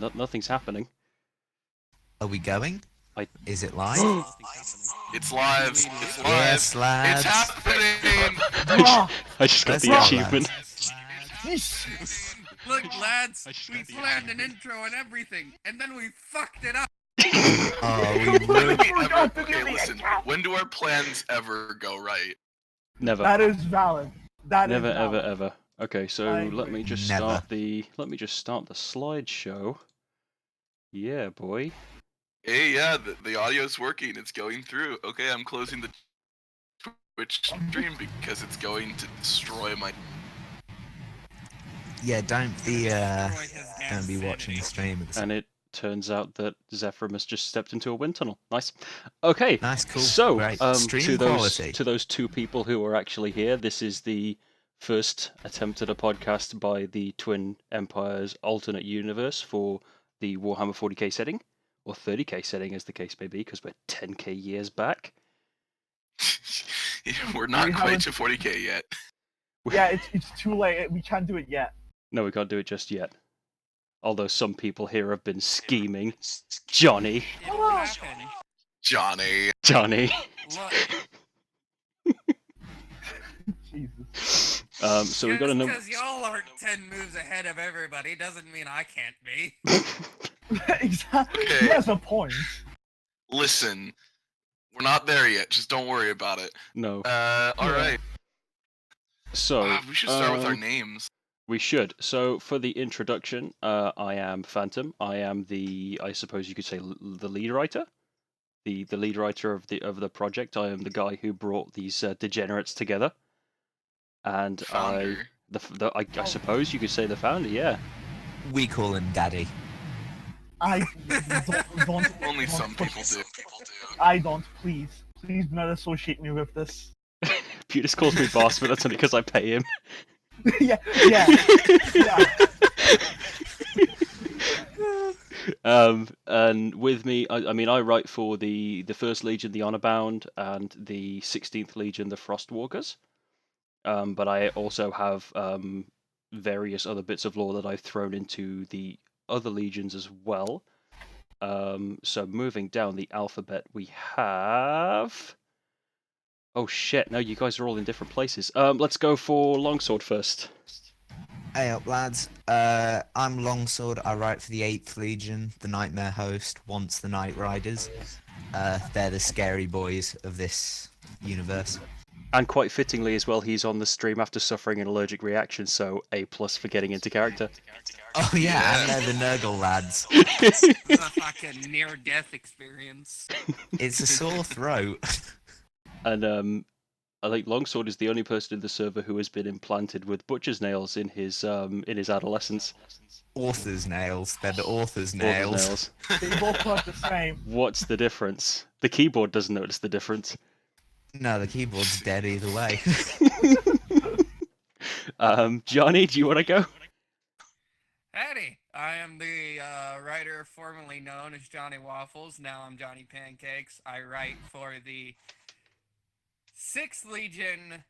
Nothing's happening. Are we going? I- Is it live? It's live. It's live. Yes, lads. It's happening. I just got Let's the go, achievement. Look, lads, we planned an intro and everything, and then we fucked it up. Oh, we When ruined do we ever, okay, listen. When do our plans ever go right? Never. That is valid. That Never, is valid. ever. Okay, so I let agree. me just Never. start the slideshow. Yeah, boy. Hey, yeah, the audio's working. It's going through. Okay, I'm closing the Twitch stream because it's going to destroy my. Yeah, don't be Destroyed his don't be damn watching the sanity. stream at the And it turns out that Zephyr has just stepped into a wind tunnel. Nice. Okay. Nice, cool. So, Great. Stream to quality. those two people who are actually here, this is the first attempt at a podcast by the Twin Empires alternate universe for the Warhammer 40k setting, or 30k setting as the case may be, because we're 10k years back. We're not We quite haven't- to 40k yet. Yeah, it's too late. We can't do it yet. No, we can't do it just yet. Although some people here have been scheming. Johnny. It'll happen. Johnny. Johnny. Look, Jesus. So we got a number. because y'all aren't 10 moves ahead of everybody doesn't mean I can't be. Exactly. Okay. He has a point. Listen, we're not there yet. Just don't worry about it. No. All right. So We should start with our names. we should. So for the introduction, I am Phantom. I am I suppose you could say, the lead writer, the lead writer of the project. I am the guy who brought these degenerates together, and Founder. I suppose you could say the founder. Yeah. We call him Daddy. I don't. Only don't some push- people do. I don't. Please do not associate me with this. Putis calls me boss, but that's only because I pay him. yeah. And with me, I mean, I write for the First Legion, the Honor Bound, and the 16th Legion, the Frostwalkers. But I also have various other bits of lore that I've thrown into the other legions as well. So moving down the alphabet, we have. Oh shit! No, you guys are all in different places. Let's go for Longsword first. Hey up, lads. I'm Longsword. I write for the 8th Legion, the Nightmare Host, once the Night Riders. They're the scary boys of this universe. And quite fittingly as well, he's on the stream after suffering an allergic reaction, so A+ for getting into character. Oh yeah, and they're the Nurgle lads. It's a fucking near-death experience. It's a sore throat. And I think Longsword is the only person in the server who has been implanted with butcher's nails in his adolescence. Author's nails. They're the author's Author's nails. They both look the same. What's the difference? The keyboard doesn't notice the difference. No, the keyboard's dead either way. Johnny, do you want to go? Howdy, I am the writer formerly known as Johnny Waffles. Now I'm Johnny Pancakes. I write for the 6th Legion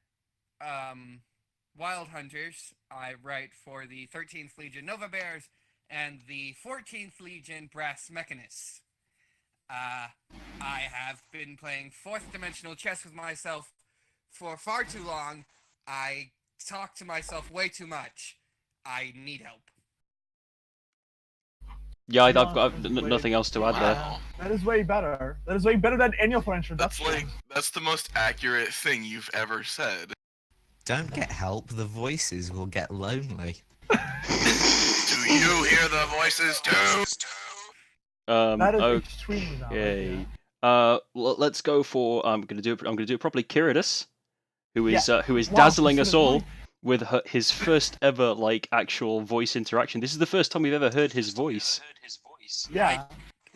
Wild Hunters. I write for the 13th Legion Nova Bears and the 14th Legion Brass Mechanists. I have been playing 4th dimensional chess with myself for far too long. I talk to myself way too much. I need help. Yeah, I've got nothing else to add there. Wow. That is way better. That is way better than any of our That's introductions. that's the most accurate thing you've ever said. Don't get help, the voices will get lonely. Do you hear the voices too? That is extremely Okay. valid. Let's go for. I'm gonna do it properly. Kiridus, who is Yeah. who is Wow, dazzling this us is all nice. with his first ever actual voice interaction. This is the first time we've ever heard his voice. Yeah.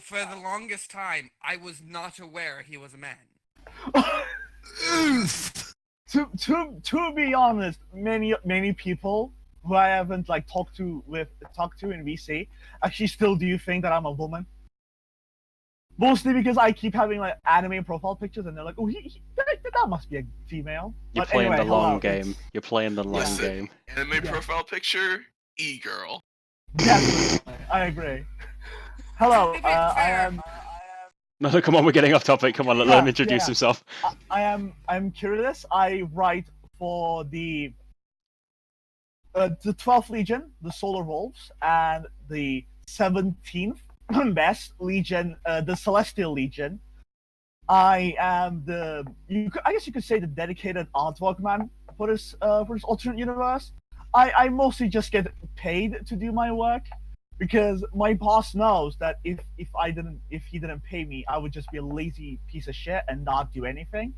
For the longest time, I was not aware he was a man. Oof! To be honest, many people who I haven't talked to in VC actually still do think that I'm a woman. Mostly because I keep having anime profile pictures, and they're like, "Oh, that must be a female." You're But playing anyway, the long hello, game. it's- You're playing the long Listen. game. Anime Yeah. profile picture, e-girl. Definitely, I agree. Hello, To be I fair, am No, come on, we're getting off topic. Come on, let him introduce yeah. himself. I'm Curious. I write for the 12th Legion, the Solar Wolves, and the 17th best Legion, the Celestial Legion. I am I guess you could say the dedicated artwork man for this alternate universe. I mostly just get paid to do my work because my boss knows that if he didn't pay me, I would just be a lazy piece of shit and not do anything.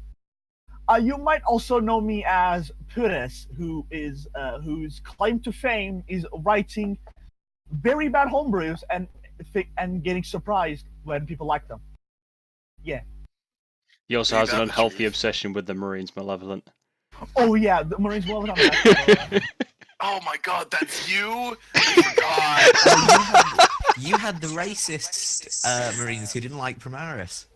You might also know me as Puris, whose claim to fame is writing very bad homebrews and getting surprised when people like them. Yeah. He also Ain't has an that the unhealthy truth? obsession with the Marines Malevolent. Oh yeah, the Marines will have that. Oh my god, that's you! I forgot. Oh, you had the racist Marines who didn't like Primaris.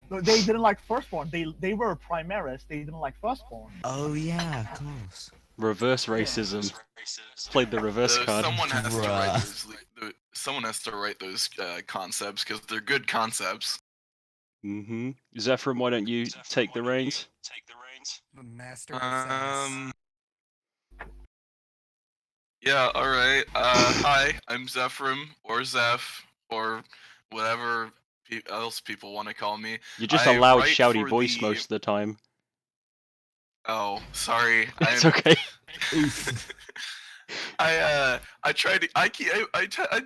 No, they didn't like Firstborn. They were Primaris. They didn't like Firstborn. Oh yeah, of course. Reverse racism. Played the reverse card. Someone has to write Bruh. someone has to write those concepts because they're good concepts. Mm-hmm. Zephyr, why don't you take the reins? the master of sass. Yeah, alright. Hi, I'm Zephram, or Zeph, or whatever else people want to call me. You're just I a loud, write shouty for voice the- most of the time. Oh, sorry. It's okay. I try to I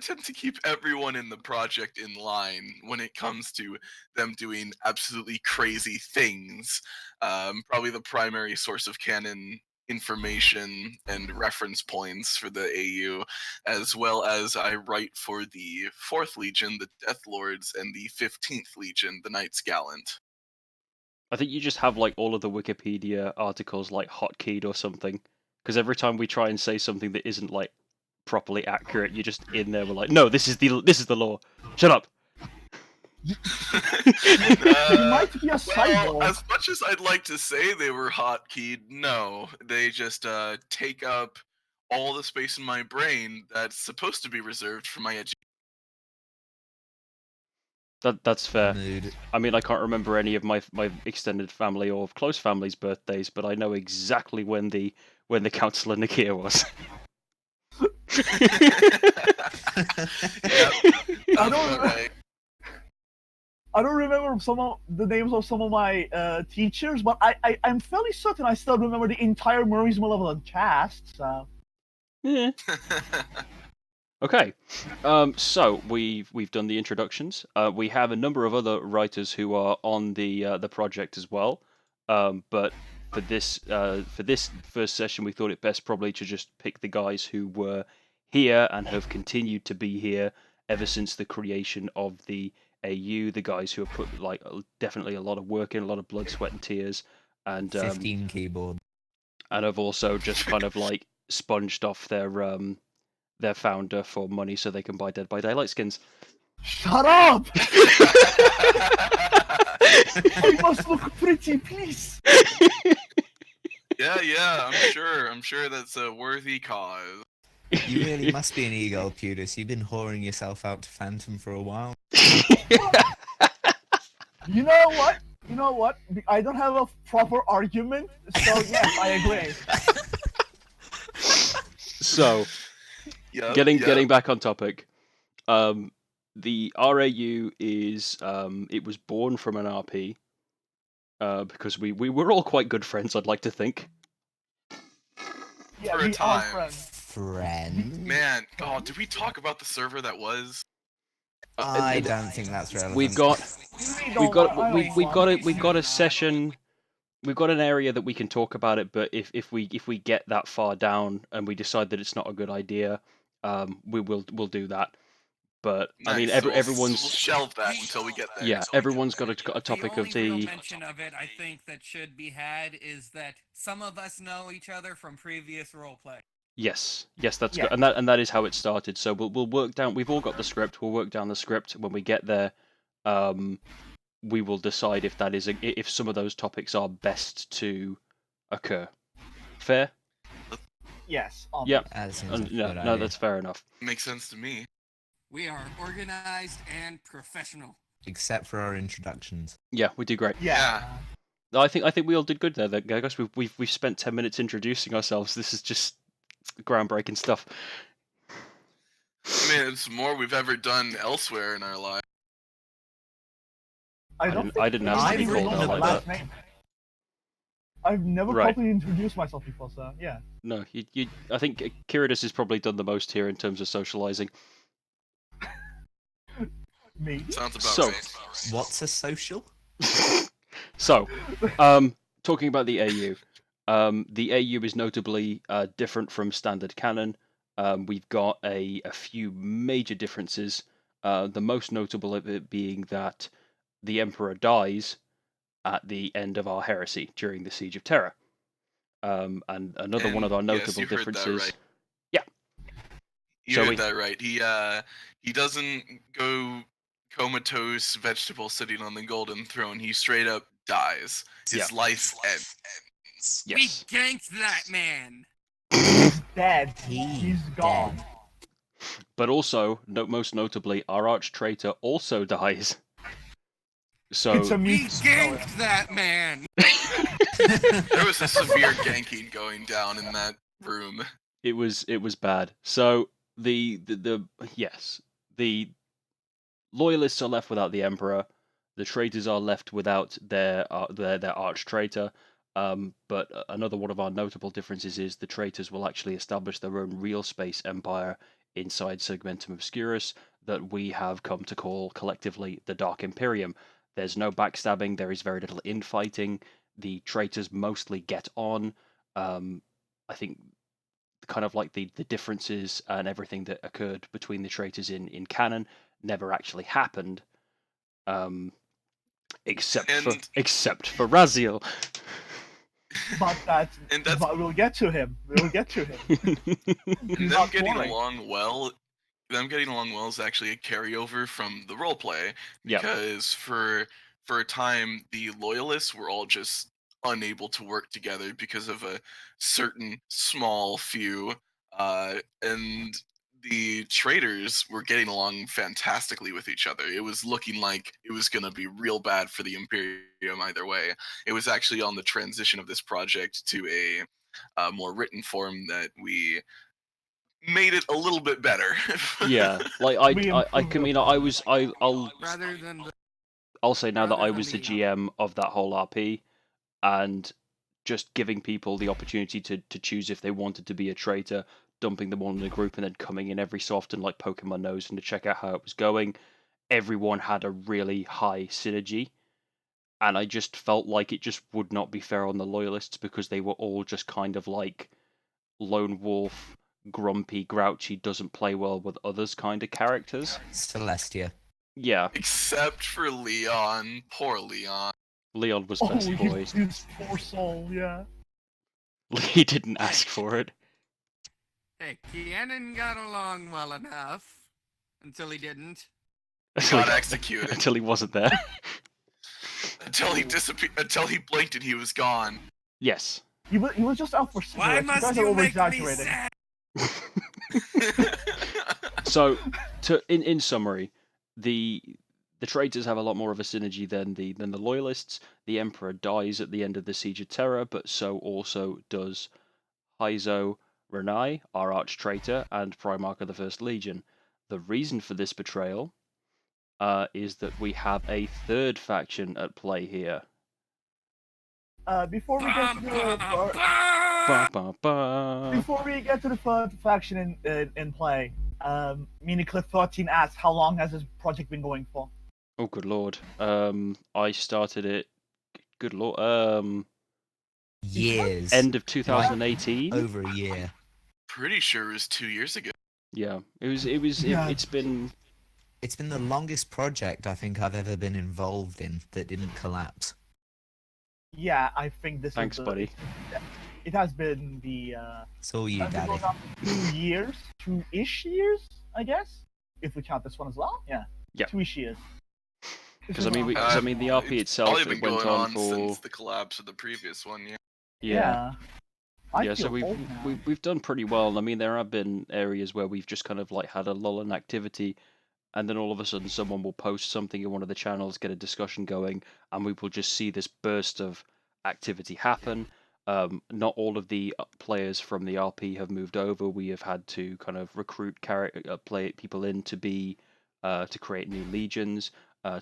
tend to keep everyone in the project in line when it comes to them doing absolutely crazy things. Probably the primary source of canon information and reference points for the AU, as well as I write for the 4th Legion, the Death Lords, and the 15th Legion, the Knights Gallant. I think you just have like all of the Wikipedia articles like hotkeyed or something. Because every time we try and say something that isn't like properly accurate, you're just in there. We're like, no, this is the law. Shut up. You might be a cyborg. Well, as much as I'd like to say they were hotkeyed, no. They just take up all the space in my brain that's supposed to be reserved for my education. That's fair. Mood. I mean, I can't remember any of my extended family or close family's birthdays, but I know exactly when the Councillor Nakia was. I don't. I don't remember the names of some of my teachers, but I'm fairly certain I still remember the entire Marines Malevolent cast. So. Yeah. Okay, so we've done the introductions. We have a number of other writers who are on the project as well. But for this first session, we thought it best probably to just pick the guys who were here and have continued to be here ever since the creation of the AU. The guys who have put like definitely a lot of work in, a lot of blood, sweat, and tears, and 15 keyboard. and have also just kind of like sponged off their founder for money so they can buy Dead by Daylight skins. Shut up! I must look pretty, please. Yeah, I'm sure that's a worthy cause. You really must be an ego, Putis. You've been whoring yourself out to Phantom for a while. You know what? I don't have a proper argument, so yes, I agree. So, Yep, getting back on topic, the RAU is it was born from an RP because we were all quite good friends. I'd like to think. Yeah, For a we are time. friends. Friend? Man, oh, did we talk about the server that was? I don't think that's relevant. We've got We we've got a session. We've got an area that we can talk about it, but if we get that far down and we decide that it's not a good idea, we'll do that. But I mean, Nice, so everyone's we'll shelve that until we get there. yeah, everyone's got a topic the of only real the mention of it I think that should be had is that some of us know each other from previous roleplay. yes, that's Yeah. good, and that is how it started. So we'll work down. We've all got the script. We'll work down the script when we get there. We will decide if that is if some of those topics are best to occur. Fair? Yes. Yeah. That seems like a good No, idea. that's fair enough. Makes sense to me. We are organized and professional. Except for our introductions. Yeah, we did great. Yeah. No, I think we all did good there. I guess we've spent 10 minutes introducing ourselves. This is just groundbreaking stuff. I mean, it's more we've ever done elsewhere in our life. I didn't ask to be anybody called knows out my like last name. I've never Right. properly introduced myself before, so yeah. No, I think Kiridus has probably done the most here in terms of socializing. Maybe. Sounds about So- right. What's a social? So, talking about the AU, the AU is notably different from standard canon. We've got a few major differences. The most notable of it being that the Emperor dies at the end of our heresy during the Siege of Terra. And another one of our And, notable yes, you heard that differences. right. Yeah. You So heard we- that right. He doesn't go comatose vegetable sitting on the golden throne. He straight up dies. His Yeah. life ends. Yes. We ganked that man. He's dead. He's He's gone. dead. But also, most notably, our arch traitor also dies. So It's a We mute. ganked that man. There was a severe ganking going down in that room. it was bad. So the loyalists are left without the emperor. The traitors are left without their arch traitor. But another one of our notable differences is the traitors will actually establish their own real space empire inside Segmentum Obscurus that we have come to call collectively the Dark Imperium. There's no backstabbing. There is very little infighting. The traitors mostly get on. I think kind of like the differences and everything that occurred between the traitors in canon never actually happened. Except for Raziel. But And that's but we'll get to him. We'll get to him. and them Not getting boring. along well. Them getting along well is actually a carryover from the roleplay. Yeah. Because for a time the loyalists were all just unable to work together because of a certain small few, and the traitors were getting along fantastically with each other. It was looking like it was going to be real bad for the Imperium either way. It was actually on the transition of this project to a more written form that we made it a little bit better. Yeah, like We I improved mean, it. Rather than the I'll say now that rather I than was the the, GM of that whole RP, and just giving people the opportunity to choose if they wanted to be a traitor, dumping them all in a group, and then coming in every so often, like poking my nose and to check out how it was going. Everyone had a really high synergy, and I just felt like it just would not be fair on the loyalists because they were all just kind of like lone wolf, grumpy, grouchy, doesn't play well with others kind of characters. Celestia. Yeah, Except for Leon. Poor Leon. Leon was Oh, best boy. his poor soul. Yeah. He didn't ask for it. hey, Keanon got along well enough until he didn't. Got executed. Until he wasn't there. Until he disappeared. Until he blinked and he was gone. Yes. He was just out for Why cigarettes. You must guys are you make me over-exaggerating. sad? So, in summary, the traitors have a lot more of a synergy than the loyalists. The Emperor dies at the end of the Siege of Terra, but so also does Hyzo Renai, our arch traitor, and Primarch of the First Legion. The reason for this betrayal is that we have a third faction at play here. Before we get to the Ba, ba, ba. before we get to the third faction in play, Miniclip 13 asks, how long has this project been going for? Oh, good lord. I started it. Good lord. Years. End of 2018. Over a year. Pretty sure it was 2 years ago. Yeah, it's been. It's been the longest project I think I've ever been involved in that didn't collapse. Yeah, I think this Thanks, is buddy. It has been the It's all you, has been Daddy. going on for 2 years, 2-ish years, I guess, if we count this one as well. Yeah. Yeah. 2-ish years. Because I mean, the RP It's itself probably it been went going on on for since the collapse of the previous one. Yeah. yeah. I Yeah, so feel old now. we've done pretty well. I mean, there have been areas where we've just kind of like had a lull in activity, and then all of a sudden someone will post something in one of the channels, get a discussion going, and we will just see this burst of activity happen. Not all of the players from the RP have moved over. We have had to kind of recruit play people in to be to create new legions,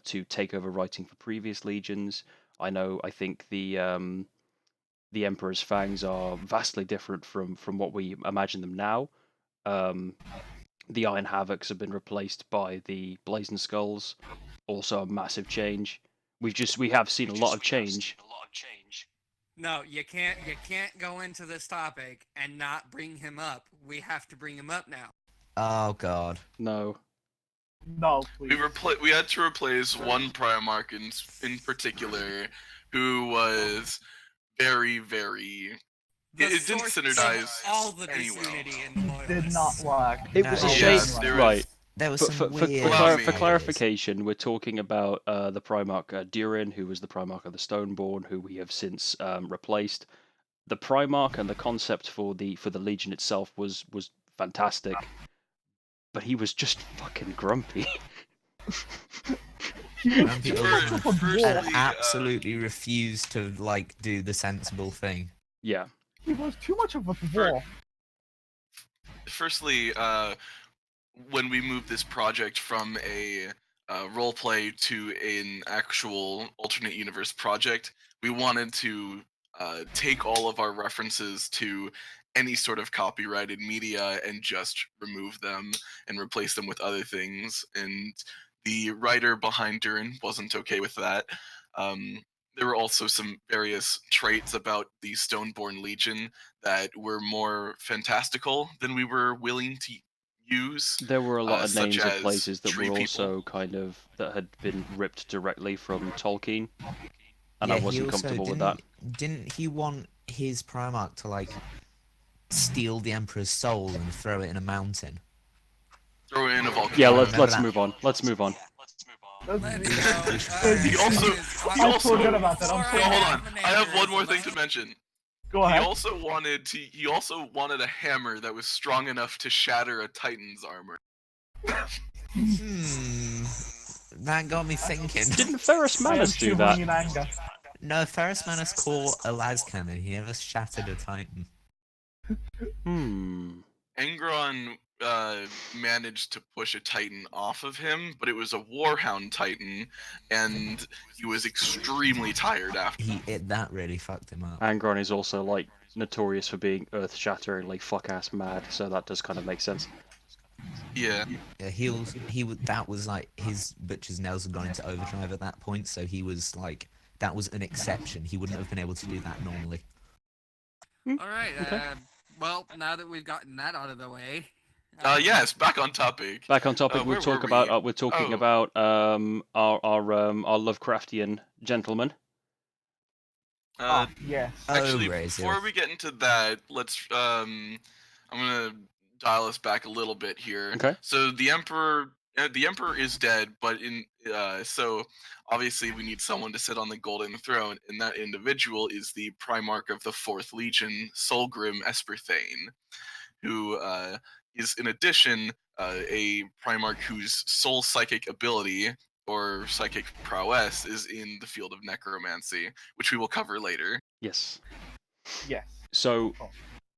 to take over writing for previous legions. I think the Emperor's Fangs are vastly different from what we imagine them now. The Iron Havocs have been replaced by the Blazing Skulls, also a massive change. We have seen a lot of change. No, you can't go into this topic and not bring him up. We have to bring him up now. Oh god. No. No, please. We had to replace one Primarch in particular, who was very, very. The It didn't source of synergize all the anyway. disunity in the Did loyalists. not work. It No, was a it shame. was- there Right. There was For, some for, for, weird. Allow for, me. for clarification, we're talking about the Primarch Durin, who was the Primarch of the Stoneborn, who we have since replaced. The Primarch and the concept for the Legion itself was fantastic, but he was just fucking grumpy. Grumpy For- old man. firstly, And absolutely refused to like do the sensible thing. Yeah. He was too much of a dwarf. Firstly, when we moved this project from a roleplay to an actual alternate universe project, we wanted to take all of our references to any sort of copyrighted media and just remove them and replace them with other things. And the writer behind Durin wasn't okay with that. There were also some various traits about the Stoneborn Legion that were more fantastical than we were willing to use. There were a lot of such names of as places that tree were people. also kind of that had been ripped directly from Tolkien, and Yeah, I he wasn't also comfortable with that. Didn't he want his Primarch to like steal the Emperor's soul and throw it in a mountain? Throw in a volcano. Yeah, I let's remember that. move on. Let's move on. That's- Let's go. He also- I forgot about that. I'm No, sorry. hold on. I have one more thing to mention. Go He ahead. also wanted a hammer that was strong enough to shatter a Titan's armor. That got me thinking. Didn't Ferrus I am Manus do shivering that? in anger. No, Ferrus Manus caught a las cannon. He never shattered a Titan. Angron managed to push a Titan off of him, but it was a Warhound Titan, and he was extremely tired after. That really fucked him up. Angron is also like notorious for being earth-shatteringly fuck-ass mad, so that does kind of make sense. Yeah. Yeah, that was like his butcher's nails had gone into overdrive at that point, so he was like that was an exception. He wouldn't have been able to do that normally. All right. Okay. Well, now that we've gotten that out of the way. Yes, back on topic. Back on topic, where we'll talk were about we? we're talking Oh. about our Lovecraftian gentleman. Uh, Yes. Actually, Razor. before we get into that, let's I'm gonna dial us back a little bit here. Okay. So the Emperor is dead, but so obviously we need someone to sit on the Golden Throne, and that individual is the Primarch of the Fourth Legion, Solgrim Esperthane, who is in addition a Primarch whose sole psychic ability or psychic prowess is in the field of necromancy, which we will cover later. Yes. Yes. So Oh.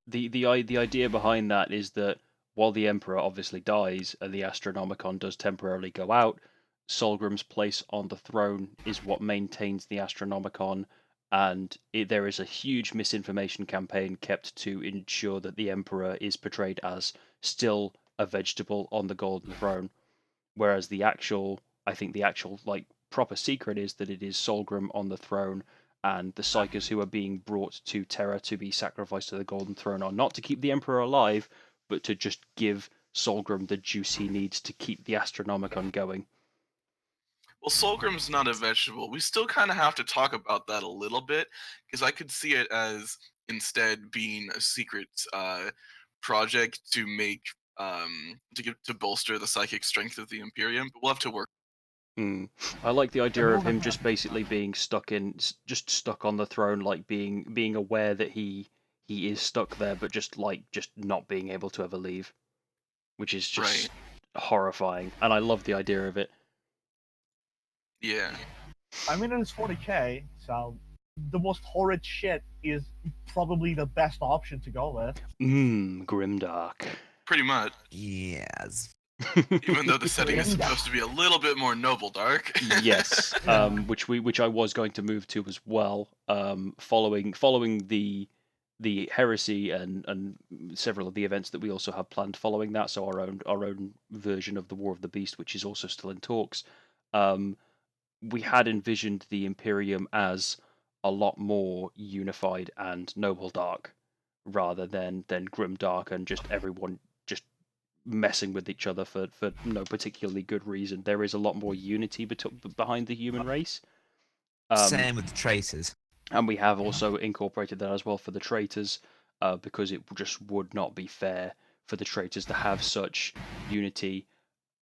the idea behind that is that while the Emperor obviously dies and the Astronomicon does temporarily go out, Solgrim's place on the throne is what maintains the Astronomicon, and there is a huge misinformation campaign kept to ensure that the Emperor is portrayed as still a vegetable on the Golden Throne, whereas I think the actual like proper secret is that it is Solgrim on the throne, and the Psykers who are being brought to Terra to be sacrificed to the Golden Throne are not to keep the Emperor alive, but to just give Solgrim the juice he needs to keep the Astronomicon going. Well, Solgrim's not a vegetable. We still kind of have to talk about that a little bit, because I could see it as instead being a secret project to make to bolster the psychic strength of the Imperium. But we'll have to work. I like the idea more of him than just basically being stuck on the throne, like being aware that he is stuck there, but just not being able to ever leave, which is just Right. horrifying, and I love the idea of it. Yeah. I mean, it's 40k, so the most horrid shit is probably the best option to go with. Grimdark. Pretty much. Yes. Even though the setting is Grimdark. supposed to be a little bit more noble dark. Yes, Yeah. which I was going to move to as well. Following the heresy and several of the events that we also have planned following that. So our own version of the War of the Beast, which is also still in talks. We had envisioned the Imperium as a lot more unified and noble dark, rather than grim dark and just everyone just messing with each other for no particularly good reason. There is a lot more unity behind the human race. Same with the traitors. And we have also incorporated that as well for the traitors, because it just would not be fair for the traitors to have such unity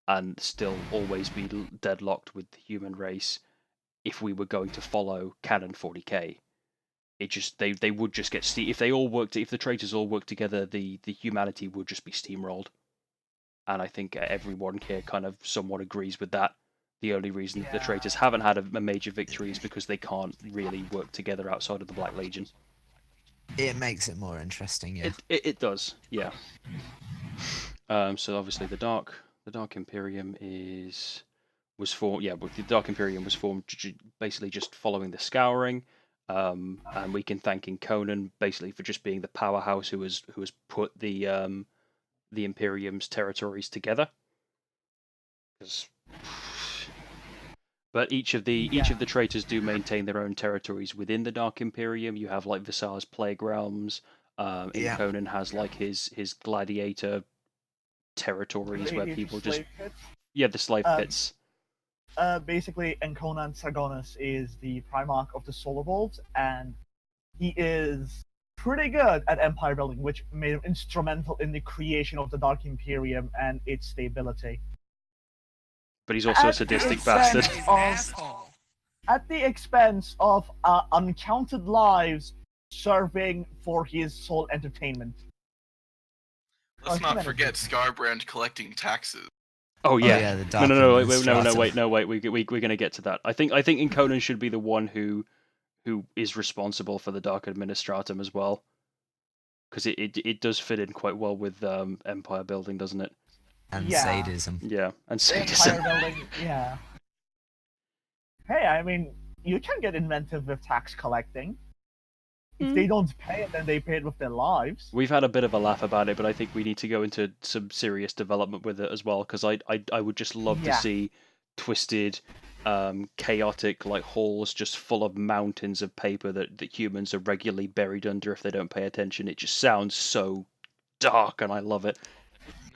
and still always be deadlocked with the human race if we were going to follow canon 40k. It just they would just get if the traitors all worked together, the humanity would just be steamrolled. And I think everyone here kind of somewhat agrees with that. The only reason the traitors haven't had a major victory is because they can't really work together outside of the Black Legion. It makes it more interesting, yeah. It does, yeah. So obviously the Dark Imperium was formed. Yeah, but the Dark Imperium was formed basically just following the Scouring, and we can thank Conan basically for just being the powerhouse who has put the Imperium's territories together. But each of the traitors do maintain their own territories within the Dark Imperium. You have like Visar's Plague Realms. Yeah. Conan has like his gladiator territories where people just the slave pits. Basically, Enconan Sargonis is the Primarch of the Solar Wolves, and he is pretty good at empire building, which made him instrumental in the creation of the Dark Imperium and its stability. But he's also a At the sadistic expense bastard. He's an of- asshole. At the expense of uncounted lives serving for his sole entertainment. Let's not humanity. forget Scarbrand collecting taxes. Oh yeah. the No, Dark no, wait, Administratum. no, wait. We're gonna get to that. I think Conan should be the one who is responsible for the Dark Administratum as well, because it does fit in quite well with empire building, doesn't it? And Yeah. sadism. Yeah, and The sadism. empire building, yeah. Hey, I mean, you can get inventive with tax collecting. If they don't pay it, then they pay it with their lives. We've had a bit of a laugh about it, but I think we need to go into some serious development with it as well, because I would just love to Yeah. see twisted, chaotic like halls just full of mountains of paper that humans are regularly buried under if they don't pay attention. It just sounds so dark, and I love it.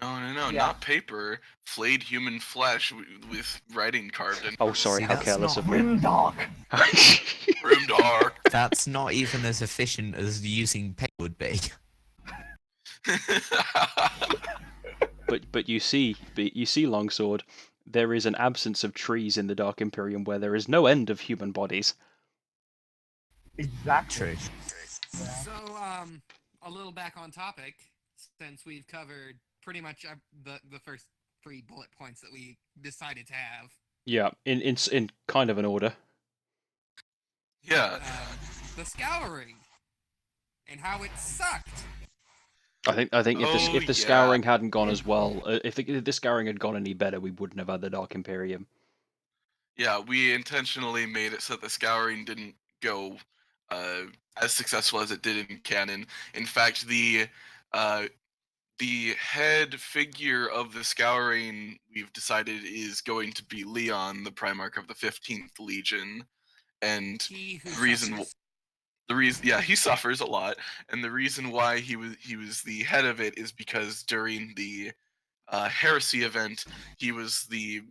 No, Yeah. not paper. Flayed human flesh with writing carved in. Oh, sorry, See, how that's careless not of me. Grimdark. Room dark. That's not even as efficient as using paper would be. But you see, Longsword, there is an absence of trees in the Dark Imperium where there is no end of human bodies. Exactly. True. Yeah. So, a little back on topic, since we've covered pretty much the first 3 bullet points that we decided to have. Yeah, in kind of an order. Yeah. The Scouring and how it sucked. I think if Oh, the yeah. Scouring hadn't gone as well, if the Scouring had gone any better, we wouldn't have had the Dark Imperium. Yeah, we intentionally made it so that the Scouring didn't go as successful as it did in canon. In fact, the head figure of the Scouring we've decided is going to be Leon, the Primarch of the 15th Legion, and He who the reason suffers. yeah, he suffers a lot, and the reason why he was the head of it is because during the heresy event, he was the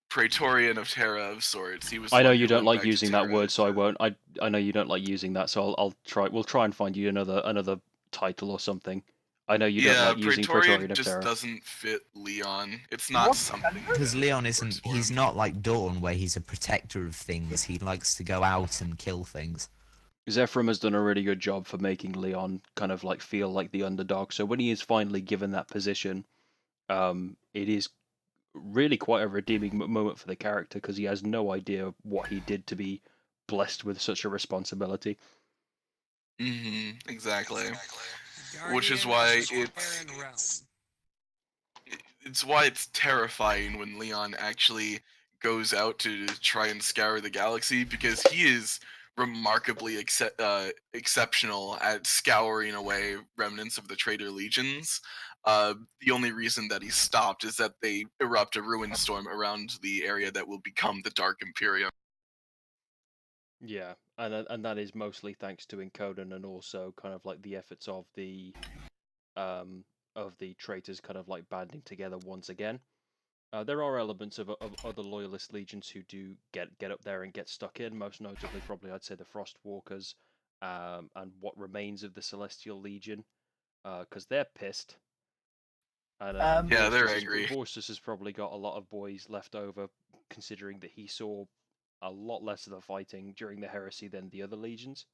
Praetorian of Terra of sorts. He was. I the know one you who don't went like back to using that Terra. word, so I won't. I know you don't like using that, so I'll try. We'll try and find you another title or something. I know you don't Yeah, like using Praetorian Praetorian of just Terror. doesn't fit Leon. It's not What? something. Because Leon that isn't, works for he's him. not like Dawn where he's a protector of things. He likes to go out and kill things. Zephyrim has done a really good job for making Leon kind of like feel like the underdog. So when he is finally given that position, it is really quite a redeeming moment for the character because he has no idea what he did to be blessed with such a responsibility. Exactly. Guardian Which is of why the Terran realm. it's why it's terrifying when Leon actually goes out to try and scour the galaxy, because he is remarkably exceptional at scouring away remnants of the traitor legions. The only reason that he stopped is that they erupt a ruin storm around the area that will become the Dark Imperium. Yeah, and that is mostly thanks to Encoden and also kind of like the efforts of the traitors kind of like banding together once again. There are elements of other loyalist legions who do get up there and get stuck in. Most notably, probably I'd say the Frostwalkers, and what remains of the Celestial Legion, because they're pissed. And Yeah, they're Vorstus angry. Vorstus has probably got a lot of boys left over, considering that he saw a lot less of the fighting during the heresy than the other legions.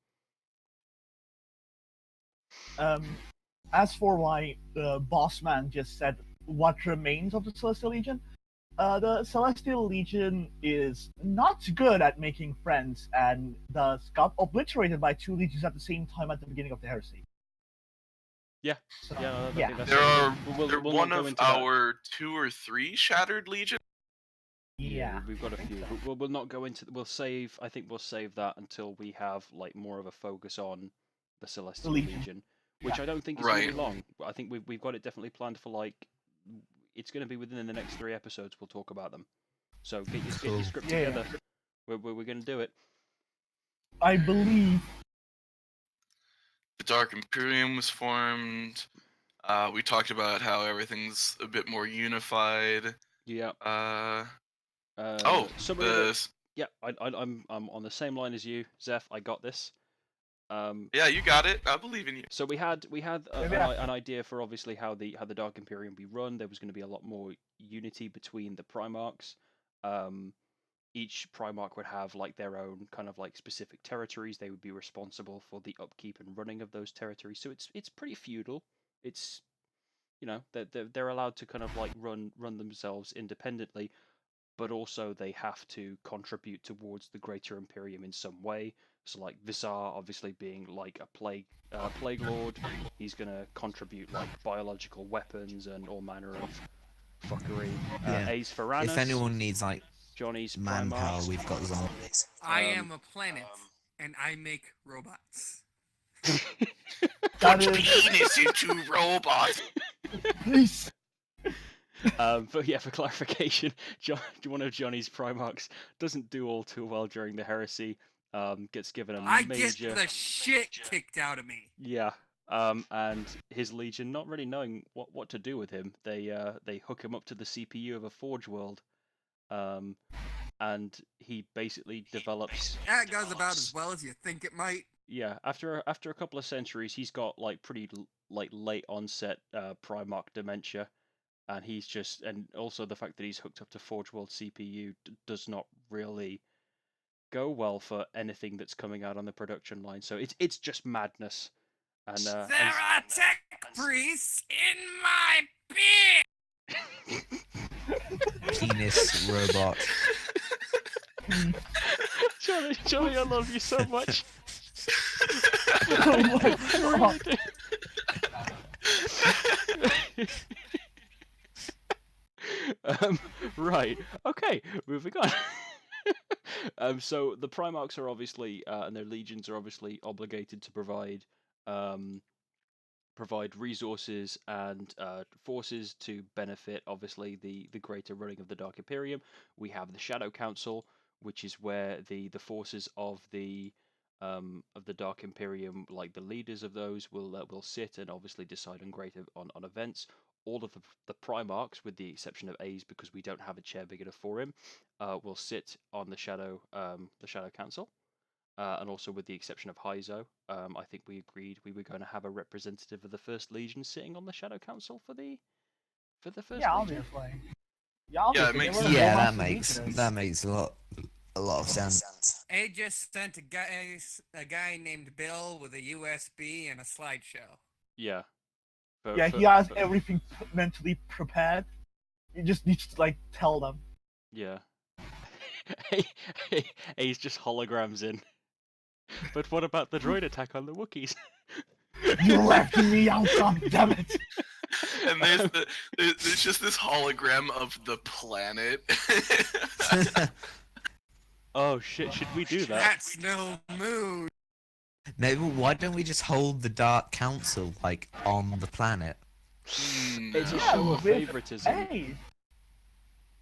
As for why Bossman just said what remains of the Celestial Legion, the Celestial Legion is not good at making friends and thus got obliterated by two legions at the same time at the beginning of the heresy. Yeah, So, yeah, I yeah. think that's They're we'll one not go of into that. our 2 or 3 shattered legions. Yeah. We've got a few. We'll not go into. We'll save. I think we'll save that until we have like more of a focus on the Celestial Legion, which I don't think is going to be long. I think we've got it definitely planned for like. It's going to be within the next 3 episodes. We'll talk about them. So get your script together. We're going to do it. I believe The Dark Imperium was formed. We talked about how everything's a bit more unified. Yeah. The Yeah, I'm on the same line as you, Zeph. I got this. Yeah, you got it. I believe in you. So we had an idea for obviously how the Dark Imperium be run. There was going to be a lot more unity between the Primarchs. Each Primarch would have like their own kind of like specific territories. They would be responsible for the upkeep and running of those territories. So it's pretty feudal. It's, you know, they're allowed to kind of like run themselves independently, but also they have to contribute towards the greater Imperium in some way. So like Visar obviously being like a plague lord, he's gonna contribute like biological weapons and all manner of fuckery. Ace Ferranus, If anyone needs like Johnny's manpower, Primarchs. we've got zombies. I am a planet, and I make robots. Put your penis into robots. Please. But yeah, for clarification, one of Johnny's Primarchs doesn't do all too well during the heresy. Gets given a major. I get the shit kicked out of me. Yeah. And his legion, not really knowing what to do with him, they hook him up to the CPU of a Forge World, and he basically develops. That goes about as well as you think it might. Yeah, after a couple of centuries, he's got like pretty like late onset Primarch dementia, and he's just, and also the fact that he's hooked up to Forge World CPU does not really go well for anything that's coming out on the production line. So it's just madness. And there are tech priests in my beard. Penis robot. Johnny, I love you so much. Oh my God. Right. Okay. Moving on. So the Primarchs are obviously, and their legions are obviously obligated to provide resources and forces to benefit, obviously, the greater running of the Dark Imperium. We have the Shadow Council, which is where the forces of the Dark Imperium, like the leaders of those, will sit and obviously decide on events. All of the Primarchs, with the exception of Ace, because we don't have a chair big enough for him, will sit on the Shadow Council. And also, with the exception of Hyzo, I think we agreed we were going to have a representative of the First Legion sitting on the Shadow Council for the First Legion. Obviously. It makes sense. Yeah, that makes a lot of sense. I just sent a guy named Bill with a USB and a slideshow. Yeah. Yeah, he has everything mentally prepared. He just needs to like tell them. Yeah. He's just holograms in. But what about the droid attack on the Wookiees? You left me out, god damn it! And there's just this hologram of the planet. Oh shit! Should we do that? That's no mood. Maybe why don't we just hold the Dark Council like on the planet? It's a Yeah, show of with- favoritism. Hey,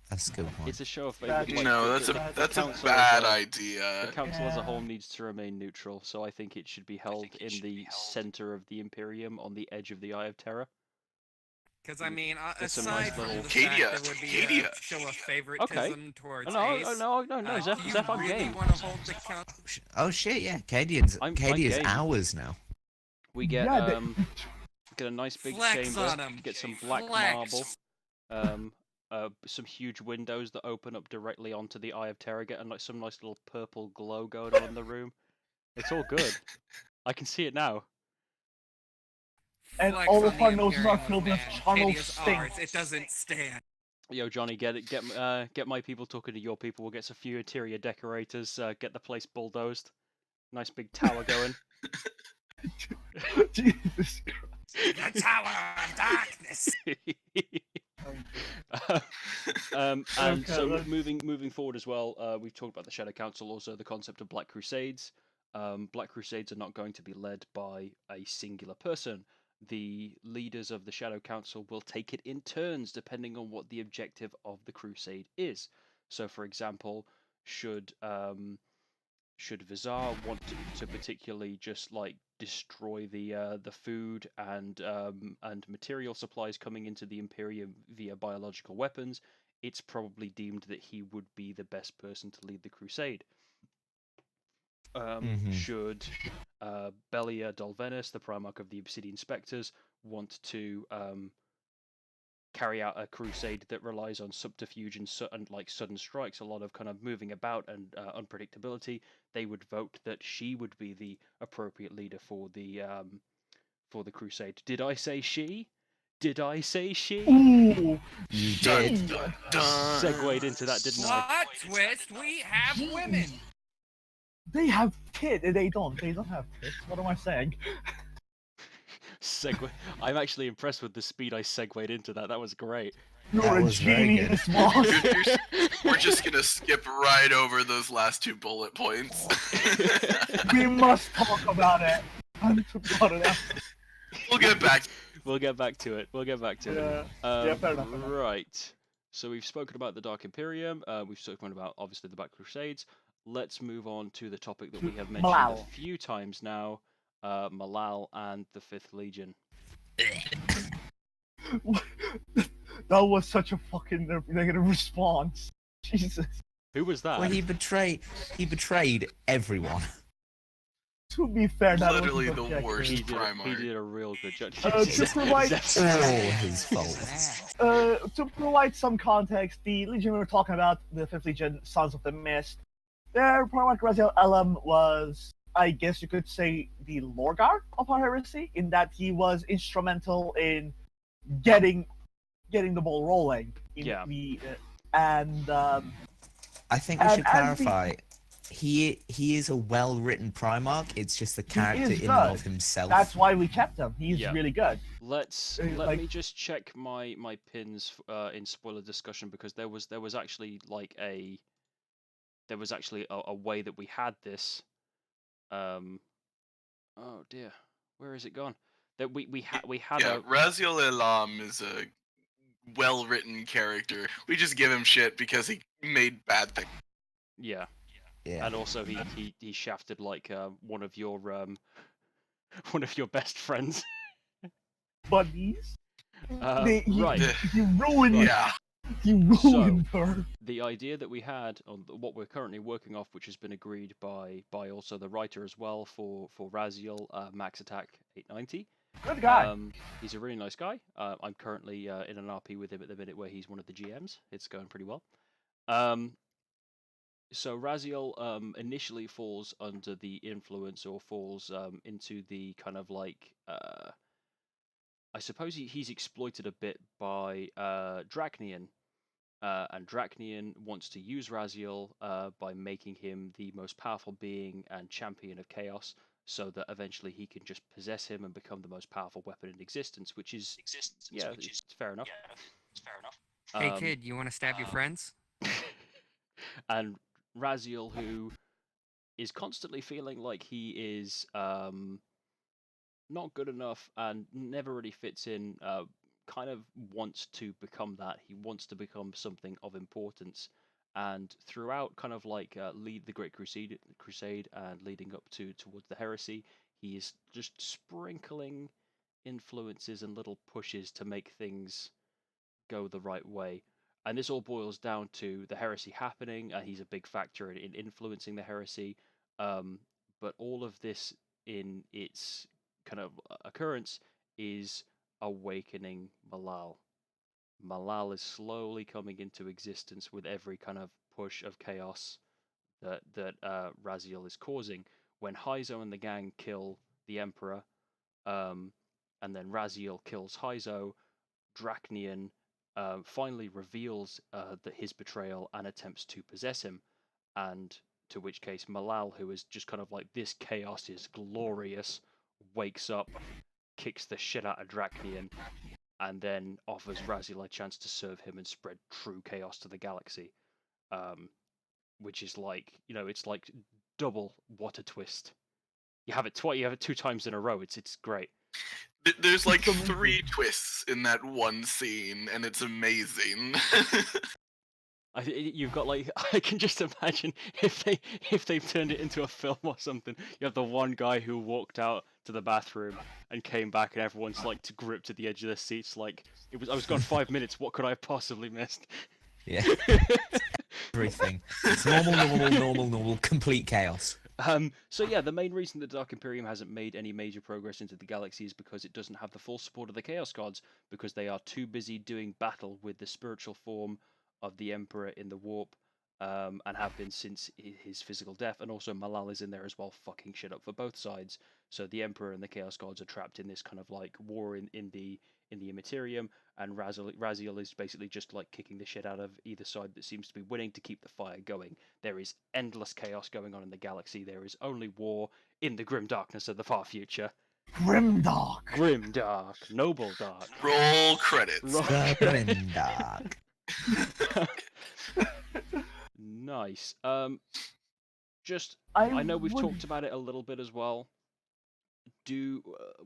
That's a good one. It's a show of That's- favoritism. No, Like, that's a the that's a council bad as idea. The council as a whole Yeah. needs to remain neutral, so I think it should be held in the center of the Imperium, on the edge of the Eye of Terror. Because I mean, Get some aside nice from little- the Cadia, fact there would be Cadia. a show of favoritism towards No, Ace, no, Zeph, do you I'm really game. want to hold the count? Oh shit! Yeah, Cadian's I'm Cadian's game. ours now. We get Yeah, get a nice big Flex chamber, on 'em. get some black Flex. marble, some huge windows that open up directly onto the Eye of Terror, get some nice little purple glow going on in the room. It's all good. I can see it now. and Flex all on of the our noses are Imperium filled with man. charnel Cadia's stink. ours. It doesn't stand. Yo, Johnny, get my people talking to your people. We'll get a few interior decorators, get the place bulldozed. Nice big tower going. Jesus The Tower of Darkness. And Okay, so let's- moving forward as well, we've talked about the Shadow Council, also the concept of Black Crusades. Black Crusades are not going to be led by a singular person. The leaders of the Shadow Council will take it in turns, depending on what the objective of the crusade is. So, for example, should Vizar want to particularly just like destroy the food and material supplies coming into the Imperium via biological weapons, it's probably deemed that he would be the best person to lead the crusade. Should Belia Dolvenus, the Primarch of the Obsidian Spectres, want to carry out a crusade that relies on subterfuge and sudden strikes, a lot of kind of moving about and unpredictability, they would vote that she would be the appropriate leader for the crusade. Did I say she? Did I say she? Ooh, You Dun, did. dun, dun. Segued into that, didn't I? Plot twist, we have women. they have kids. They don't. They don't have kids. What am I saying? Segue. I'm actually impressed with the speed I segued into that. That was great. You're That a was very good. genius, boss. We're just gonna skip right over those last 2 bullet points. We must talk about it. I'm too proud of that. We'll get back. We'll get back to it. We'll get back to it. Yeah, fair enough. Right. So we've spoken about the Dark Imperium. We've spoken about obviously the Black Crusades. Let's move on to the topic that we have mentioned a Malal. few times now: Malal and the Fifth Legion. That was such a fucking negative response. Jesus. Who was that? Well, he betrayed everyone. To be fair, that Literally was the objective. worst. he did Primarch. a real good job. To provide- All his fault. To provide some context, the Legion we were talking about, the 5th Legion, Sons of the Mist, their Primarch Raziel Elam was, I guess you could say, the lore guard of our heresy, in that he was instrumental in getting the ball rolling. In Yeah. I think we And should as the- clarify. He is a well-written Primarch. It's just the character is in and good. of himself. that's why we kept him. He's Yeah. really good. Let like- me just check my pins in spoiler discussion, because there was actually like a way that we had this. Oh dear, where is it gone? That we had Yeah, a Raziel Elam is a well-written character. We just give him shit because he made bad things. yeah, Yeah. and also he shafted like one of your best friends. Buddies. He right. ruined Yeah. He ruined her. The idea that we had on what we're currently working off, which has been agreed by also the writer as well for Raziel, Max Attack 890. Good guy. He's a really nice guy. I'm currently in an RP with him at the minute where he's one of the GMs. It's going pretty well. So Raziel initially falls under the influence, or falls into the kind of like I suppose he's exploited a bit by Draknian. And Draknian wants to use Raziel by making him the most powerful being and champion of chaos, so that eventually he can just possess him and become the most powerful weapon in existence, which is, yeah, it's fair enough. Hey Um, kid, you want to stab your friends? and Raziel, who is constantly feeling like he is not good enough and never really fits in, kind of wants to become that. He wants to become something of importance. And throughout, kind of like lead the Great Crusade, and leading up to towards the heresy, he is just sprinkling influences and little pushes to make things go the right way. And this all boils down to the heresy happening, and he's a big factor in influencing the heresy. Um, but all of this, in its kind of occurrence, is awakening Malal. Malal is slowly coming into existence with every kind of push of chaos that Raziel is causing. When Hyzo and the gang kill the Emperor, um, and then Raziel kills Hyzo, Draknian finally reveals that his betrayal and attempts to possess him, and to which case Malal, who is just kind of like, this chaos is glorious, wakes up, kicks the shit out of Draknian, and then offers Raziel a chance to serve him and spread true chaos to the galaxy. Which is like, it's like double what a twist. You have it twice. You have it 2 times in a row. It's great. There's like It's amazing. 3 twists in that one scene, and it's amazing. You've got like, I can just imagine if they've turned it into a film or something. You have the one guy who walked out to the bathroom and came back, and everyone's like gripped at the edge of their seats. Like, I was gone 5 minutes. What could I have possibly missed? Yeah, everything. It's normal, complete chaos. So yeah, the main reason the Dark Imperium hasn't made any major progress into the galaxy is because it doesn't have the full support of the Chaos Gods, because they are too busy doing battle with the spiritual form of the Emperor in the warp, and have been since his physical death. And also Malal is in there as well, fucking shit up for both sides. So the Emperor and the Chaos Gods are trapped in this kind of like war in the Immaterium, and Raziel is basically just like kicking the shit out of either side that seems to be winning to keep the fire going. There is endless chaos going on in the galaxy. There is only war in the grim darkness of the far future. Grimdark. Grim dark, noble dark. Roll credits. The Grimdark. Nice. I know we've talked about it a little bit as well.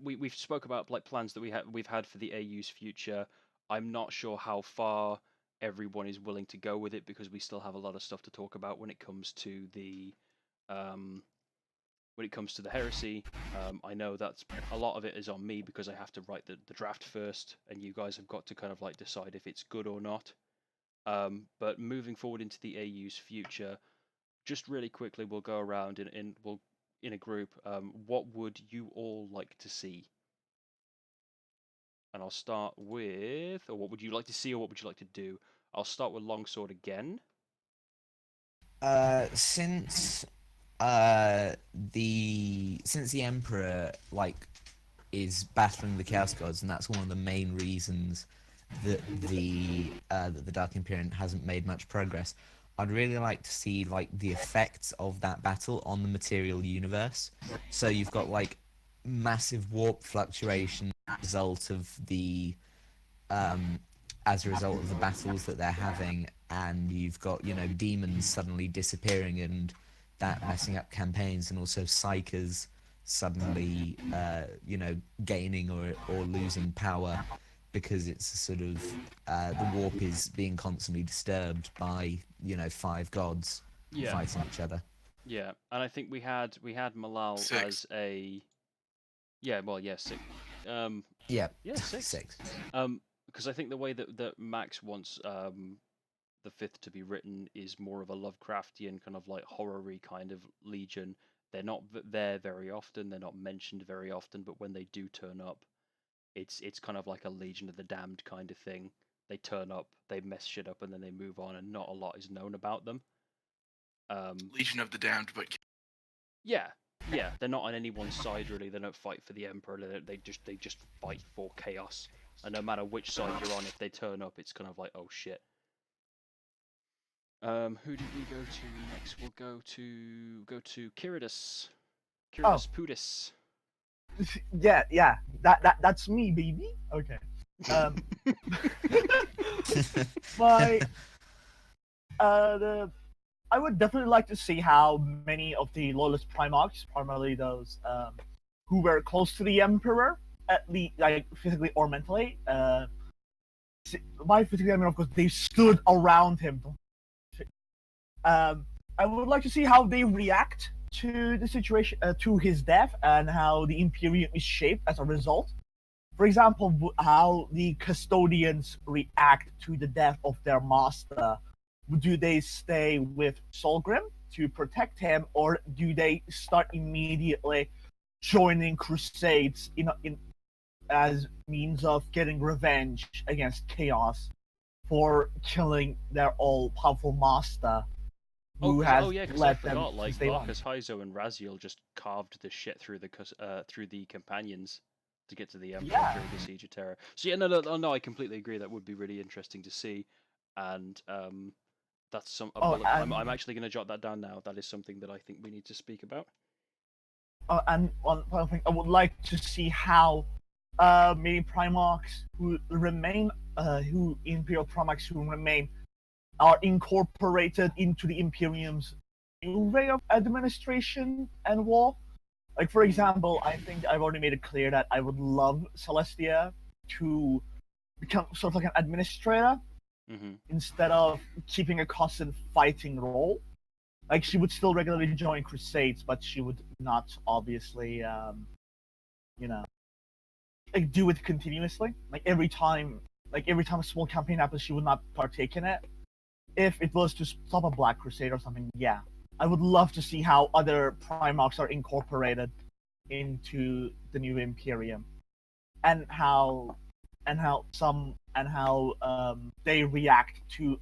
We've spoke about like plans that we've had for the AU's future. I'm not sure how far everyone is willing to go with it, because we still have a lot of stuff to talk about when it comes to the heresy. I know that a lot of it is on me because I have to write the draft first, and you guys have got to kind of like decide if it's good or not. But moving forward into the AU's future, just really quickly, we'll go around and we'll in a group. What would you all like to see? And I'll start with, or what would you like to see, or what would you like to do? I'll start with Longsword again. Since the Emperor is battling the Chaos Gods, and that's one of the main reasons that the Dark Imperium hasn't made much progress. I'd really like to see the effects of that battle on the material universe. So you've got massive warp fluctuation as a result of the battles that they're having, and you've got demons suddenly disappearing and that messing up campaigns, and also psychers suddenly gaining or losing power, because it's a sort of the warp is being constantly disturbed by 5 gods fighting each other. Yeah, and I think we had Malal 6. as a 6. Yeah, 6. Because I think the way that Max wants the 5th to be written is more of a Lovecraftian kind of like horror-y kind of legion. They're not there very often. They're not mentioned very often, but when they do turn up, it's kind of like a Legion of the Damned kind of thing. They turn up, they mess shit up, and then they move on, and not a lot is known about them. Legion of the Damned, but Yeah, Yeah, they're not on anyone's side really. They don't fight for the Emperor. They just fight for chaos. And no matter which side you're on, if they turn up, it's kind of like, oh shit. Who did we go to next? We'll go to Kiridus. Kiridus Pudis. Yeah. That's me, baby. Okay. I would definitely like to see how many of the loyalist Primarchs, primarily those who were close to the Emperor, at least like physically or mentally. By physically, I mean of course they stood around him. I would like to see how they react to the situation, to his death, and how the Imperium is shaped as a result. For example, how the Custodians react to the death of their master. Do they stay with Solgrim to protect him, or do they start immediately joining Crusades in as means of getting revenge against Chaos for killing their all-powerful master? Who has yeah, because I let them forgot, like stay on? Marcus Hyzo and Raziel just carved the shit through the companions to get to the Emperor Yeah. during the Siege of Terror. So yeah, no, I completely agree. That would be really interesting to see, and that's I'm actually going to jot that down now. That is something that I think we need to speak about. And one final thing, I would like to see how many Primarchs who remain, who Imperial Primarchs who remain, are incorporated into the Imperium's new way of administration and war. Like, for example, I think I've already made it clear that I would love Celestia to become sort of like an administrator instead of keeping a constant fighting role. Like, she would still regularly join Crusades, but she would not obviously, like, do it continuously. Like every time a small campaign happens, she would not partake in it. If it was to stop a Black Crusade or something, yeah. I would love to see how other Primarchs are incorporated into the new Imperium, and how they react to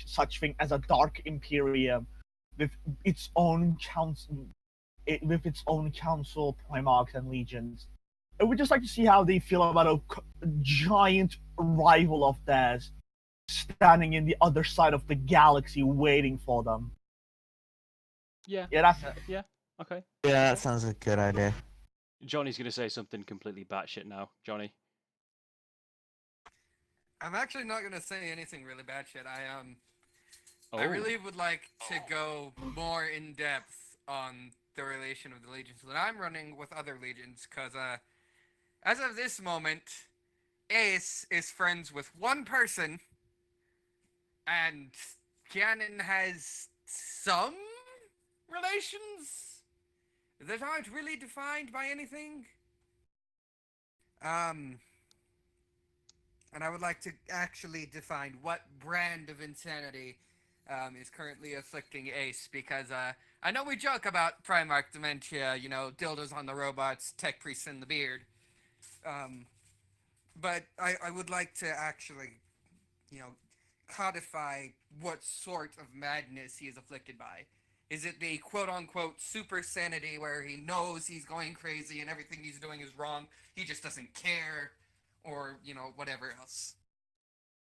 such thing as a Dark Imperium with its own council, Primarchs and legions. I would just like to see how they feel about a giant rival of theirs standing in the other side of the galaxy waiting for them. Yeah, that's it. Yeah, okay. Yeah, that sounds like a good idea. Johnny's going to say something completely batshit now. Johnny. I'm actually not gonna say anything really bad shit. I Oh. really would like to go more in depth on the relation of the legions that I'm running with other legions, because as of this moment, Ace is friends with one person, and Kianan has some relations that aren't really defined by anything. And I would like to actually define what brand of insanity is currently afflicting Ace, because I know we joke about Primarch dementia, dildos on the robots, tech priests in the beard. But I would like to actually, codify what sort of madness he is afflicted by. Is it the quote-unquote super sanity where he knows he's going crazy and everything he's doing is wrong, he just doesn't care? Or, whatever else.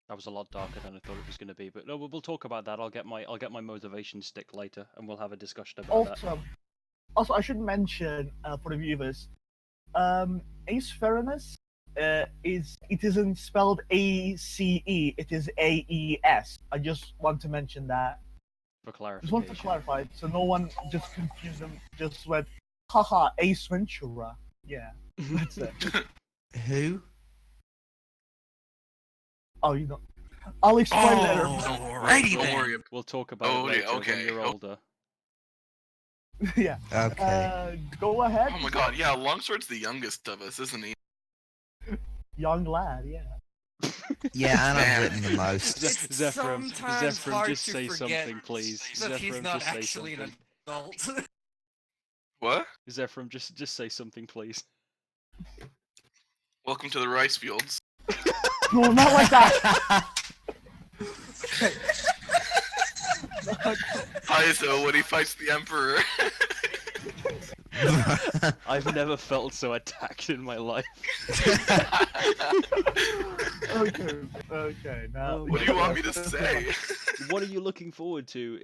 That was a lot darker than I thought it was going to be, but no, we'll talk about that. I'll get my motivation stick later, and we'll have a discussion about that. Also, I should mention for the viewers, Ace Ferranus isn't spelled ACE, it is AES. I just want to mention that. For clarification. Just want to clarify, so no one just confused them. Just went, haha, Ace Ventura. Yeah, that's it. Who? Oh, you don't. I'll explain later. Alrighty Don't then. worry. We'll talk about it later when you're older. Yeah. Okay. Go ahead. Oh my god, yeah, Longsword's the youngest of us, isn't he? Young lad, yeah. Yeah, and I've Man. written the most. It's Zephyr, sometimes hard just to say forget something, please. that he's Zephyr, not just say actually something. an adult. What? Zephyr, just say something, please. Welcome to the rice fields. No, not like that. Okay. Hyzo when he fights the Emperor. I've never felt so attacked in my life. Okay. Now. Oh What do you want me to say? What are you looking forward to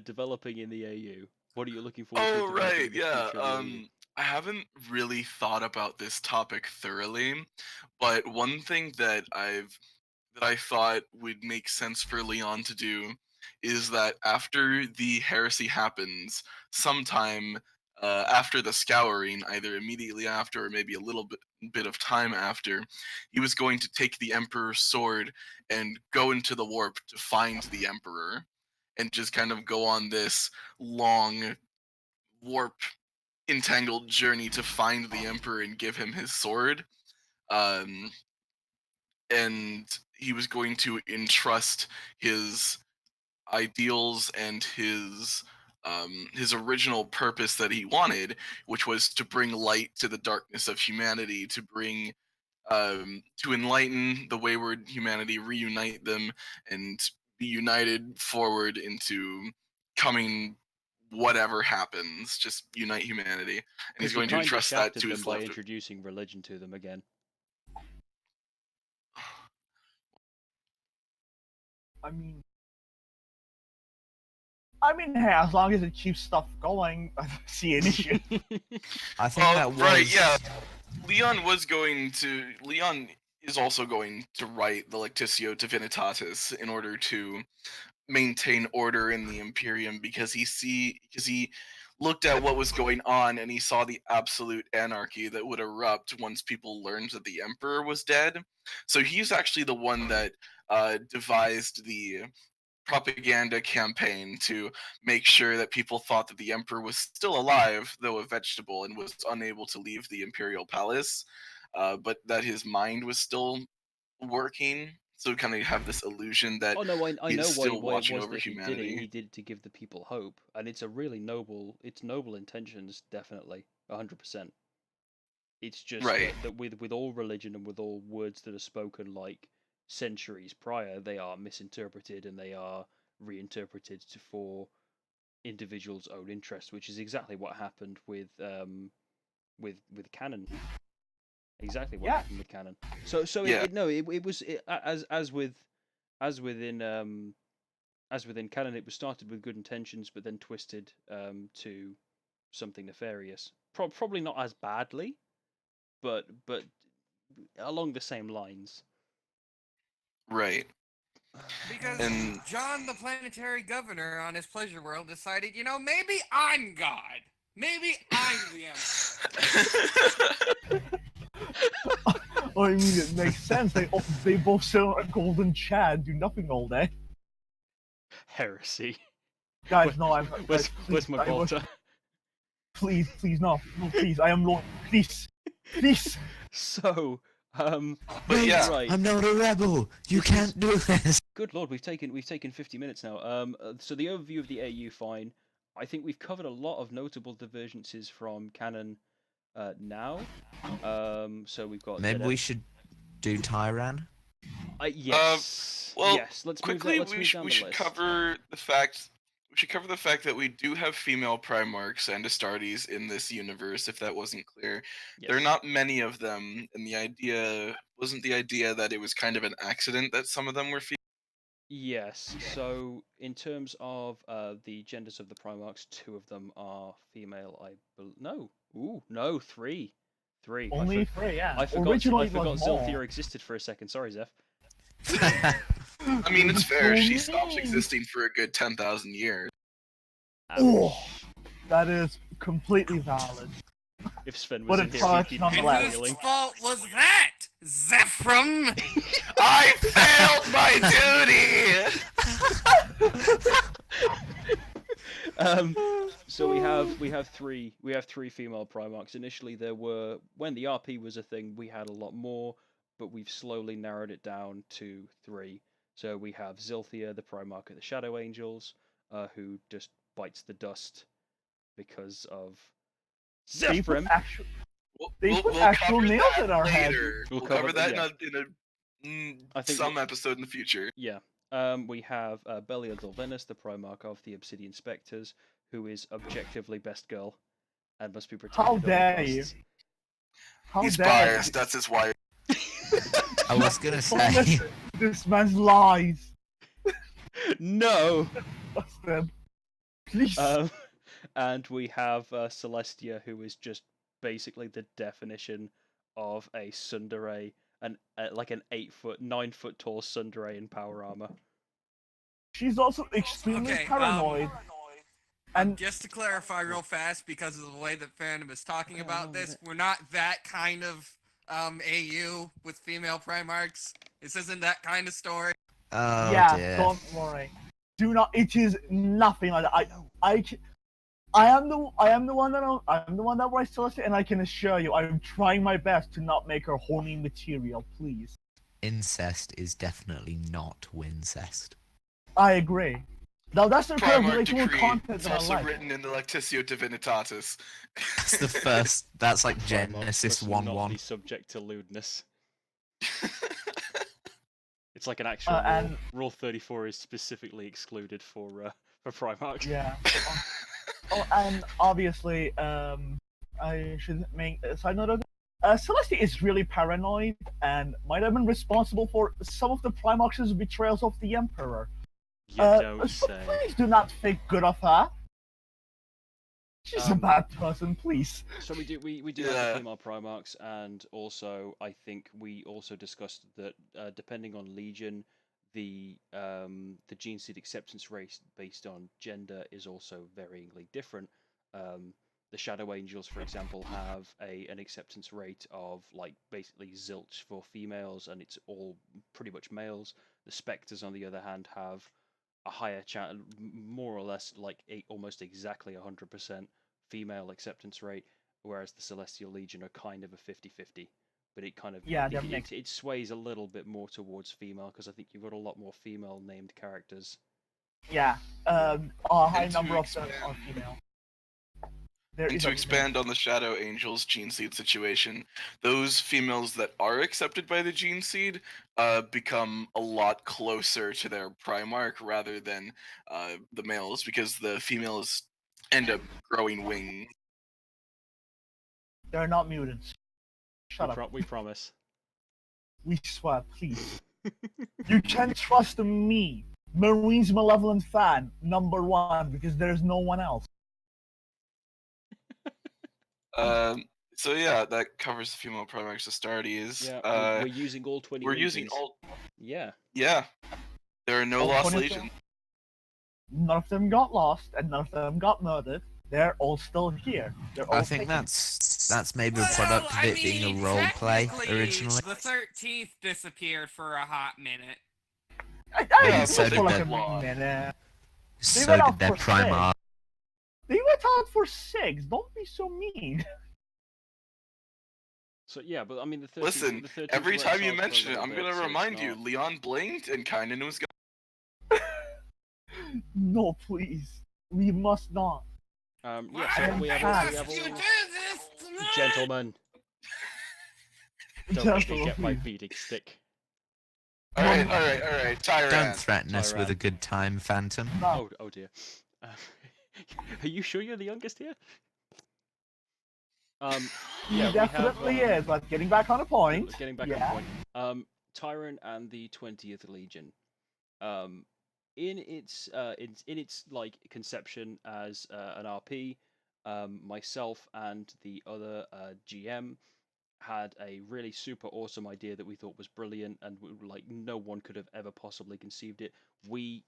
developing in the AU? What are you looking forward to Oh developing right, in the yeah. future of the AU? I haven't really thought about this topic thoroughly, but one thing that I thought would make sense for Leon to do is that after the heresy happens, sometime after the scouring, either immediately after or maybe a little bit of time after, he was going to take the Emperor's sword and go into the warp to find the Emperor, and just kind of go on this long warp entangled journey to find the Emperor and give him his sword. Um, and he was going to entrust his ideals and his original purpose that he wanted, which was to bring light to the darkness of humanity, to bring to enlighten the wayward humanity, reunite them, and be united forward into coming whatever happens, just unite humanity. And he's Because he going to kind of entrust that shafted to them his by left. introducing religion to them again. I mean, hey, as long as it keeps stuff going, I don't see an issue. I think that was Right, yeah. Leon is also going to write the Lectitio Divinitatis in order to maintain order in the Imperium, because he looked at what was going on and he saw the absolute anarchy that would erupt once people learned that the Emperor was dead. So he's actually the one that devised the propaganda campaign to make sure that people thought that the Emperor was still alive, though a vegetable, and was unable to leave the Imperial Palace, but that his mind was still working. So kind of have this illusion that Oh no, I he's know still why it watching was over that he did it. humanity. He did it to give the people hope, and it's a really noble intentions, definitely, 100%. It's just Right. that with all religion and with all words that are spoken like centuries prior, they are misinterpreted and they are reinterpreted for individuals' own interest, which is exactly what happened with canon. Exactly what Yeah. happened with canon. So Yeah. it was as within canon, it was started with good intentions, but then twisted to something nefarious. Probably not as badly, but along the same lines. Right. Because And John, the planetary governor, on his pleasure world, decided, maybe I'm God. Maybe I'm the Emperor. I mean, it makes sense. They both sit on a golden chair and do nothing all day. Heresy. Guys, no, I'm. Where's my bolter? Please, no, please. I am Lord. Please. So, But yeah. right. I'm not a rebel. You can't do this. Good lord, we've taken 50 minutes now. So the overview of the AU, fine. I think we've covered a lot of notable divergences from canon now. So we've got. Maybe we should do Tyran. Yes. well, yes. Let's quickly, move down we the should list. cover the fact. We should cover the fact that we do have female Primarchs and Astartes in this universe. If that wasn't clear, Yes. there are not many of them, and the idea that it was kind of an accident that some of them were female. Yes. So in terms of the genders of the Primarchs, 2 of them are female. No. Ooh, no, 3. 3. Only 3, yeah. I forgot Originally, it was Zilthia more. existed for a second. Sorry, Zeph. I mean, it's fair. So She stopped mean. existing for a good 10,000 years. Oh, that is completely valid. If Sven What was a in here, product he'd on be the And left. whose feeling. fault was that, Zephram? I failed my duty. So we have three female Primarchs. Initially, there were, when the RP was a thing, we had a lot more, but we've slowly narrowed it down to 3. So we have Zilthia, the Primarch of the Shadow Angels, who just bites the dust because of They put Zephram. They put actual cover nails that in our head. later. We'll We'll cover cover that, that in I think some episode in the future. Yeah. We have Belia Dolvenus, the Primarch of the Obsidian Spectres, who is objectively best girl. and must be protected. How at all dare you? costs. How He's dare biased. you? That's his wife. I was gonna Don't say. listen to this man's lies. No. Austin, please. And we have Celestia, who is just basically the definition of a tsundere, like an 9 foot tall tsundere in power armor. She's also extremely Okay, paranoid. And just to clarify real fast, because of the way that fandom is talking Okay, about no, this, that- we're not that kind of AU with female Primarchs. This isn't that kind of story. Oh yeah, dear. don't worry. Do not. It is nothing like that. I am the one that writes Celestia, and I can assure you, I'm trying my best to not make her horny material. Please. Incest is definitely not Wincest. I agree. Now that's the kind of Primarch relatable decree. content It's that I also like. written in the Lectitio Divinitatis. That's the first. That's like Primarchs Genesis must not 1-1. be subject to lewdness. It's like an actual rule. And Rule 34 is specifically excluded for Primarch. yeah. Oh, and obviously, I should make a side note of that. Celestia is really paranoid and might have been responsible for some of the Primarch's betrayals of the Emperor. You don't So say. please do not think good of her. She's a Um, bad person, please. So we do have Yeah. the female Primarchs, and also I think we also discussed that depending on Legion, the gene seed acceptance rate based on gender is also varyingly different. The Shadow Angels, for example, have an acceptance rate of like basically zilch for females, and it's all pretty much males. The Spectres, on the other hand, have a higher chance, more or less like almost exactly 100% female acceptance rate, whereas the Celestial Legion are kind of a 50-50. But it kind of Yeah, they're mixed. it sways a little bit more towards female because I think you've got a lot more female named characters. Yeah, a high And to number of them are expand- female. There And is to a expand on the Shadow Angels gene seed situation, those females that are accepted by the gene seed become a lot closer to their Primarch rather than the males, because the females end up growing wings. They're not mutants. Shut up. We promise. We swear, please. You can trust me, Marine's Malevolent fan, #1, because there's no one else. So yeah, that covers the female Primarchs Astartes. Yeah, we're using all 20. we're using legions. all. Yeah. Yeah, there are no All lost 20 of them? legions. None of them got lost, and none of them got murdered. They're all still here. They're all I think taken. that's maybe a product of it being a role play technically, originally. The 13th disappeared for a hot minute. I Yeah, did so for did like the- a minute. So went did out their for Primarch. They went out for 6. Don't be so mean. So yeah, but I mean the 13th. Listen, the 13th every were time you exiled for a mention it, little I'm bit, gonna so it's remind you. not- Leon blinked, and Kynan was gone. No, please. We must not. Yeah, Why so we have can't all, we have you all... do this to me? Gentlemen, don't Just let me get my please. beating stick. All right, Tyrant. Don't threaten us with a Tyrant. good time, Phantom. No. Oh dear. Are you sure you're the youngest here? He Yeah, we have, definitely is, but getting back on a point. Getting back yeah. on point. Tyrant and the 20th Legion. In its like conception as an RP, myself and the other GM had a really super awesome idea that we thought was brilliant, and like no one could have ever possibly conceived it. We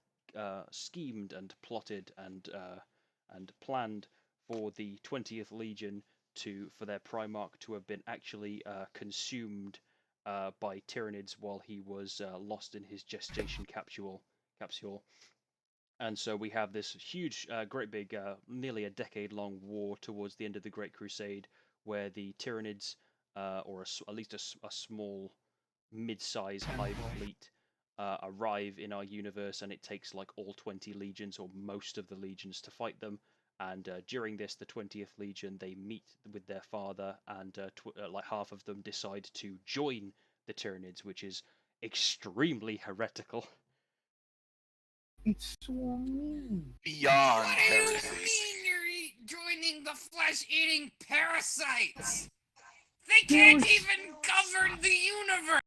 schemed and plotted and planned for the 20th Legion for their Primarch to have been actually consumed by Tyranids while he was lost in his gestation capsule. And so we have this huge, great big, nearly a decade-long war towards the end of the Great Crusade, where the Tyranids, or at least a small, mid-size hive fleet, arrive in our universe, and it takes like all 20 legions or most of the legions to fight them. And during this, the 20th Legion, they meet with their father, and like half of them decide to join the Tyranids, which is extremely heretical. It's so mean. Beyond What do you heresy. mean you're joining the flesh-eating parasites. They can't even govern the universe.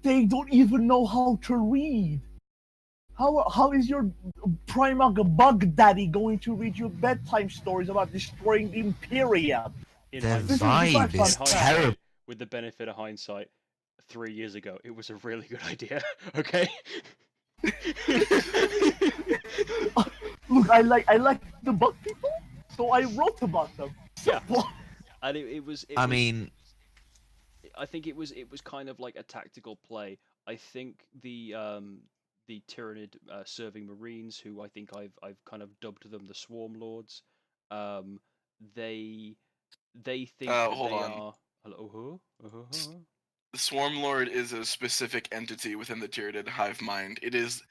They don't even know how to read. How is your Primarch Bug Daddy going to read you bedtime stories about destroying the Imperium? In Their This is vibe just is like- terrible. with the benefit of hindsight, 3 years ago, it was a really good idea. Okay. Look, I like the bug people, so I wrote about them. Yeah. Simple. And it was. I mean, I think it was kind of like a tactical play. I think the Tyranid serving Marines, who I think I've kind of dubbed them the Swarm Lords, they think that Hold they on. are. Hello. The Swarm Lord is a specific entity within the Tyranid hive mind. It is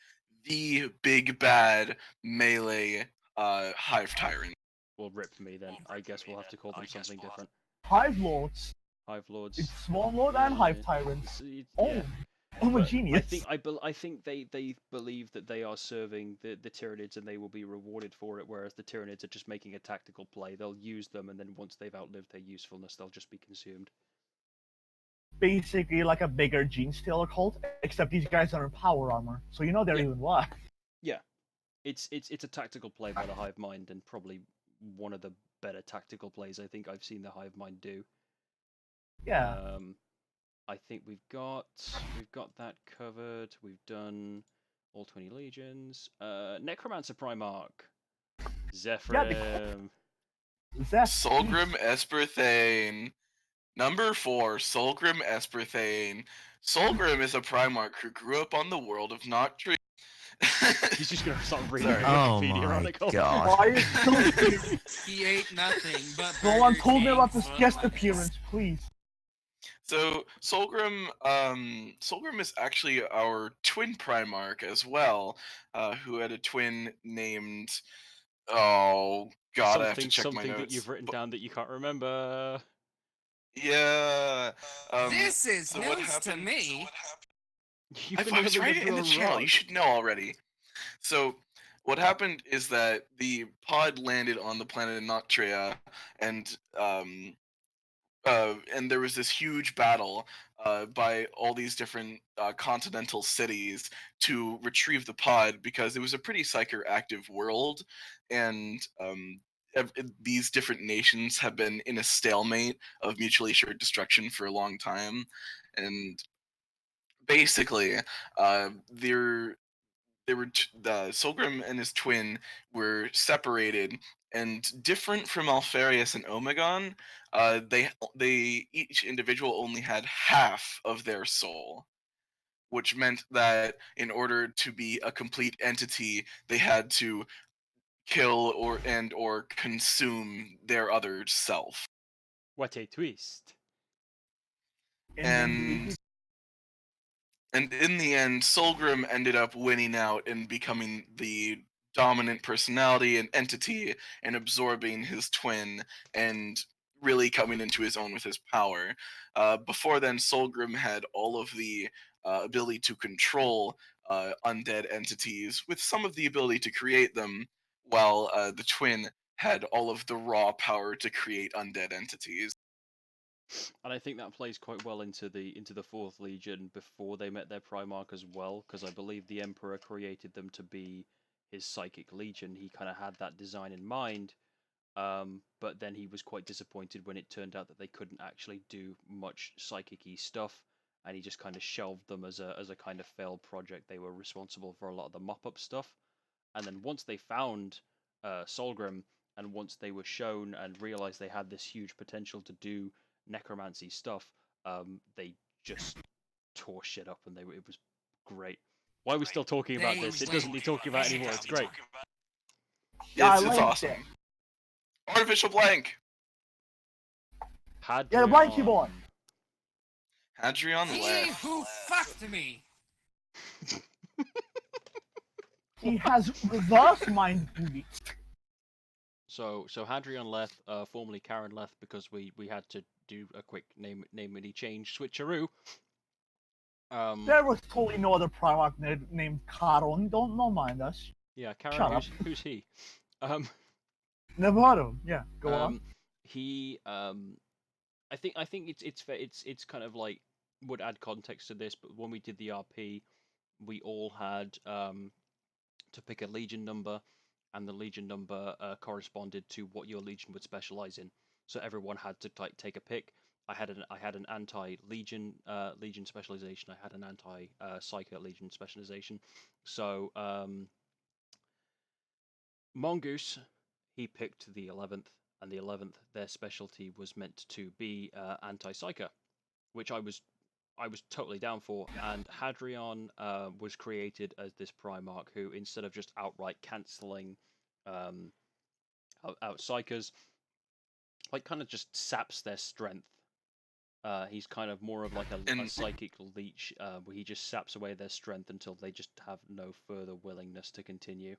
the big bad melee hive tyrant. Well, rip me then. I guess we'll have to call them something different. Hive Lords. Hive Lords. It's Swarm Lord and Hive Yeah, Tyrants. Oh, Oh, yeah. homogeneous. I think they believe that they are serving the Tyranids and they will be rewarded for it, whereas the Tyranids are just making a tactical play. They'll use them, and then once they've outlived their usefulness, they'll just be consumed. Basically like a bigger Gene Stealer cult, except these guys are in power armor, so you know they're Yeah. even what. It's a tactical play by the Hive Mind, and probably one of the better tactical plays I think I've seen the Hive Mind do. Yeah. I think we've got that covered. We've done all 20 legions. Necromancer Primarch. Zephyrim. Solgrim Esperthane. Number 4, Solgrim Esperthane. Solgrim is a Primarch who grew up on the world of Noctree. He's just gonna start reading Sorry. the Oh Wikipedia my article. God. Why is so He ate nothing but. No one Burger told me King about this foot guest lettuce. appearance, please. So Solgrim is actually our twin Primarch as well, who had a twin named. Oh God, I have to check my something notes. that you've written down that you can't remember. Yeah. This is so what news to happened- me. You've been I was living writing it in under the a channel. rock. You should know already. So, what happened is that the pod landed on the planet Noctria, and there was this huge battle by all these different continental cities to retrieve the pod because it was a pretty psychoactive world, and these different nations have been in a stalemate of mutually assured destruction for a long time, and basically, the Solgrim and his twin were separated and different from Alfarius and Omegon. They each individual only had half of their soul, which meant that in order to be a complete entity, they had to kill or consume their other self. What a twist. And in the end, Solgrim ended up winning out and becoming the dominant personality and entity and absorbing his twin and really coming into his own with his power. Before then, Solgrim had all of the ability to control undead entities with some of the ability to create them, while the twin had all of the raw power to create undead entities. And I think that plays quite well into the Fourth Legion before they met their Primarch as well, because I believe the Emperor created them to be his Psychic Legion. He kind of had that design in mind, but then he was quite disappointed when it turned out that they couldn't actually do much psychic-y stuff, and he just kind of shelved them as a kind of failed project. They were responsible for a lot of the mop-up stuff, and then once they found Solgrim, and once they were shown and realized they had this huge potential to do necromancy stuff, they just tore shit up, and it was great. Why are we still talking about They this? It doesn't need talking about anymore. It's great. Yeah, It's I liked awesome. it. Artificial blank. Yeah, the blanky boy. Hadrian He left. who fucked me. He has reverse mind booty. So Hadrian left, formerly Karen left because we had to do a quick name any change switcheroo. There was totally no other Primarch named Caron. Don't mind us. Yeah, Shut Karen, up. who's he? Never heard of him. Yeah, go on. He I think it's kind of like would add context to this, but when we did the RP, we all had to pick a legion number, and the legion number corresponded to what your legion would specialize in. So everyone had to take a pick. I had an anti legion legion specialization. I had an anti psycho legion specialization. So Mongoose, he picked the 11th, and the 11th, their specialty was meant to be anti-psyker, which I was totally down for. And Hadrian was created as this Primarch who, instead of just outright cancelling out psykers, like kind of just saps their strength. He's kind of more of like a psychic leech, where he just saps away their strength until they just have no further willingness to continue.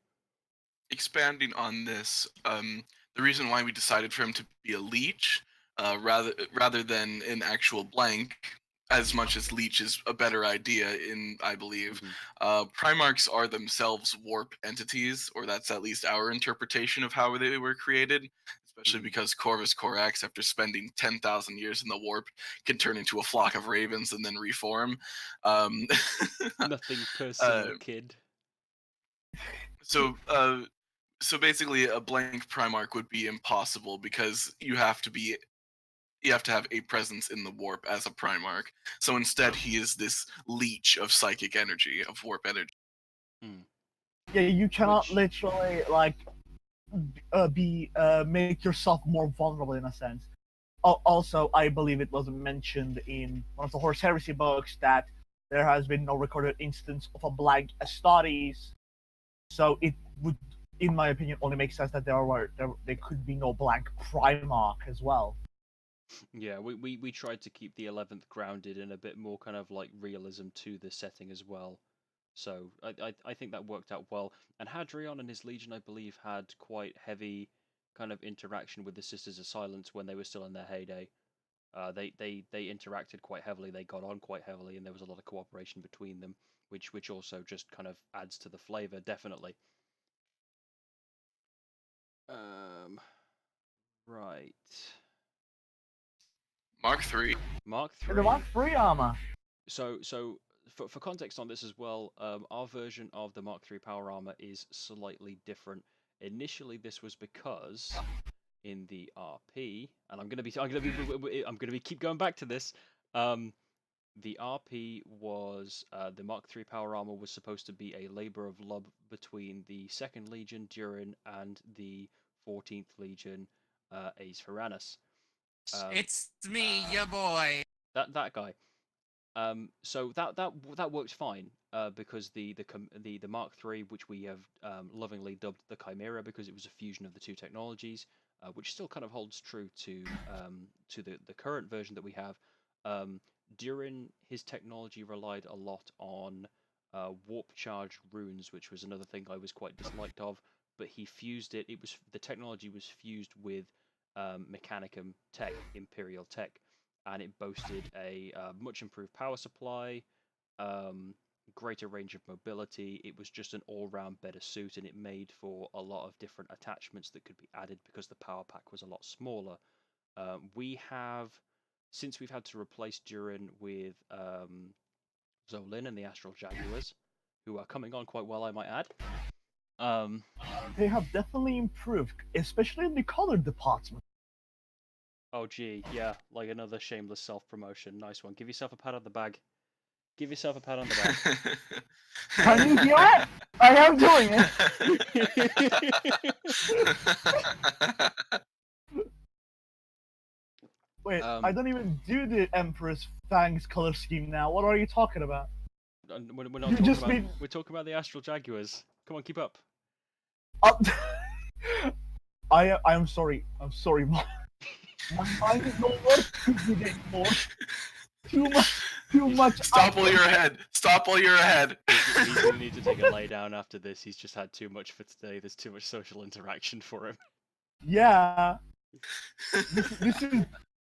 Expanding on this, the reason why we decided for him to be a leech rather than an actual blank, as much as leech is a better idea I believe, Primarchs are themselves warp entities, or that's at least our interpretation of how they were created, especially because Corvus Corax, after spending 10,000 years in the warp, can turn into a flock of ravens and then reform. Nothing personal, kid. So basically a blank Primarch would be impossible because you have to have a presence in the warp as a Primarch. So instead he is this leech of psychic energy, of warp energy. Yeah, you cannot literally like make yourself more vulnerable in a sense. Also, I believe it was mentioned in one of the Horus Heresy books that there has been no recorded instance of a blank Astartes. So it would, in my opinion, only make sense that there could be no blank Primarch as well. Yeah, we tried to keep the 11th grounded in a bit more kind of like realism to the setting as well. So I think that worked out well. And Hadrian and his legion, I believe, had quite heavy kind of interaction with the Sisters of Silence when they were still in their heyday. They interacted quite heavily, they got on quite heavily, and there was a lot of cooperation between them, which also just kind of adds to the flavor, definitely. Right. Mark III. Mark III. The Mark III armor. So for context on this as well, our version of the Mark III power armor is slightly different. Initially, this was because in the RP, and I'm gonna be keep going back to this. The RP was the Mark III power armor was supposed to be a labor of love between the 2nd Legion Durin and the 14th Legion Aes Haranis. It's me, your boy. That guy. So that worked fine because the Mark III, which we have lovingly dubbed the Chimera because it was a fusion of the two technologies, which still kind of holds true to the current version that we have. Durin, his technology relied a lot on warp charged runes, which was another thing I was quite disliked of. But he fused it. The technology was fused with Mechanicum tech, Imperial tech, and it boasted a much improved power supply, greater range of mobility. It was just an all-round better suit, and it made for a lot of different attachments that could be added because the power pack was a lot smaller. Since we've had to replace Durin with Zolin and the Astral Jaguars, who are coming on quite well, I might add. They have definitely improved, especially in the color department. Oh gee, yeah, like another shameless self-promotion. Nice one. Give yourself a pat on the back. Give yourself a pat on the back. Can you hear it? I am doing it. Wait, I don't even do the Emperor's Fangs color scheme now. What are you talking about? We're not talking about. We're talking about the Astral Jaguars. Come on, keep up. I am sorry. I'm sorry, my mind is not working anymore. Too much. Stop while you're ahead. Stop while you're ahead. He's gonna need to take a lay down after this. He's just had too much for today. There's too much social interaction for him. Yeah.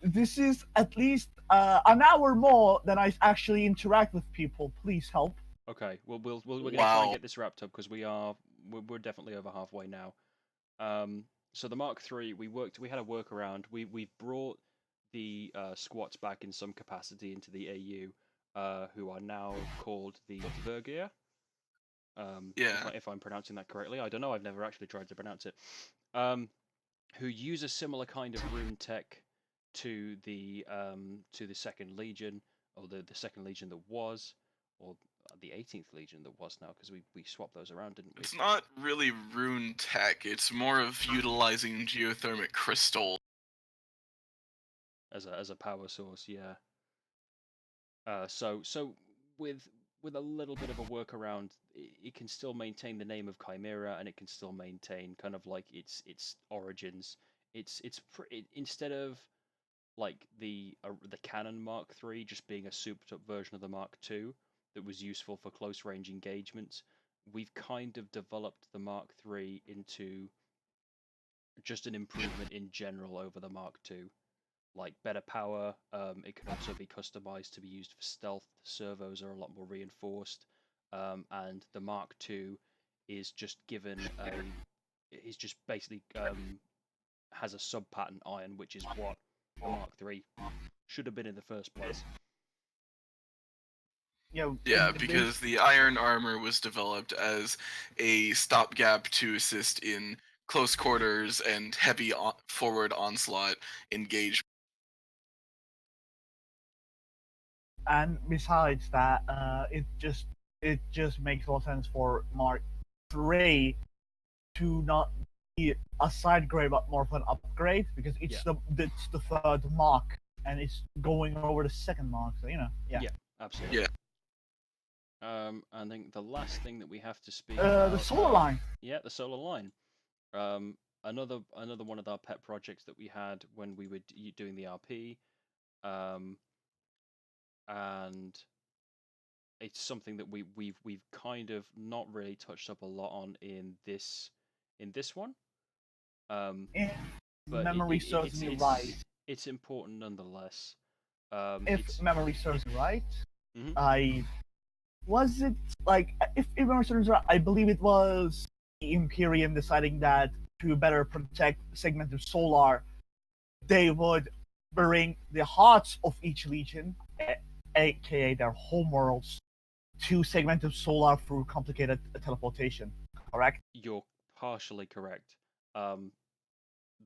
This is at least an hour more than I actually interact with people. Please help. Okay, well we're gonna try and get this wrapped up because we're definitely over halfway now. so the Mark III, we had a workaround. We brought the squats back in some capacity into the AU, who are now called the Tvergia. Yeah. If I'm pronouncing that correctly, I don't know. I've never actually tried to pronounce it. Who use a similar kind of rune tech to the Second Legion, or the Second Legion that was, or the 18th Legion that was now, because we swapped those around, didn't we? It's not really rune tech. It's more of utilizing geothermic crystal. As a power source, yeah. So with a little bit of a workaround, it can still maintain the name of Chimera, and it can still maintain kind of like its origins. Instead of like the Canon Mark III just being a souped up version of the Mark II that was useful for close range engagements, we've kind of developed the Mark III into just an improvement in general over the Mark II. Like better power, it can also be customized to be used for stealth. The servos are a lot more reinforced, and the Mark II is just given is just basically has a sub pattern iron, which is what the Mark III should have been in the first place. Yeah, Yeah, because the iron armor was developed as a stopgap to assist in close quarters and heavy forward onslaught engagement. and besides that, it just makes more sense for Mark III to not be a side grade but more of an upgrade, because it's the third mark and it's going over the second mark. So Yeah, absolutely. Yeah. I think the last thing that we have to speak the about, solar line. Yeah, the solar line. Another one of our pet projects that we had when we were doing the RP, and it's something that we've kind of not really touched up a lot on in this one. If But memory serves me right, it's important nonetheless. if memory serves me right, Mhm. I was it like if memory serves me right, I believe it was the Imperium deciding that to better protect Segmentum Solar, they would bring the hearts of each legion, aka their homeworlds, to Segmentum Solar through complicated teleportation. Correct? You're partially correct.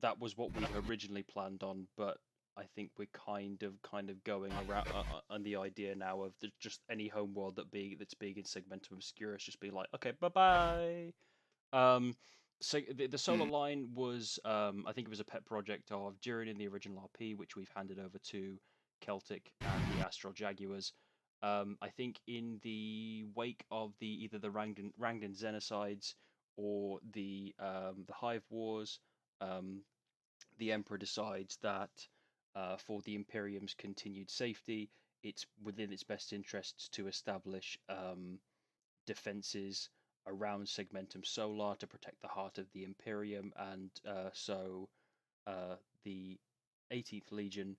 That was what we originally planned on, but I think we're kind of going around on the idea now of just any homeworld that's big in Segmentum Obscurus just being like, okay, bye bye. So the solar line was, I think it was a pet project of Durin in the original RP, which we've handed over to Celtic and the Astral Jaguars. I think in the wake of either the Rangdan Xenocides or the Hive Wars, the Emperor decides that for the Imperium's continued safety, it's within its best interests to establish defenses around Segmentum Solar to protect the heart of the Imperium, and so the 18th Legion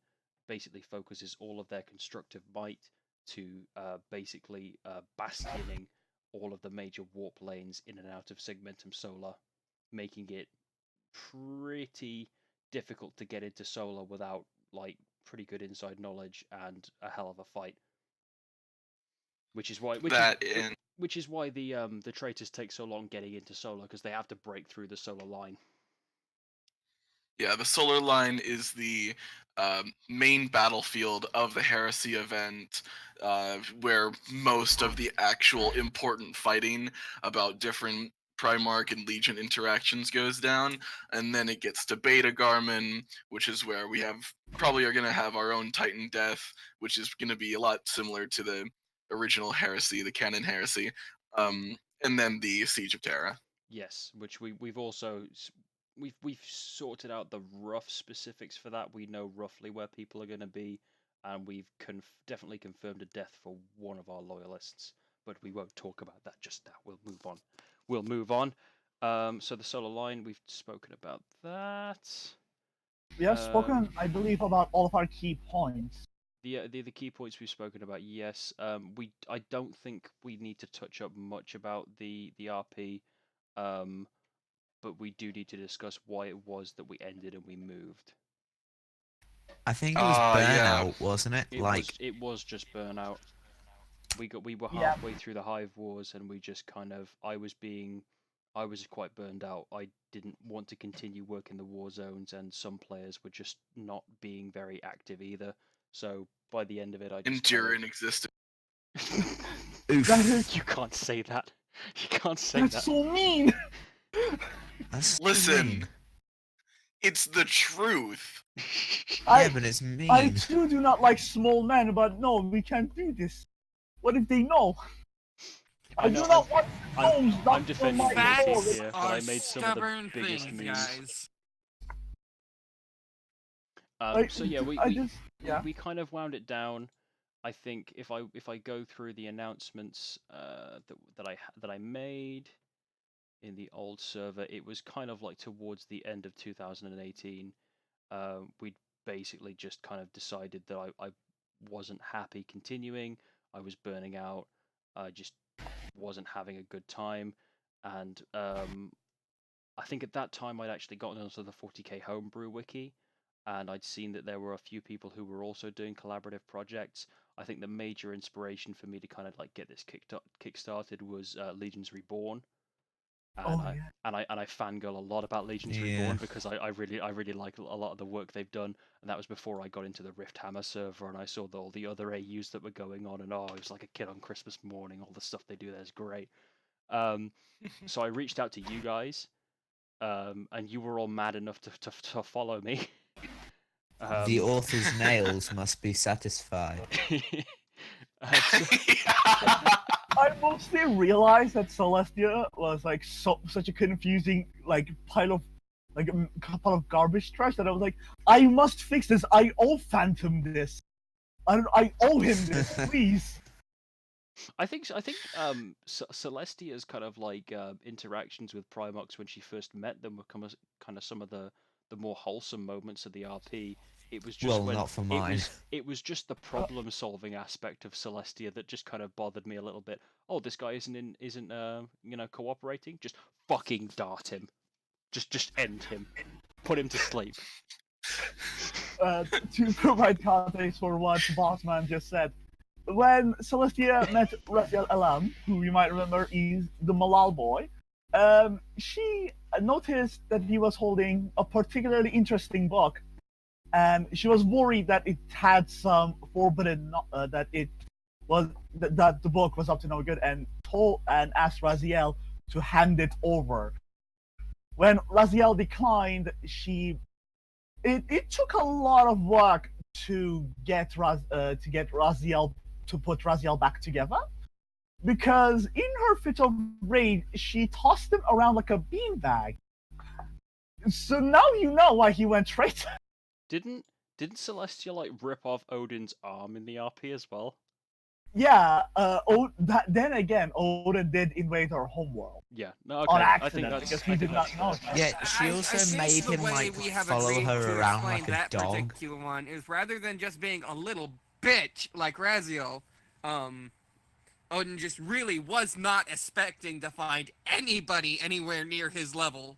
basically focuses all of their constructive might to basically bastioning all of the major warp lanes in and out of Segmentum Solar, making it pretty difficult to get into Solar without like pretty good inside knowledge and a hell of a fight. Which is why the traitors take so long getting into Solar, because they have to break through the Solar line. Yeah, the solar line is the main battlefield of the Heresy event, where most of the actual important fighting about different Primarch and Legion interactions goes down, and then it gets to Beta Garmin, which is where we probably are going to have our own Titan Death, which is going to be a lot similar to the original Heresy, the Canon Heresy, and then the Siege of Terra. Yes, which we've also we've sorted out the rough specifics for that. We know roughly where people are going to be, and we've definitely confirmed a death for one of our loyalists. But we won't talk about that just now. We'll move on. So the solar line, we've spoken about that. We have spoken, I believe, about all of our key points. The key points we've spoken about, yes. I don't think we need to touch up much about the RP. but we do need to discuss why it was that we ended and we moved. I think it was yeah. Burnout, wasn't it? It was just burnout. We were Yeah. halfway through the Hive Wars, and we just kind of I was quite burned out. I didn't want to continue working the war zones, and some players were just not being very active either. So by the end of it, I just Endure in existence. Oof. That is You can't say that. You can't say that's that. so mean. That's Listen. mean. It's the truth. Yeah, but it's mean. I too do not like small men, but no, we can't do this. What if they know? I do know, not want I'm gnomes, not defending for my my team soul. here, but I are made some of the stubborn biggest things, memes. guys. So yeah, we kind of wound it down. I think if I go through the announcements that I made in the old server, it was kind of like towards the end of 2018. We'd basically just kind of decided that I wasn't happy continuing. I was burning out. I just wasn't having a good time, and I think at that time I'd actually gotten onto the 40k homebrew wiki, and I'd seen that there were a few people who were also doing collaborative projects. I think the major inspiration for me to kind of like get this kick-started was Legions Reborn, and I fangirl a lot about Legions Reborn because I really like a lot of the work they've done, and that was before I got into the Rift Hammer server and I saw all the other AUs that were going on, and it was like a kid on Christmas morning. All the stuff they do there is great. So I reached out to you guys, and you were all mad enough to follow me. The author's nails must be satisfied. I mostly realized that Celestia was like such a confusing like pile of like a couple of garbage trash that I was like, I must fix this. I owe Phantom this. I owe him this, please. I think Celestia's kind of like interactions with Primox when she first met them were kind of some of the more wholesome moments of the RP. It was just not for mine. It was just the problem solving aspect of Celestia that just kind of bothered me a little bit. Oh, this guy isn't cooperating. Just fucking dart him. Just end him. Put him to sleep. To provide context for what Bossman just said, when Celestia met Raziel Alam, who you might remember is the Malal boy, she noticed that he was holding a particularly interesting book, and she was worried that it had some forbidden, that the book was up to no good, and asked Raziel to hand it over. When Raziel declined, it took a lot of work to get Raziel to put Raziel back together, because in her fit of rage she tossed him around like a beanbag. So now you know why he went traitor. Didn't Celestia like rip off Odin's arm in the RP as well? Yeah, then again, Odin did invade her homeworld. Yeah, no, okay. On accident, I think because he did not know. Yeah, she also made him like follow her around like a dog. Particular one is rather than just being a little bitch like Raziel, Odin just really was not expecting to find anybody anywhere near his level.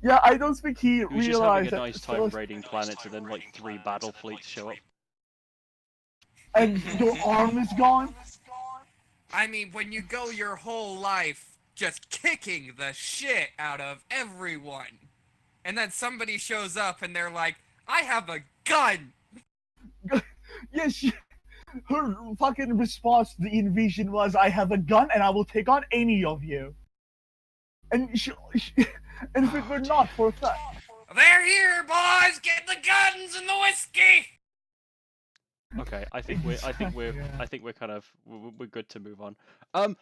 Yeah, I don't think he was realized just having a nice time that. raiding planets, and then like 3 battle fleets show up. And your arm is gone. I mean, when you go your whole life just kicking the shit out of everyone, and then somebody shows up and they're like, I have a gun! Yeah, her fucking response to the invasion was, I have a gun and I will take on any of you. And and if it were not for a fact... They're here, boys! Get the guns and the whiskey! Okay, I think we're kind of we're good to move on.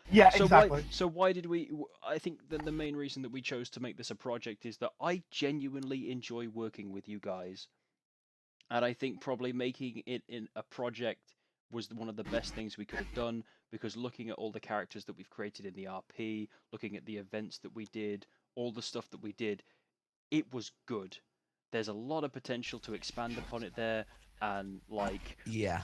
Yeah, so exactly. Why did we? I think that the main reason that we chose to make this a project is that I genuinely enjoy working with you guys, and I think probably making it in a project was one of the best things we could have done, because looking at all the characters that we've created in the RP, looking at the events that we did, all the stuff that we did, it was good. There's a lot of potential to expand upon it there. And like, yeah,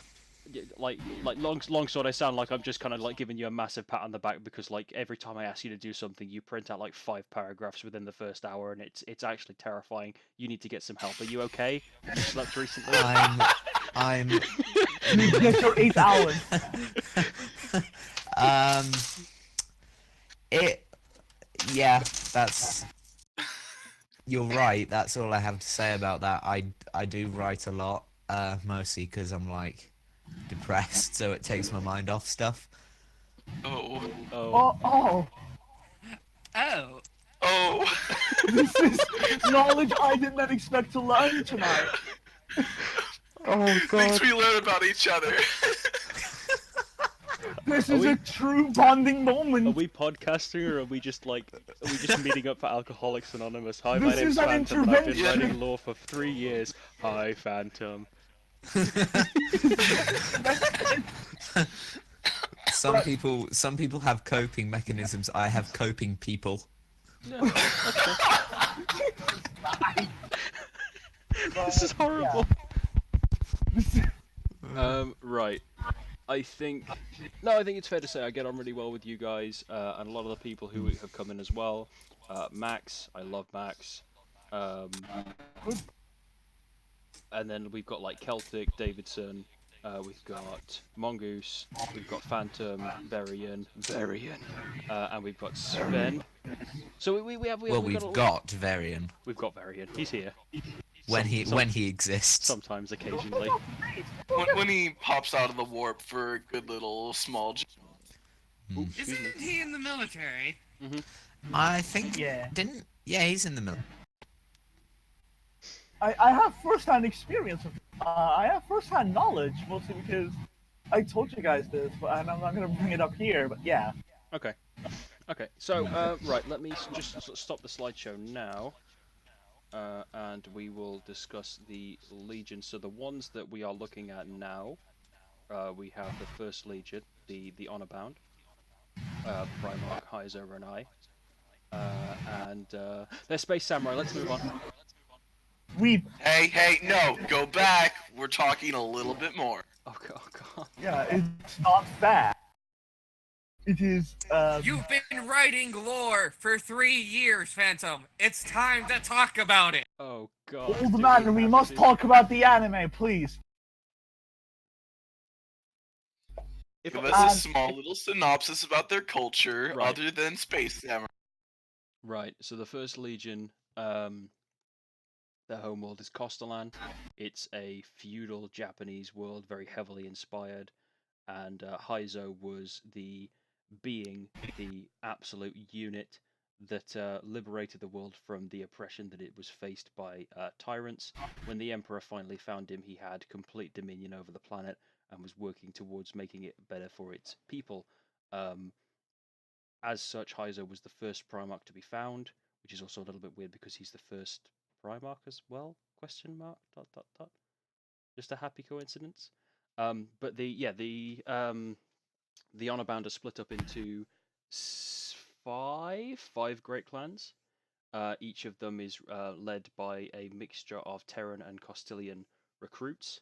Longsword, I sound like I'm just kind of like giving you a massive pat on the back because like every time I ask you to do something, you print out like 5 paragraphs within the first hour, and it's actually terrifying. You need to get some help. Are you okay? Have you slept recently? I'm You get your 8 hours. um it yeah, that's you're right. That's all I have to say about that. I do write a lot, mostly because I'm like depressed, so it takes my mind off stuff. Oh. Oh. Oh, Oh, Oh. this is knowledge I did not expect to learn tonight. Oh Things we learn about each other. This Are is we- a true bonding Are moment. we podcasting or are we just meeting up for Alcoholics Anonymous? Hi, my This name's is an Phantom, and I've been intervention. writing lore for 3 years. Hi, Phantom. Some people have coping mechanisms. I have coping people. No, this is horrible. This is- Right. I think it's fair to say I get on really well with you guys, and a lot of the people who have come in as well. Max, I love Max. And then we've got like Celtic, Davidson. We've got Mongoose. We've got Phantom, Varian, and we've got Sven. So we've Got Varian We've got Varian. He's here. when Some- he exists. Sometimes, occasionally. when he pops out of the warp for a good little small. Ooh, excuse me. isn't he in the military? I think Yeah. he's in the middle. I have first-hand experience of I have first-hand knowledge, mostly because I told you guys this, and I'm not gonna bring it up here, but yeah. Okay. Okay. So right, let me just stop the slideshow now. And we will discuss the Legion. So the ones that we are looking at now, we have the First Legion, the Honor-Bound, Primarch, Heiser, and I. And they're Space Samurai. Let's move on. Hey, no, go back. We're talking a little bit more. Oh god. Yeah, it's not that. It is, You've been writing lore for 3 years, Phantom. It's time to talk about it. Oh god. old do man, we have must to? talk about the anime, please. If Give I- us a small little synopsis about their culture, Right. other than Space Samurai. Right. So the First Legion, their homeworld is Kostalan. It's a feudal Japanese world, very heavily inspired, and Heizo was the absolute unit that liberated the world from the oppression that it was faced by tyrants. When the Emperor finally found him, he had complete dominion over the planet and was working towards making it better for its people. As such, Heizo was the first Primarch to be found, which is also a little bit weird because he's the first Primarch as well? Question mark. ... Just a happy coincidence. But the Honor-Bound are split up into five great clans. Each of them is led by a mixture of Terran and Castilian recruits.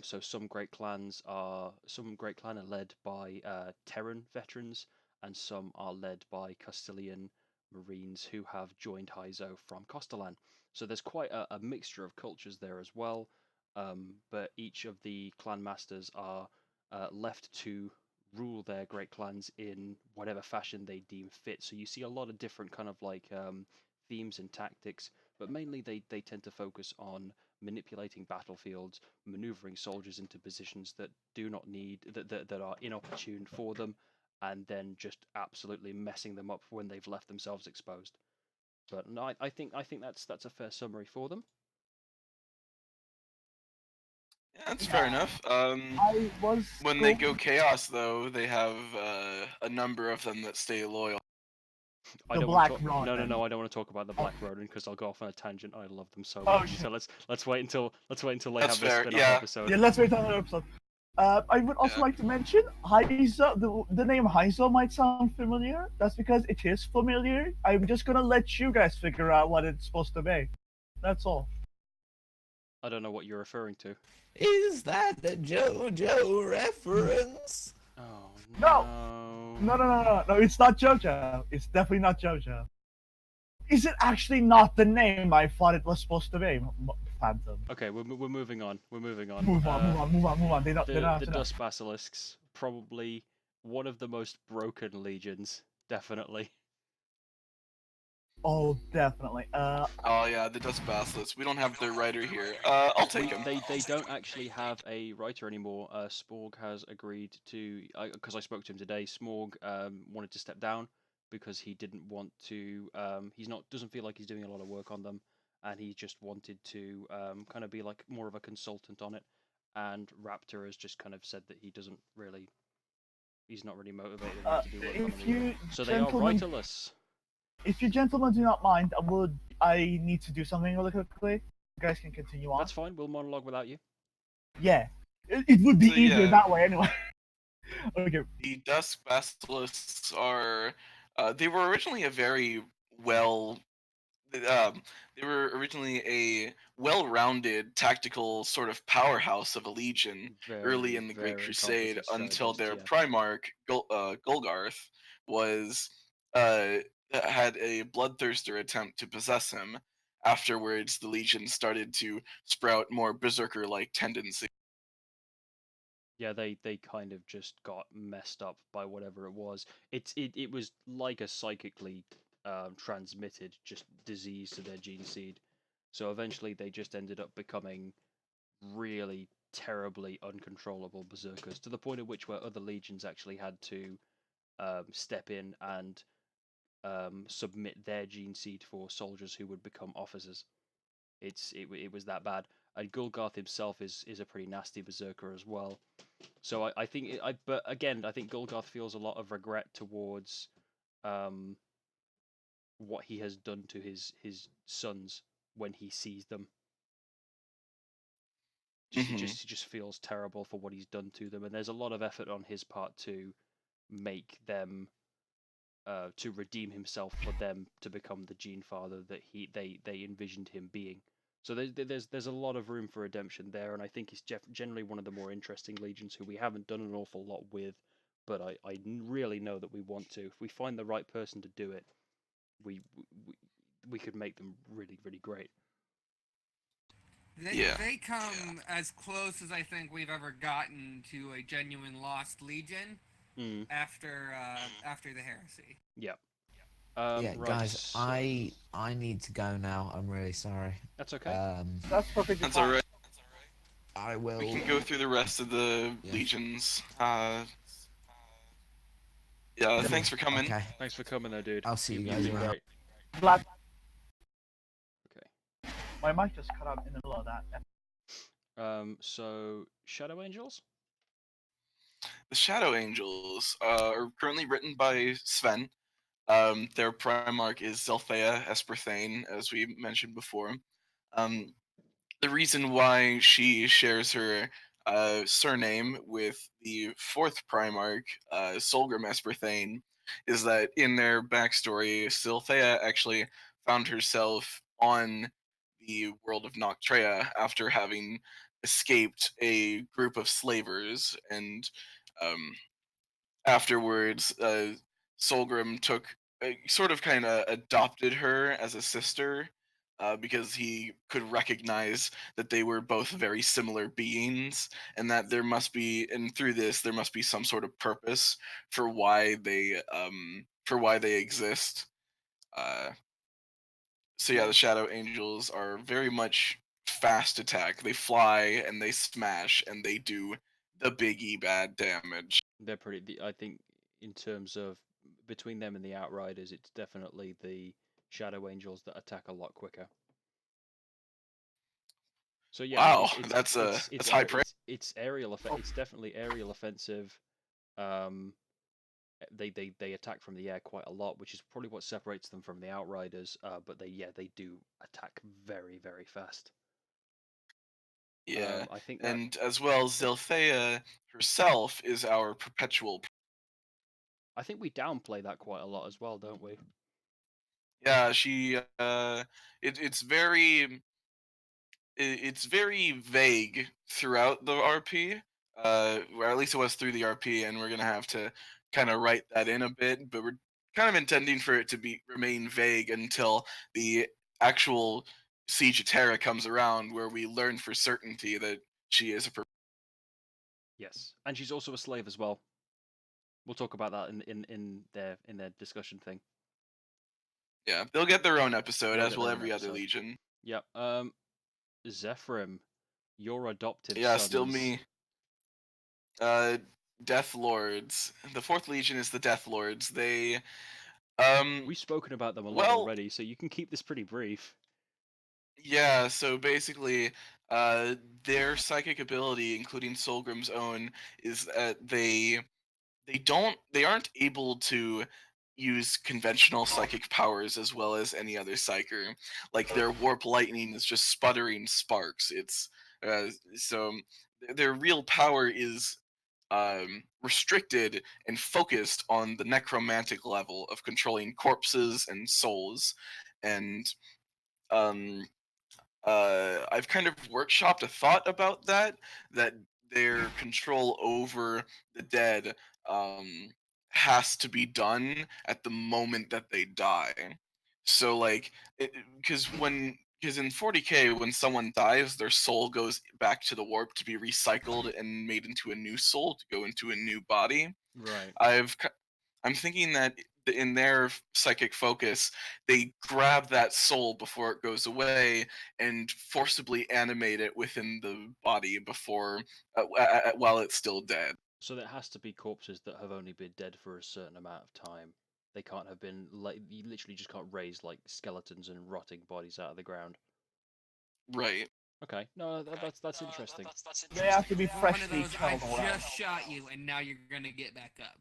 So some great clan are led by Terran veterans, and some are led by Castilian Marines who have joined Heizo from Kostalan. So there's quite a mixture of cultures there as well. But each of the clan masters are left to rule their great clans in whatever fashion they deem fit. So you see a lot of different kind of like themes and tactics, but mainly they tend to focus on manipulating battlefields, maneuvering soldiers into positions that do not need that are inopportune for them, and then just absolutely messing them up when they've left themselves exposed. But no, I think that's a fair summary for them. Yeah, that's fair enough. I was When they go chaos, though, they have a number of them that stay loyal. I The don't wanna Black talk- No, Ronin. I don't want to talk about the Black Ronin because I'll go off on a tangent. I love them so Oh, much. shit. So let's wait until they That's have their fair, spin-off yeah. episode. Yeah, let's wait on another episode. I would also Yeah. like to mention Heizo. The name Heizo might sound familiar. That's because it is familiar. I'm just gonna let you guys figure out what it's supposed to be. That's all. I don't know what you're referring to. Is that a JoJo reference? Oh No! no. No, it's not JoJo. It's definitely not JoJo. Is it actually not the name I thought it was supposed to be? Phantom. Okay, we're moving on. We're moving on. Move on. They don't The have to know. Dust Basilisks, probably one of the most broken legions, definitely. Oh, definitely. Oh yeah, the Dust Basilisk. We don't have their writer here. I'll take him. They don't actually have a writer anymore. Sporg has agreed to, because I spoke to him today. Smorg wanted to step down because he didn't want to. Doesn't feel like he's doing a lot of work on them, and he just wanted to kind of be like more of a consultant on it. And Raptor has just kind of said that he's not really motivated enough to do work on If them either. you So they are gentlemen, writerless. if you gentlemen do not mind, I need to do something really quickly. You guys can continue on. That's fine. We'll monologue without you. Yeah, it would be So, easier yeah. that way anyway. Okay. The Dusk Basilisks are. They were originally a very well. They were originally a well-rounded tactical sort of powerhouse of a legion early in the Great very Crusade competent until their strategist, Primarch Golgarth was had a bloodthirster attempt to possess him. Afterwards, the legion started to sprout more berserker-like tendencies. yeah. They kind of just got messed up by whatever it was. It was like a psychically transmitted just disease to their gene seed. So eventually they just ended up becoming really terribly uncontrollable berserkers to the point at which where other legions actually had to step in and submit their gene seed for soldiers who would become officers. It was that bad. And Gulgarth himself is a pretty nasty berserker as well. So I think but again I think Gulgarth feels a lot of regret towards um, what he has done to his sons when he sees them. He just feels terrible for what he's done to them, and there's a lot of effort on his part to make them to redeem himself for them to become the Gene Father that they envisioned him being. So there's a lot of room for redemption there, and I think he's generally one of the more interesting legions who we haven't done an awful lot with, but I really know that we want to. If we find the right person to do it, we we could make them really really great. They come as close as I think we've ever gotten to a genuine lost legion after the heresy. Yeah. Yeah, right, guys, so... I need to go now. I'm really sorry. That's okay. That's perfectly That's fine. alright. I will. We can go through the rest of the legions. Yeah, thanks for coming. Okay. Thanks for coming though, dude. I'll see you You've guys been around. great. Glad Okay. my mic just cut out in the middle of that. So Shadow Angels? The Shadow Angels are currently written by Sven. Their Primarch is Zelthea Esperthane, as we mentioned before. The reason why she shares her surname with the fourth Primarch, Solgrim Esperthane, is that in their backstory, Zelthea actually found herself on the world of Noctrea after having escaped a group of slavers, and um, afterwards, Solgrim took sort of kind of adopted her as a sister because he could recognize that they were both very similar beings, and that there must be, and through this, there must be some sort of purpose for why they exist. So yeah, the Shadow Angels are very much fast attack. They fly and they smash and they do the biggie bad damage. They're pretty. I think in terms of between them and the Outriders, it's definitely the Shadow Angels that attack a lot quicker. So yeah, Wow, it's that's high praise. it's aerial effect. It's definitely aerial offensive. They attack from the air quite a lot, which is probably what separates them from the Outriders. But they do attack very very fast. Yeah, I think and as well, Zelthea herself is our perpetual. I think we downplay that quite a lot as well, don't we? Yeah, she. It's very. it's very vague throughout the RP, or at least it was through the RP, and we're gonna have to kind of write that in a bit. But we're kind of intending for it to be remain vague until the actual Siege of Terra comes around, where we learn for certainty that she is a. Yes, and she's also a slave as well. We'll talk about that in their discussion thing. Yeah, they'll get their own episode, They'll as get will their own every other episode. Legion. Yep. Zephyrim, your adoptive Yeah, sons. still me. Death Lords. The Fourth Legion is the Death Lords. They, We've spoken about them a lot well, already, so you can keep this pretty brief. yeah. So basically, their psychic ability, including Solgrim's own, is that they aren't able to use conventional psychic powers as well as any other psyker. Like their warp lightning is just sputtering sparks. It's so their real power is restricted and focused on the necromantic level of controlling corpses and souls. And um, I've kind of workshopped a thought about that their control over the dead has to be done at the moment that they die. So like, because in 40k when someone dies, their soul goes back to the warp to be recycled and made into a new soul to go into a new body. Right. I'm thinking that in their psychic focus, they grab that soul before it goes away and forcibly animate it within the body before, while it's still dead. So there has to be corpses that have only been dead for a certain amount of time. They can't have been like you literally just can't raise like skeletons and rotting bodies out of the ground. Right. Okay, no, that's interesting. They have to be Or one of freshly those, I killed alive. just shot you, and now you're gonna get back up.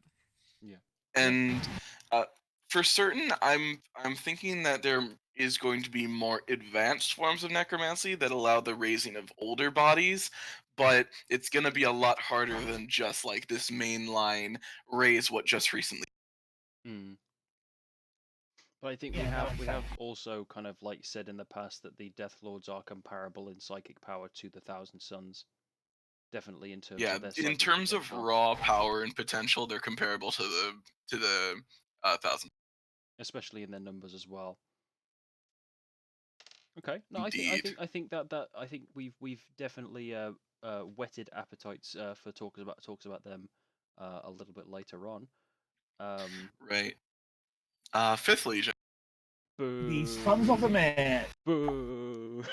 And for certain, I'm thinking that there is going to be more advanced forms of necromancy that allow the raising of older bodies, but it's going to be a lot harder than just like this mainline raise what just recently. Hmm. But I think Yeah, that makes we have sense. also kind of like said in the past that the Death Lords are comparable in psychic power to the Thousand Suns. Definitely in terms Yeah, of their in psychic terms of potential. raw power and potential, they're comparable to the thousand. Especially in their numbers as well. Okay, no, Indeed. I think we've definitely whetted appetites for talks about them a little bit later on. Right. Fifth Legion. The Boo! Sons of the Man. Boo!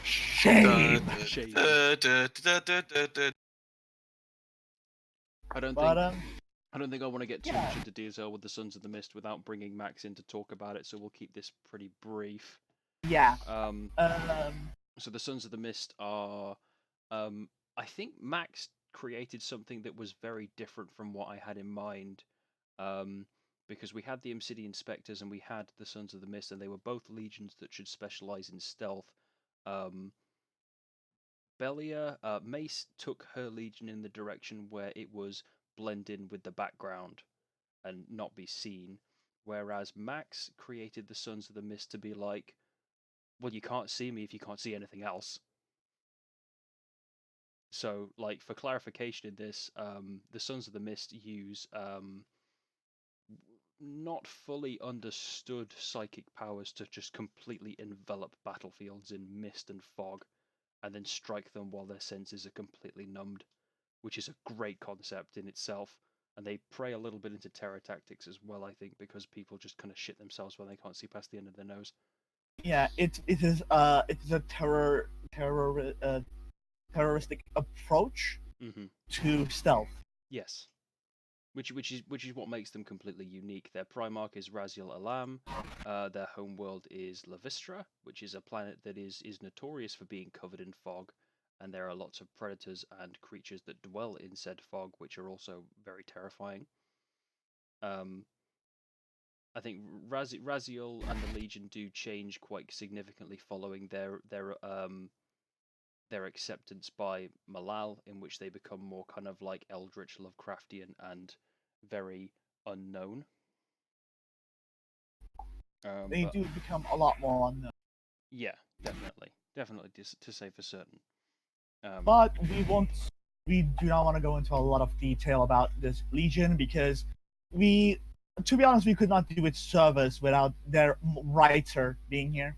Shame. Shame. Da, da, da, da, da, da. I don't But think I want to get too much into DSL with the Sons of the Mist without bringing Max in to talk about it, so we'll keep this pretty brief. yeah. So the Sons of the Mist are, I think Max created something that was very different from what I had in mind, because we had the Obsidian Spectres and we had the Sons of the Mist, and they were both legions that should specialize in stealth. Belia, Mace took her legion in the direction where it was blend in with the background and not be seen, whereas Max created the Sons of the Mist to be like, well, you can't see me if you can't see anything else. So, like, for clarification in this, the Sons of the Mist use not fully understood psychic powers to just completely envelop battlefields in mist and fog, and then strike them while their senses are completely numbed, which is a great concept in itself. And they prey a little bit into terror tactics as well, I think, because people just kind of shit themselves when they can't see past the end of their nose. Yeah, it is a terroristic approach to stealth. Yes. Which is what makes them completely unique. Their Primarch is Raziel Alam. Their homeworld is Lavistra, which is a planet that is notorious for being covered in fog, and there are lots of predators and creatures that dwell in said fog, which are also very terrifying. I think Raziel and the Legion do change quite significantly following their acceptance by Malal, in which they become more kind of like Eldritch, Lovecraftian, and very unknown. They do become a lot more unknown. Yeah, definitely. definitely to say for certain. But we do not want to go into a lot of detail about this Legion because to be honest, we could not do its service without their writer being here.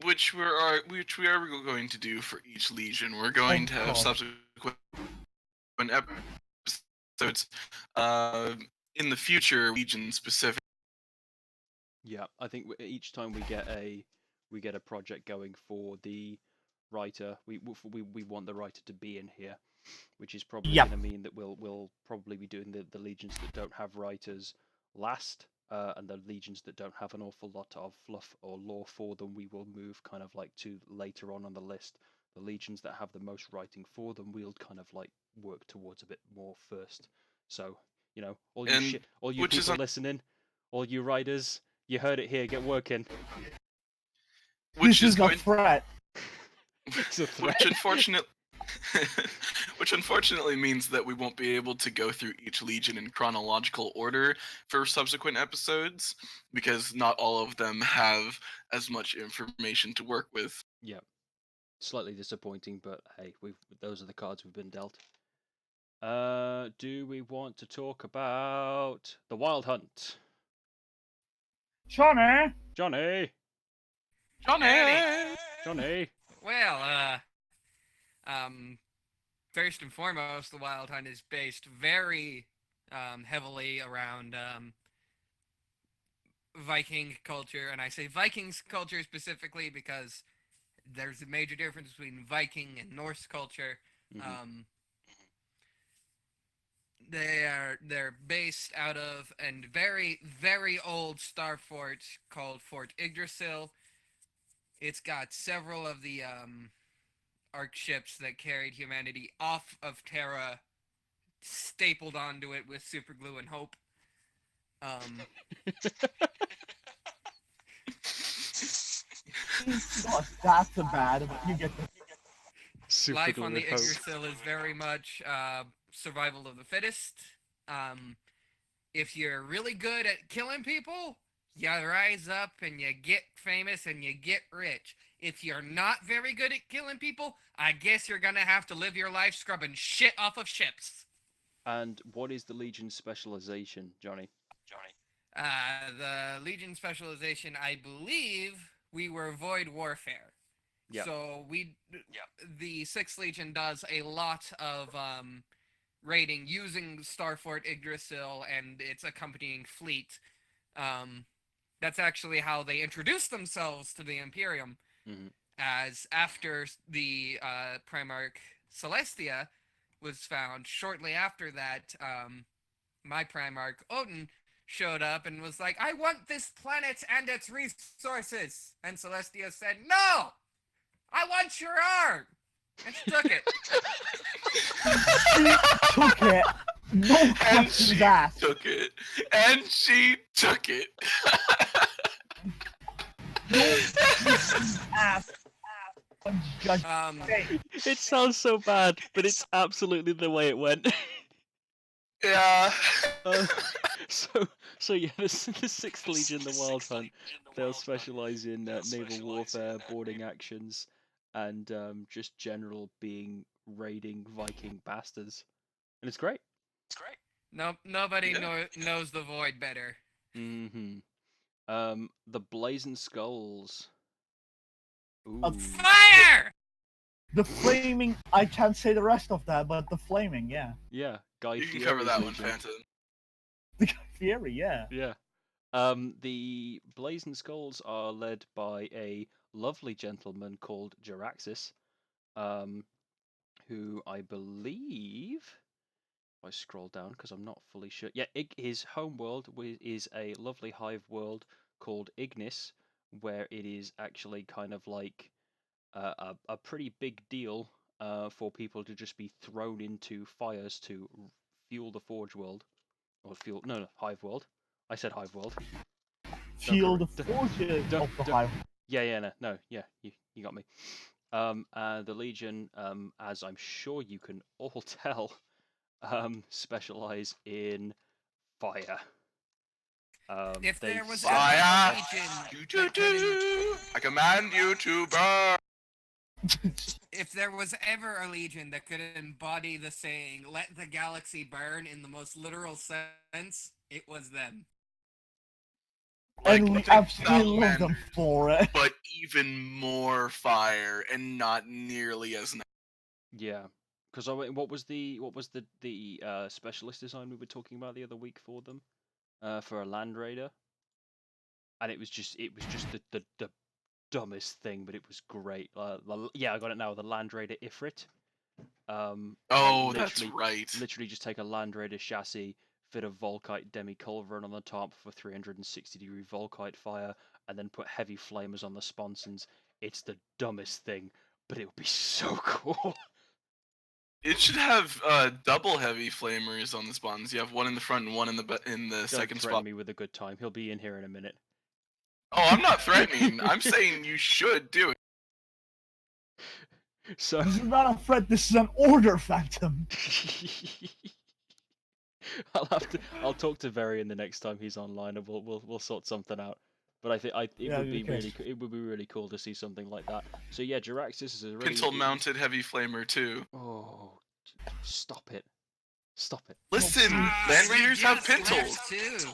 Which we are going to do for each Legion. We're going to have course. subsequent episodes in the future, Legion specific. Yeah, I think each time we get a project going for the writer, we want the writer to be in here, which is probably Yep. going to mean that we'll probably be doing the legions that don't have writers last, and the legions that don't have an awful lot of fluff or lore for them, we will move kind of like to later on the list. The legions that have the most writing for them, we'll kind of like work towards a bit more first. So, all you people listening, all you writers, you heard it here. Get working. Which is a threat. It's a threat. Which unfortunately means that we won't be able to go through each Legion in chronological order for subsequent episodes, because not all of them have as much information to work with. Yeah, slightly disappointing, but hey, those are the cards we've been dealt. Do we want to talk about the Wild Hunt? Johnny! Well, first and foremost, the Wild Hunt is based very heavily around Viking culture, and I say Vikings culture specifically because there's a major difference between Viking and Norse culture. Mhm. They're based out of a very, very old star fort called Fort Yggdrasil. It's got several of the Ark ships that carried humanity off of Terra stapled onto it with super glue and hope. It's not that so bad, but you get the Life on the Yggdrasil is very much survival of the fittest. If you're really good at killing people, you rise up and you get famous and you get rich. If you're not very good at killing people, I guess you're gonna have to live your life scrubbing shit off of ships. And what is the Legion's specialization, Johnny? The Legion specialization, I believe, we were void warfare. Yep. So the 6th Legion does a lot of raiding using Starfort Yggdrasil and its accompanying fleet. That's actually how they introduced themselves to the Imperium. Mm-hmm. As after the Primarch Celestia was found, shortly after that, my Primarch Odin showed up and was like, I want this planet and its resources. And Celestia said, no! I want your arm! And she took it. She took it. No And questions she asked. took it. And she took it. Asked. Judge. It sounds so bad, but it's absolutely the way it went. Yeah. So yeah, the 6th Legion, the Wild Hunt, they'll specialize in naval warfare, boarding actions, and just general raiding Viking bastards, and it's great. Nope, nobody knows the void better. Mm-hmm. The Blazing Skulls. Ooh. Fire! The flaming. I can't say the rest of that, but the flaming, yeah. Yeah, Guy You can Fieri's cover that one, Legion. Phantom. The Fury, yeah. Yeah. The Blazing Skulls are led by a lovely gentleman called Jaraxxus, who I believe, if I scroll down because I'm not fully sure. Yeah, his home world is a lovely hive world called Ignis, where it is actually kind of like a pretty big deal for people to just be thrown into fires to fuel the Forge world. Or Hive world. I said Hive world. Feel the forces of the hive. Yeah, no, yeah, you got me. The Legion, as I'm sure you can all tell, specialize in fire. If there was Fire! a Legion Do-do-do. I command you to burn. If there was ever a legion that could embody the saying "Let the galaxy burn" in the most literal sense, it was them. And we think absolutely love them Salamander, for it. but even more fire and not nearly as nice. Yeah, because what was the specialist design we were talking about the other week for them, for a Land Raider, and it was just the dumbest thing, but it was great. Yeah, I got it now. The Land Raider Ifrit. Oh, that's literally, right. literally just take a Land Raider chassis, fit a Volkite demi-culverin on the top for 360-degree Volkite fire, and then put heavy flamers on the sponsons. It's the dumbest thing, but it would be so cool. It should have double heavy flamers on the spawns. You have one in the front and one in the Don't second threaten spot. me with a good time. He'll be in here in a minute. Oh, I'm not threatening. I'm saying you should do it. So This is not a threat. This is an order, Phantom. I'll talk to Varian the next time he's online, and we'll sort something out. But I think it Yeah, would be okay. it would be really cool to see something like that. So yeah, Jiraxis is a really Pintle mounted heavy flamer too. Oh, stop it! Stop it! Listen, Ah, Land we Raiders have just pintles. left too.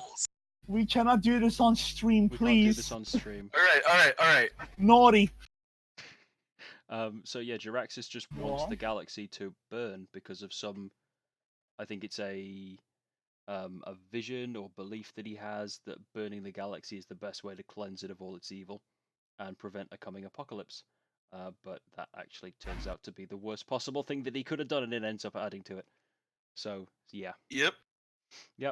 We cannot do this on stream, We can't do this please. on stream. All right. Naughty. So yeah, Jiraxis just wants What? the galaxy to burn because of some. I think it's a vision or belief that he has that burning the galaxy is the best way to cleanse it of all its evil and prevent a coming apocalypse. But that actually turns out to be the worst possible thing that he could have done, and it ends up adding to it. So yeah, Yep.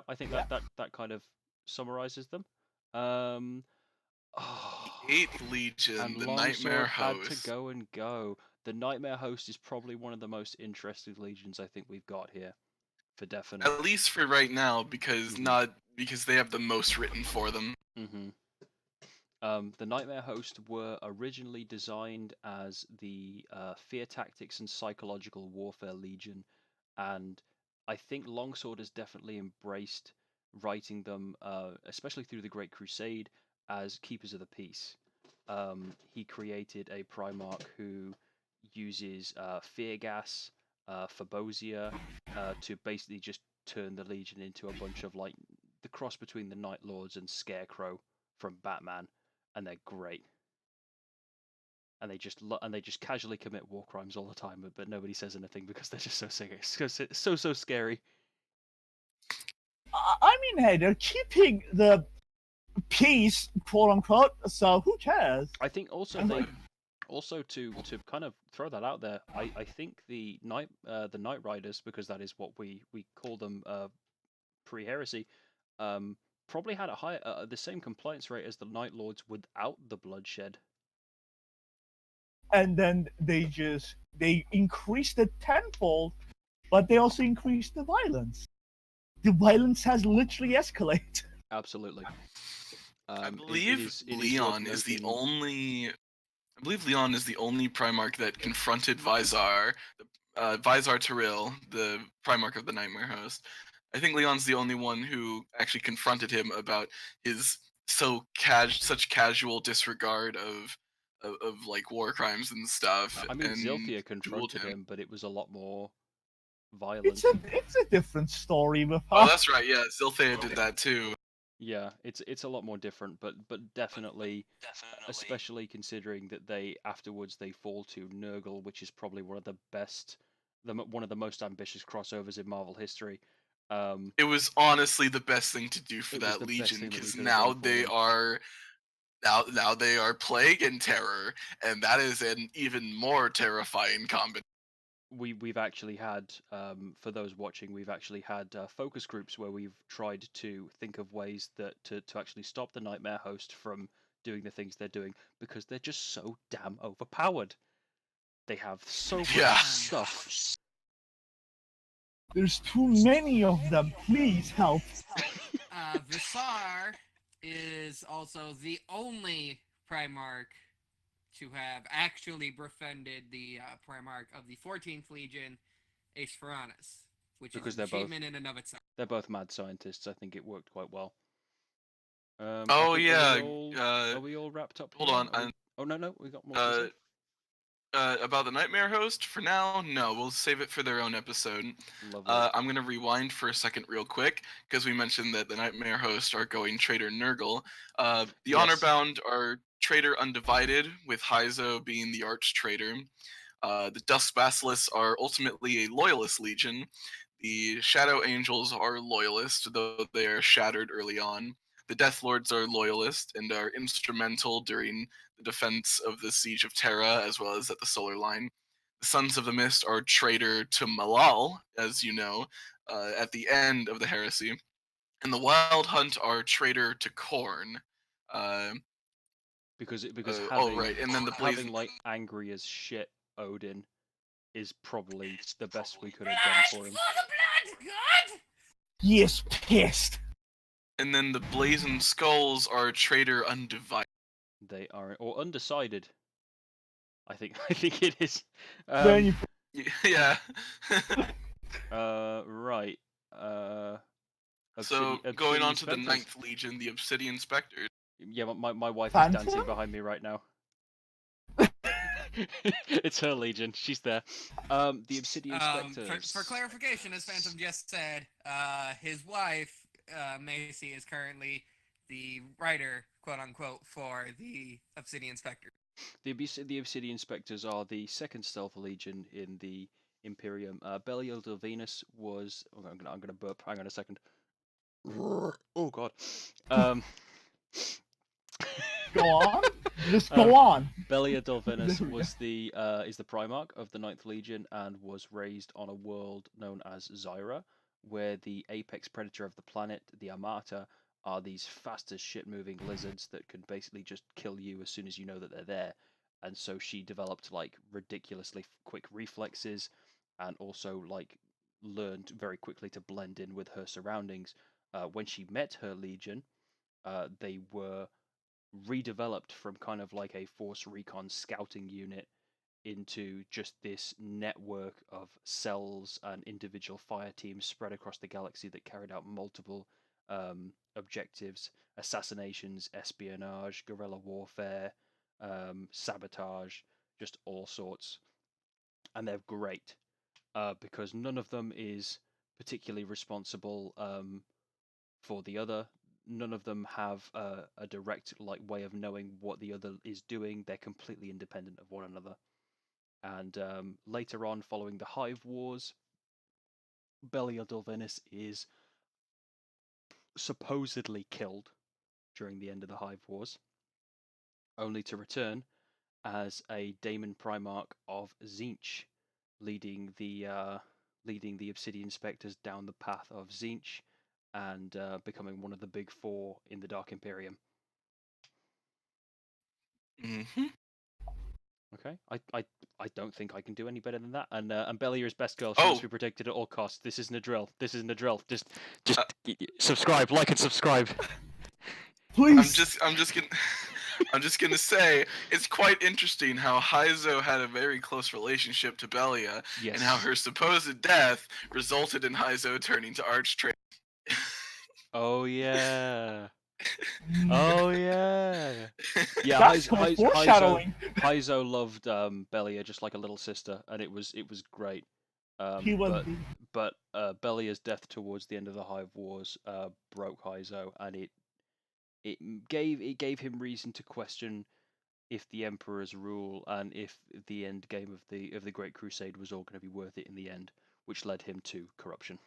I think that kind of summarizes them. Oh, 8th Legion, and the Longsword Nightmare had Host. to go and go. The Nightmare Host is probably one of the most interesting legions I think we've got here, for definite. At least for right now, because Mhm. because they have the most written for them. Mm-hmm. The Nightmare Host were originally designed as the Fear Tactics and Psychological Warfare Legion, and I think Longsword has definitely embraced writing them, especially through the Great Crusade, as Keepers of the Peace. He created a Primarch who uses Fear Gas, Phobosia, to basically just turn the Legion into a bunch of like the cross between the Night Lords and Scarecrow from Batman, and they're great. And they just casually commit war crimes all the time, but nobody says anything because they're just so scary. So scary. I mean, hey, they're keeping the peace, quote unquote. So who cares? I think also I'm they like- also to kind of throw that out there. I think the Night Riders, because that is what we call them pre-heresy, probably had the same compliance rate as the Night Lords without the bloodshed. And then they increased it tenfold, but they also increased the violence. The violence has literally escalated. Absolutely. I it believe is Leon worth is the noting- only. I believe Leon is the only Primarch that confronted Vizar, Vizar Tyrell, the Primarch of the Nightmare Host. I think Leon's the only one who actually confronted him about his such casual disregard of like war crimes and stuff. I mean, and Zilthia ruled confronted him. him, but it was a lot more violent. It's a different story with her. Oh, that's right. Yeah, Zilthea did that too. Yeah, it's a lot more different, but definitely, especially considering that they afterwards they fall to Nurgle, which is probably one of the best, one of the most ambitious crossovers in Marvel history. It was honestly the best thing to do for It was that the best Legion thing that we because could have now done for they them. are now they are Plague and Terror, and that is an even more terrifying combination. We've actually had, for those watching, we've actually had focus groups where we've tried to think of ways that to actually stop the Nightmare Host from doing the things they're doing, because they're just so damn overpowered. They have so much Yeah. stuff. There's too many of them. Please help. Visar is also the only Primarch to have actually befriended the Primarch of the 14th Legion, Aspheranus, which Because is they're an both- achievement in and of itself. They're both mad scientists. I think it worked quite well. I Oh think, yeah. are we all wrapped up? Hold here? on. Oh no, we got more. Uh, About the Nightmare Host, for now, no. We'll save it for their own episode. Lovely. I'm going to rewind for a second real quick, because we mentioned that the Nightmare Host are going Traitor Nurgle. The Yes. Honorbound are Traitor Undivided, with Hyzo being the Arch Traitor. The Dusk Basilisks are ultimately a Loyalist Legion. The Shadow Angels are Loyalist, though they are shattered early on. The Death Lords are Loyalist and are instrumental during the defense of the Siege of Terra, as well as at the Solar Line. The Sons of the Mist are traitor to Malal, as you know, at the end of the Heresy. And the Wild Hunt are traitor to Khorne. Because oh, having right, and then the having Blazing... like angry as shit Odin is probably the best we could have done Blood for him. for the blood, God! He is pissed. And then the Blazing Skulls are traitor undivided. They are or undecided. I think it is. Then you Yeah. Right. So Obsidian going on to the Spectres. Ninth Legion, the Obsidian Spectres. Yeah, my wife is Phantom? dancing behind me right now. It's her legion. She's there. The Obsidian Spectres. For clarification, as Phantom just said, his wife, Macy, is currently the writer, quote unquote, for the Obsidian Spectre. The Obsidian Spectres are the second stealth legion in the Imperium. Belial del Venus was. Oh, I'm gonna burp. Hang on a second. Oh God. go on. Just go on. Belial del Venus There we was the is the Primarch of the Ninth Legion and was raised on a world known as Zyra, where the apex predator of the planet, the Armata, are these fast as shit moving lizards that can basically just kill you as soon as you know that they're there. And so she developed like ridiculously quick reflexes and also like learned very quickly to blend in with her surroundings. When she met her legion, they were redeveloped from kind of like a Force Recon scouting unit into just this network of cells and individual fire teams spread across the galaxy that carried out multiple objectives, assassinations, espionage, guerrilla warfare, sabotage, just all sorts. And they're great because none of them is particularly responsible for the other. None of them have a direct like way of knowing what the other is doing. They're completely independent of one another. And later on, following the Hive Wars, Belial del Venus is supposedly killed during the end of the Hive Wars, only to return as a Daemon Primarch of Tzeentch, leading the Obsidian Spectres down the path of Tzeentch and becoming one of the big four in the Dark Imperium. Mm-hmm. Okay, I don't think I can do any better than that. And Belial is best girl. She must be protected at all costs. This isn't a drill. This isn't a drill. Just subscribe, like, and subscribe. Please. I'm just gonna say it's quite interesting how Hyzo had a very close relationship to Belia, Yes. and how her supposed death resulted in Hyzo turning to Arch Traitor. Oh yeah. Oh yeah. Yeah, That's called foreshadowing. Hyzo loved Belia just like a little sister, and it was great. He was. But Belia's death towards the end of the Hive Wars broke Hyzo, and it gave him reason to question if the Emperor's rule and if the end game of the Great Crusade was all going to be worth it in the end, which led him to corruption.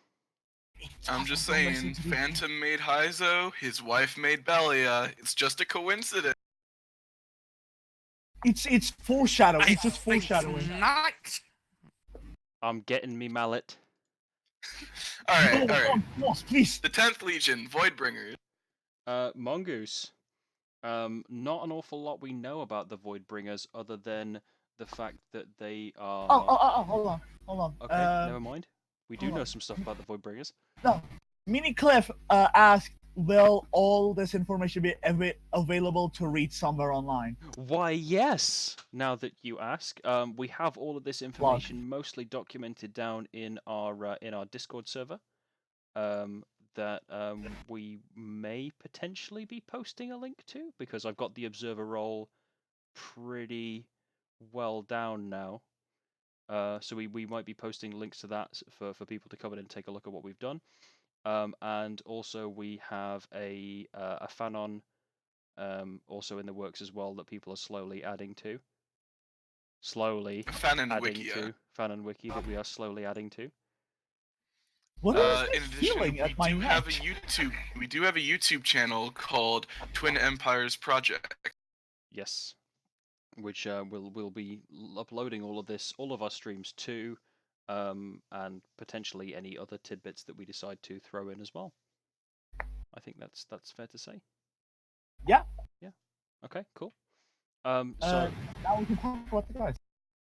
I'm just saying, Phantom made Hyzo, his wife made Belia. It's just a coincidence. It's foreshadowing. It's just foreshadowing. Not. I'm getting me mallet. Alright, Go alright. on, boss, please. The 10th Legion, Voidbringers. Mongoose. Not an awful lot we know about the Voidbringers other than the fact that they are. Oh, hold on. Okay, never mind. We do know some stuff about the Voidbringers. No, Mini Cliff asked, will all this information be available to read somewhere online? Why, yes. Now that you ask, we have all of this information mostly documented down in our Discord server. That we may potentially be posting a link to, because I've got the observer role pretty well down now. So we might be posting links to that for people to come in and take a look at what we've done. And also we have a Fanon also in the works as well that people are slowly adding to. Fanon Adding Wiki. to Fanon Wiki that we are slowly adding to. What is In this addition, feeling we at my do have a neck? YouTube. We do have a YouTube channel called Twin Empires Project. Yes, which we'll be uploading all of our streams to, and potentially any other tidbits that we decide to throw in as well. I think that's fair to say. Yeah. Yeah. Okay. Cool. Now we can talk about the guys.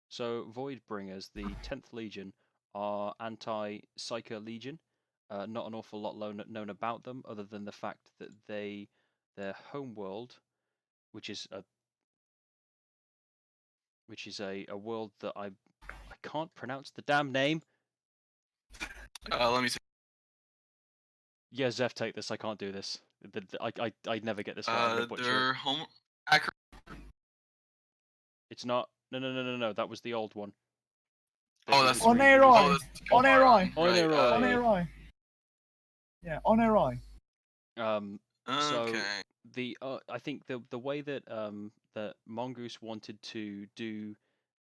So Voidbringers, the 10th Legion, are anti-Psyker Legion. Not an awful lot known about them, other than the fact that their homeworld, which is a world that I can't pronounce the damn name. Let me see. Yeah, Zeph, take this. I can't do this. I never get this right. I'm gonna butcher it. Their home. It's not. No. That was the old one. Oh, that's Oneroi. Oneroi. Oneroi. Yeah, Oneroi. So Okay. I think the way that that Mongoose wanted to do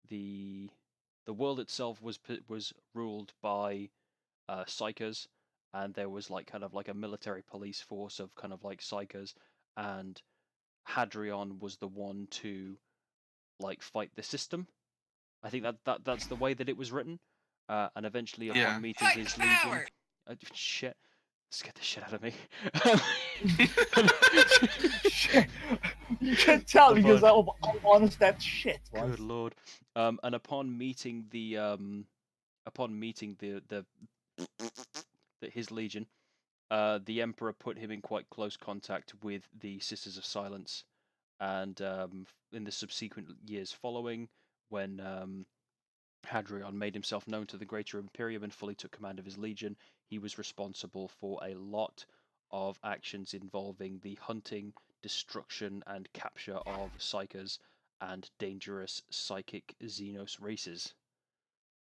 the world itself was ruled by psychers, and there was like kind of like a military police force of kind of like psychers, and Hadrian was the one to like fight the system. I think that's the way that it was written, and eventually upon meeting Fight his the legion, power! shit, scared the shit out of me. You can tell Come because on. I'm honest that shit. Good lord. And upon meeting the his legion, the Emperor put him in quite close contact with the Sisters of Silence, and in the subsequent years following, when Hadrian made himself known to the Greater Imperium and fully took command of his legion, he was responsible for a lot of actions involving the hunting, destruction, and capture of psychers and dangerous psychic Xenos races.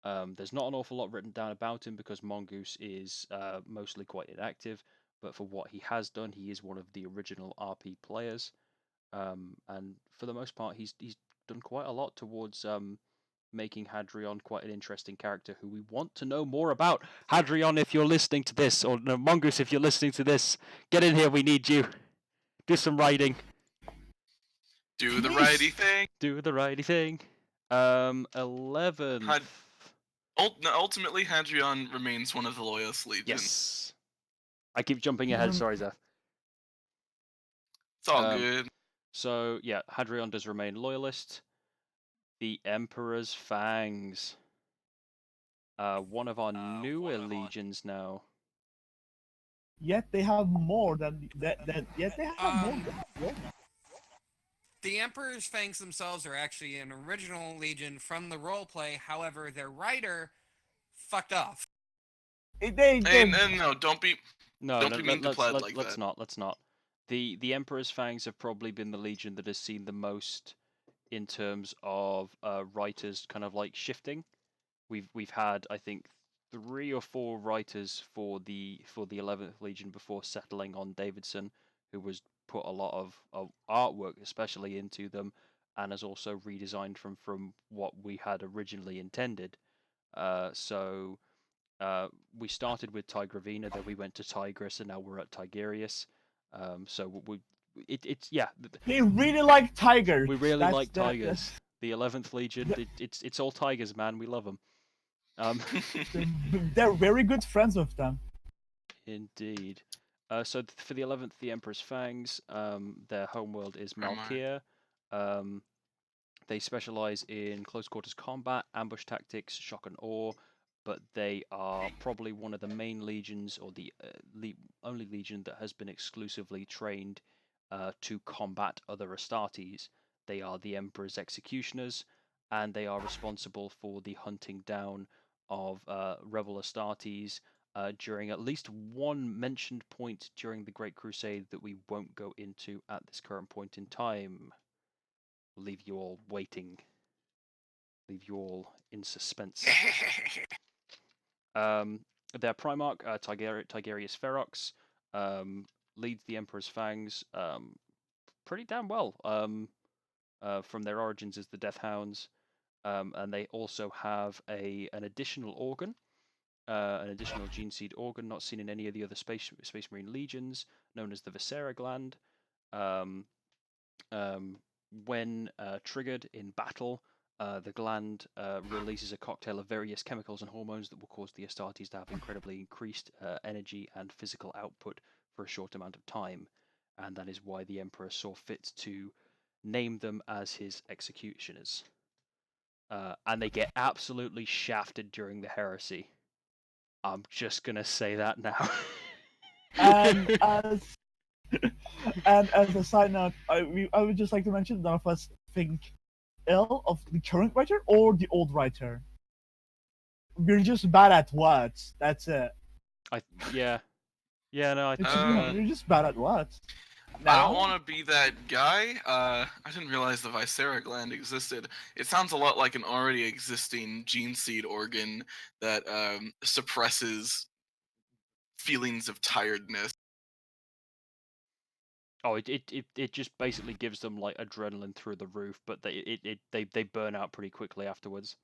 There's not an awful lot written down about him because Mongoose is mostly quite inactive, but for what he has done, he is one of the original RP players, and for the most part, he's done quite a lot towards making Hadrian quite an interesting character who we want to know more about. Hadrian, if you're listening to this, or no, Mongoose, if you're listening to this, get in here. We need you. Do some writing. Do the righty thing. Do the righty thing. 11th. Ultimately, Hadrian remains one of the Loyalist Legion. Yes. I keep jumping ahead. Sorry, Zeph. It's all good. So yeah, Hadrian does remain loyalist. The Emperor's Fangs. One of our newer legions now. Yet they have more than that. Yet they have more. Than, The Emperor's Fangs themselves are actually an original legion from the roleplay. However, their writer fucked off. No, don't be. No, Don't be mean to Plaid like let's that. Let's not. The Emperor's Fangs have probably been the legion that has seen the most in terms of writers kind of like shifting. We've had, I think, 3 or 4 writers for the 11th Legion before settling on Davidson, who was put a lot of artwork especially into them, and has also redesigned from what we had originally intended. So we started with Tigravina, then we went to Tigris, and now we're at Tigerius. So it's yeah. They really like tigers. We really like tigers. The 11th Legion, it's all tigers, man. We love them. They're very good friends with them. Indeed. So for the 11th, the Emperor's Fangs, their homeworld is Malkia. They specialize in close quarters combat, ambush tactics, shock and awe, but they are probably one of the main legions, or the only legion that has been exclusively trained to combat other Astartes. They are the Emperor's executioners, and they are responsible for the hunting down of rebel Astartes during at least one mentioned point during the Great Crusade that we won't go into at this current point in time. We'll leave you all waiting. leave you all in suspense. Their Primarch, Tigerius Ferox, leads the Emperor's Fangs pretty damn well. From their origins as the Death Hounds, and they also have an additional organ, an additional gene seed organ not seen in any of the other Space Marine legions, known as the Viscera gland. When triggered in battle, the gland releases a cocktail of various chemicals and hormones that will cause the Astartes to have incredibly increased energy and physical output for a short amount of time, and that is why the Emperor saw fit to name them as his executioners. And they get absolutely shafted during the heresy. I'm just gonna say that now. And as a side note, I would just like to mention none of us think ill of the current writer or the old writer. We're just bad at words. That's it. Yeah, no, I think We're just bad at words. I don't want to be that guy. I didn't realize the Viscera gland existed. It sounds a lot like an already existing gene seed organ that suppresses feelings of tiredness. Oh, it just basically gives them like adrenaline through the roof, but they burn out pretty quickly afterwards.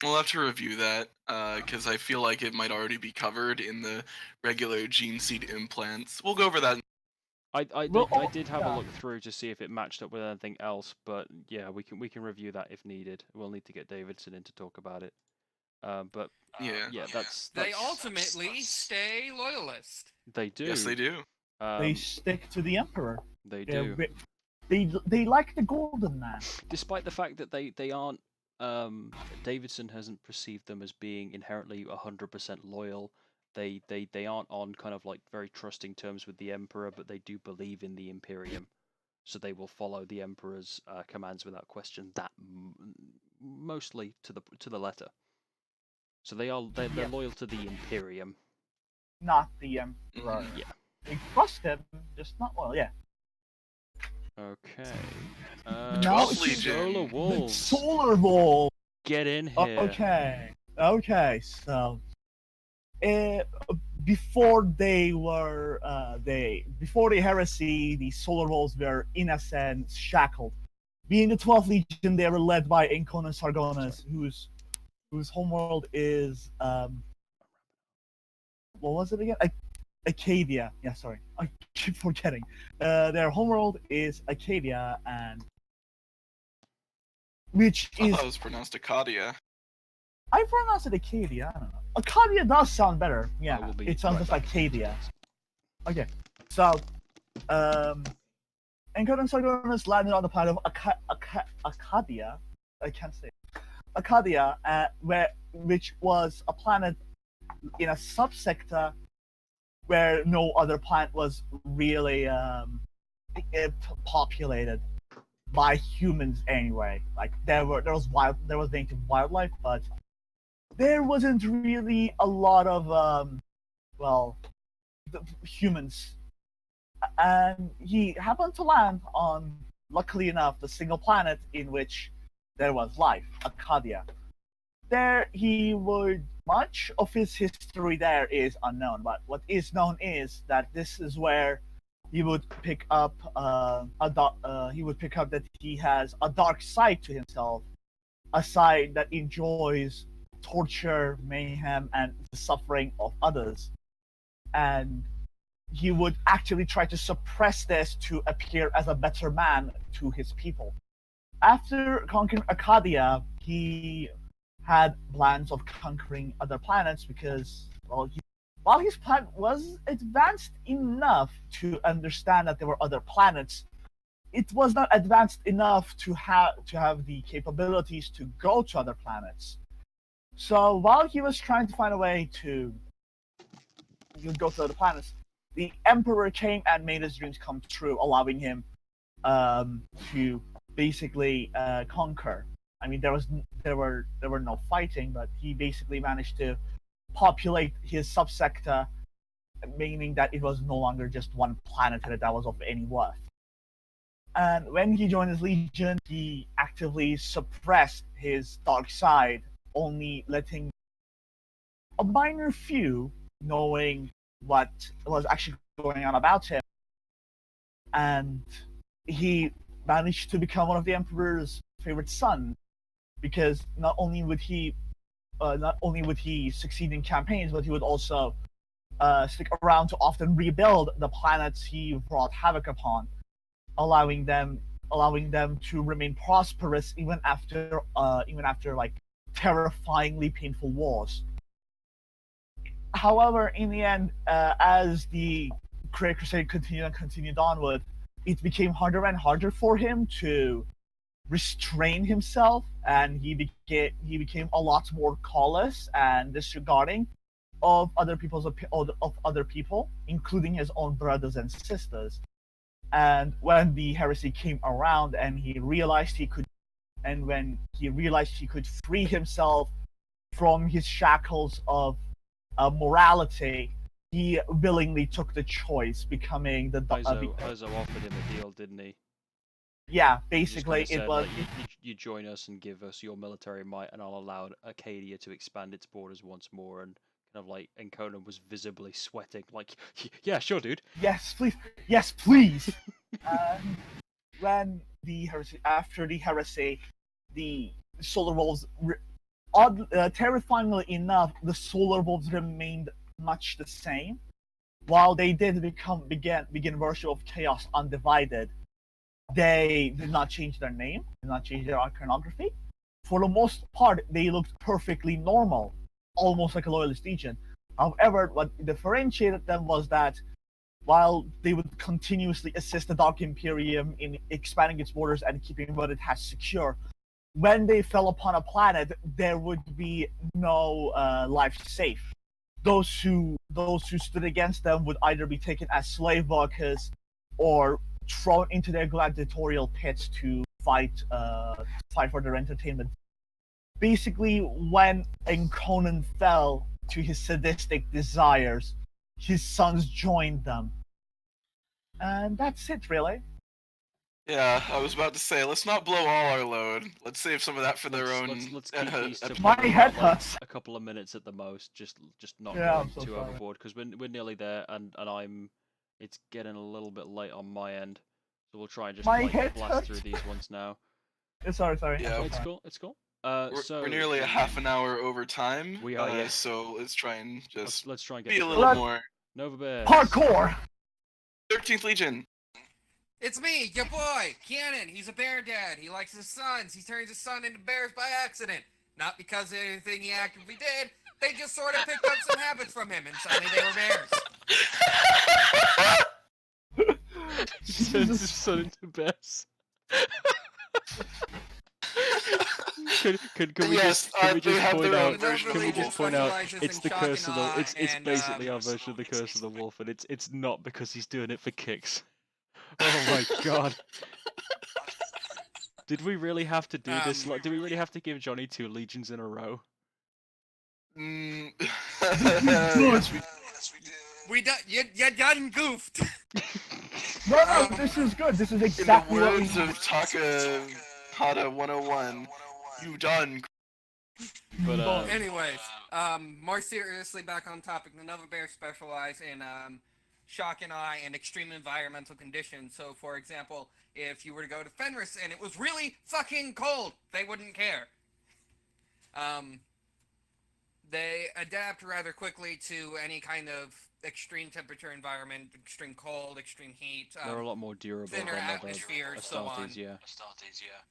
We'll have to review that because I feel like it might already be covered in the regular gene seed implants. We'll go over that. I did have a look through to see if it matched up with anything else, but yeah, we can review that if needed. We'll need to get Davidson in to talk about it. But Yeah. that's They ultimately stay loyalist. They do. Yes, they do. They stick to the Emperor. They do. They like the Golden Man. Despite the fact that they aren't. Davidson hasn't perceived them as being inherently 100% loyal. They aren't on kind of like very trusting terms with the Emperor, but they do believe in the Imperium, so they will follow the Emperor's commands without question. That mostly to the letter. So they're loyal to the Imperium, not the Emperor. Yeah. They trust him, just not well. Yeah. Okay. Now Legion. Solar Wolves. Solar Wolves. Get in here. Okay. So, before before the heresy, the Solar Wolves were in a sense shackled. Being the 12th Legion, they were led by Inconan Sargonus, whose homeworld is what was it again? Acadia. Yeah, sorry. I keep forgetting. Their homeworld is Acadia, and which I is thought it was pronounced Acadia. I pronounce it Acadia. I don't know. Acadia does sound better. Yeah, will be it sounds right just back. like Acadia. Okay, so Encodan Sargonus landed on the planet of Acadia. I can't say Acadia, which was a planet in a subsector where no other planet was really populated by humans anyway. Like there was native wildlife, but there wasn't really a lot of humans. And he happened to land on, luckily enough, the single planet in which there was life, Acadia. There he would, much of his history there is unknown, but what is known is that this is where he would pick up that he has a dark side to himself, a side that enjoys torture, mayhem, and the suffering of others. And he would actually try to suppress this to appear as a better man to his people. After conquering Acadia, he had plans of conquering other planets because, while his plan was advanced enough to understand that there were other planets, it was not advanced enough to have the capabilities to go to other planets. So while he was trying to find a way to go to other planets, the Emperor came and made his dreams come true, allowing him to basically conquer. I mean, there were no fighting, but he basically managed to populate his subsector, meaning that it was no longer just one planet that was of any worth. And when he joined his legion, he actively suppressed his dark side, only letting a minor few knowing what was actually going on about him. And he managed to become one of the emperor's favorite sons, because not only would he succeed in campaigns, but he would also stick around to often rebuild the planets he brought havoc upon, allowing them to remain prosperous even after like terrifyingly painful wars. However, in the end, as the Great Crusade continued onward, it became harder and harder for him to restrain himself, and he became a lot more callous and disregarding of other other people, including his own brothers and sisters. And when the heresy came around, and when he realized he could free himself from his shackles of morality, he willingly took the choice, becoming the Izo offered him a deal, didn't he? yeah. He just Basically, kinda it said, was like, you join us and give us your military might, and I'll allow Acadia to expand its borders once more. And kind of like, and Conan was visibly sweating, like, yeah, sure, dude. yes, please, yes, please. And when after the heresy, the solar wolves, terrifyingly enough, the solar wolves remained much the same. While they did begin worship of chaos undivided, they did not change their name, did not change their iconography. For the most part, they looked perfectly normal, almost like a loyalist legion. However, what differentiated them was that while they would continuously assist the Dark Imperium in expanding its borders and keeping what it has secure, when they fell upon a planet, there would be no life safe. Those who stood against them would either be taken as slave workers or thrown into their gladiatorial pits to fight for their entertainment. Basically, when Conan fell to his sadistic desires, his sons joined them. And that's it, really. Yeah, I was about to say, let's not blow all our load. Let's save some of that for their own. Let's keep these to My probably head about, like, hurts. a couple of minutes at the most. Just not Yeah, going I'm so too sorry. overboard, because we're nearly there, and it's getting a little bit late on my end. So we'll try and just My like head blast through hurts. these ones now. Sorry. Yeah, It's cool. It's cool. we're nearly a half an hour over time. We are, yeah. So let's try and just Let's try and get be a through little it. more. Nova Bears. Parkour! 13th Legion. It's me, your boy, Cannon. He's a bear dad. He likes his sons. He turns his son into bears by accident. Not because of anything he actively did. They just sort of picked up some habits from him, and suddenly they were bears. He turns his son into bears. Can we Yes, just they have point their own out? version Can of we the just wolf. point out? Specializes It's in the shock curse and of the. awe, It's and, basically our version of the curse of the wolf, and it's not because he's doing it for kicks. Oh my god. Did we really have to do this? Like, do we really have to give Johnny 2 legions in a row? Yes, we we done. You done goofed. No, this is good. This is In the exactly what we words of Taka Hata 101, you done. But Anyways, more seriously, back on topic. The Nova Bears specialize in shock and eye and extreme environmental conditions. So, for example, if you were to go to Fenris and it was really fucking cold, they wouldn't care. They adapt rather quickly to any kind of extreme temperature environment, extreme cold, extreme heat. they're a lot more durable thinner than atmosphere, so on. Astartes, yeah.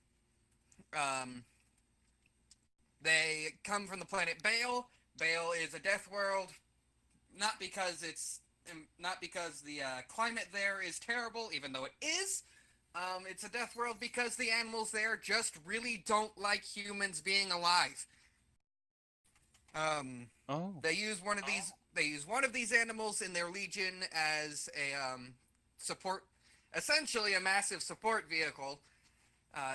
They come from the planet Baal. Baal is a death world, not because the climate there is terrible, even though it is. It's a death world because the animals there just really don't like humans being alive. They use one of these. They use one of these animals in their legion as a support, essentially a massive support vehicle.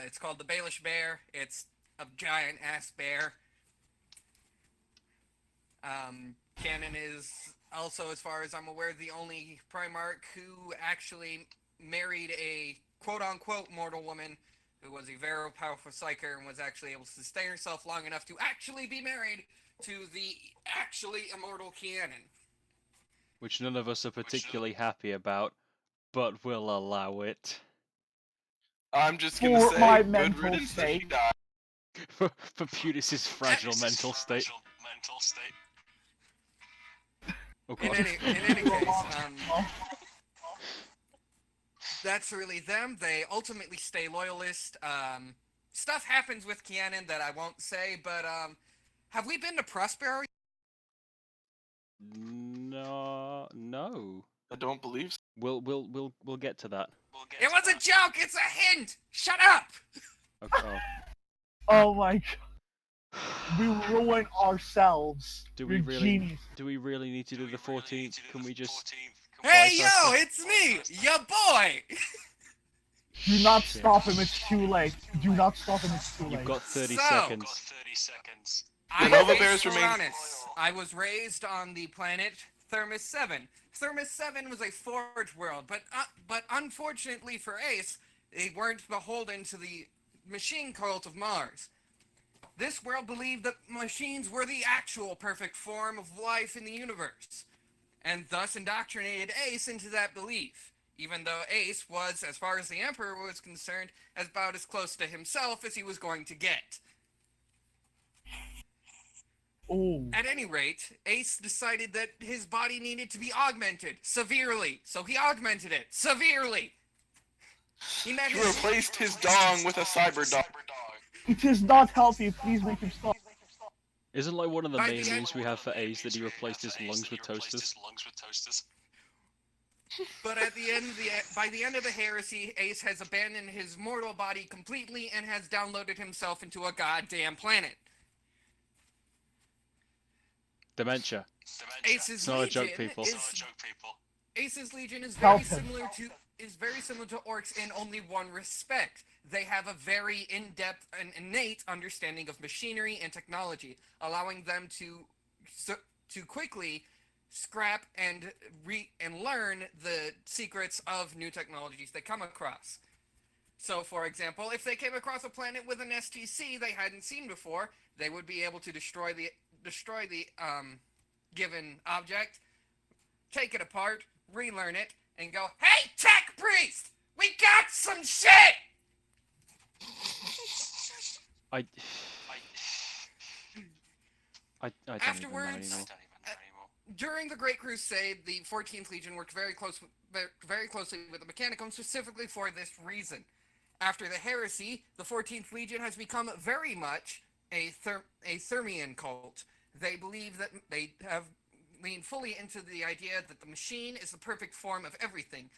It's called the Baelish Bear. It's a giant ass bear. Cannon is also, as far as I'm aware, the only Primarch who actually married a quote-unquote mortal woman who was a very powerful psyker and was actually able to sustain herself long enough to actually be married to the actually immortal Kianan. Which none of us are particularly happy about, but we'll allow it. I'm just gonna For say, my good mental riddance that she state. died. For Putis's fragile mental state. Oh In god. any case, that's really them. They ultimately stay loyalist. Stuff happens with Kianan that I won't say, but have we been to Prospero? No. I don't believe so. We'll get to that. It was a joke. It's a hint. Shut up. Okay. Oh my god. We ruin ourselves. Do You're we really? genius. Do we really need to do the 14th? Can we just? Hey bypass yo, it? it's me, ya boy. Do not Shit. stop him, it's too late. Do not stop him, it's too late. You've got 30 So- seconds. I'm Nova Ace Bears remain Uranus. I was raised on the planet Thermos 7. Thermos 7 was a forge world, but unfortunately for Ace, they weren't beholden to the machine cult of Mars. This world believed that machines were the actual perfect form of life in the universe, and thus indoctrinated Ace into that belief, even though Ace was, as far as the Emperor was concerned, about as close to himself as he was going to get. Oh. At any rate, Ace decided that his body needed to be augmented severely, so he augmented it severely. He met He his replaced his dong with a cyber dog. It is not healthy, please make him stop. Isn't like one of the By main the memes we have for Ace that he replaced his lungs with toasters? But at the end, by the end of the heresy, Ace has abandoned his mortal body completely and has downloaded himself into a goddamn planet. Dementia. Ace's It's not a Legion joke, people. Ace's Legion is Help very him. similar to Orcs in only one respect. They have a very in-depth and innate understanding of machinery and technology, allowing them to quickly scrap and learn the secrets of new technologies they come across. So, for example, if they came across a planet with an STC they hadn't seen before, they would be able to destroy the given object, take it apart, relearn it, and go, "Hey, Tech Priest, we got some shit." I don't even know Afterwards, anymore. During the Great Crusade, the 14th Legion worked very closely with the Mechanicum, specifically for this reason. After the heresy, the 14th Legion has become very much a Thermian cult. They believe that they have leaned fully into the idea that the machine is the perfect form of everything.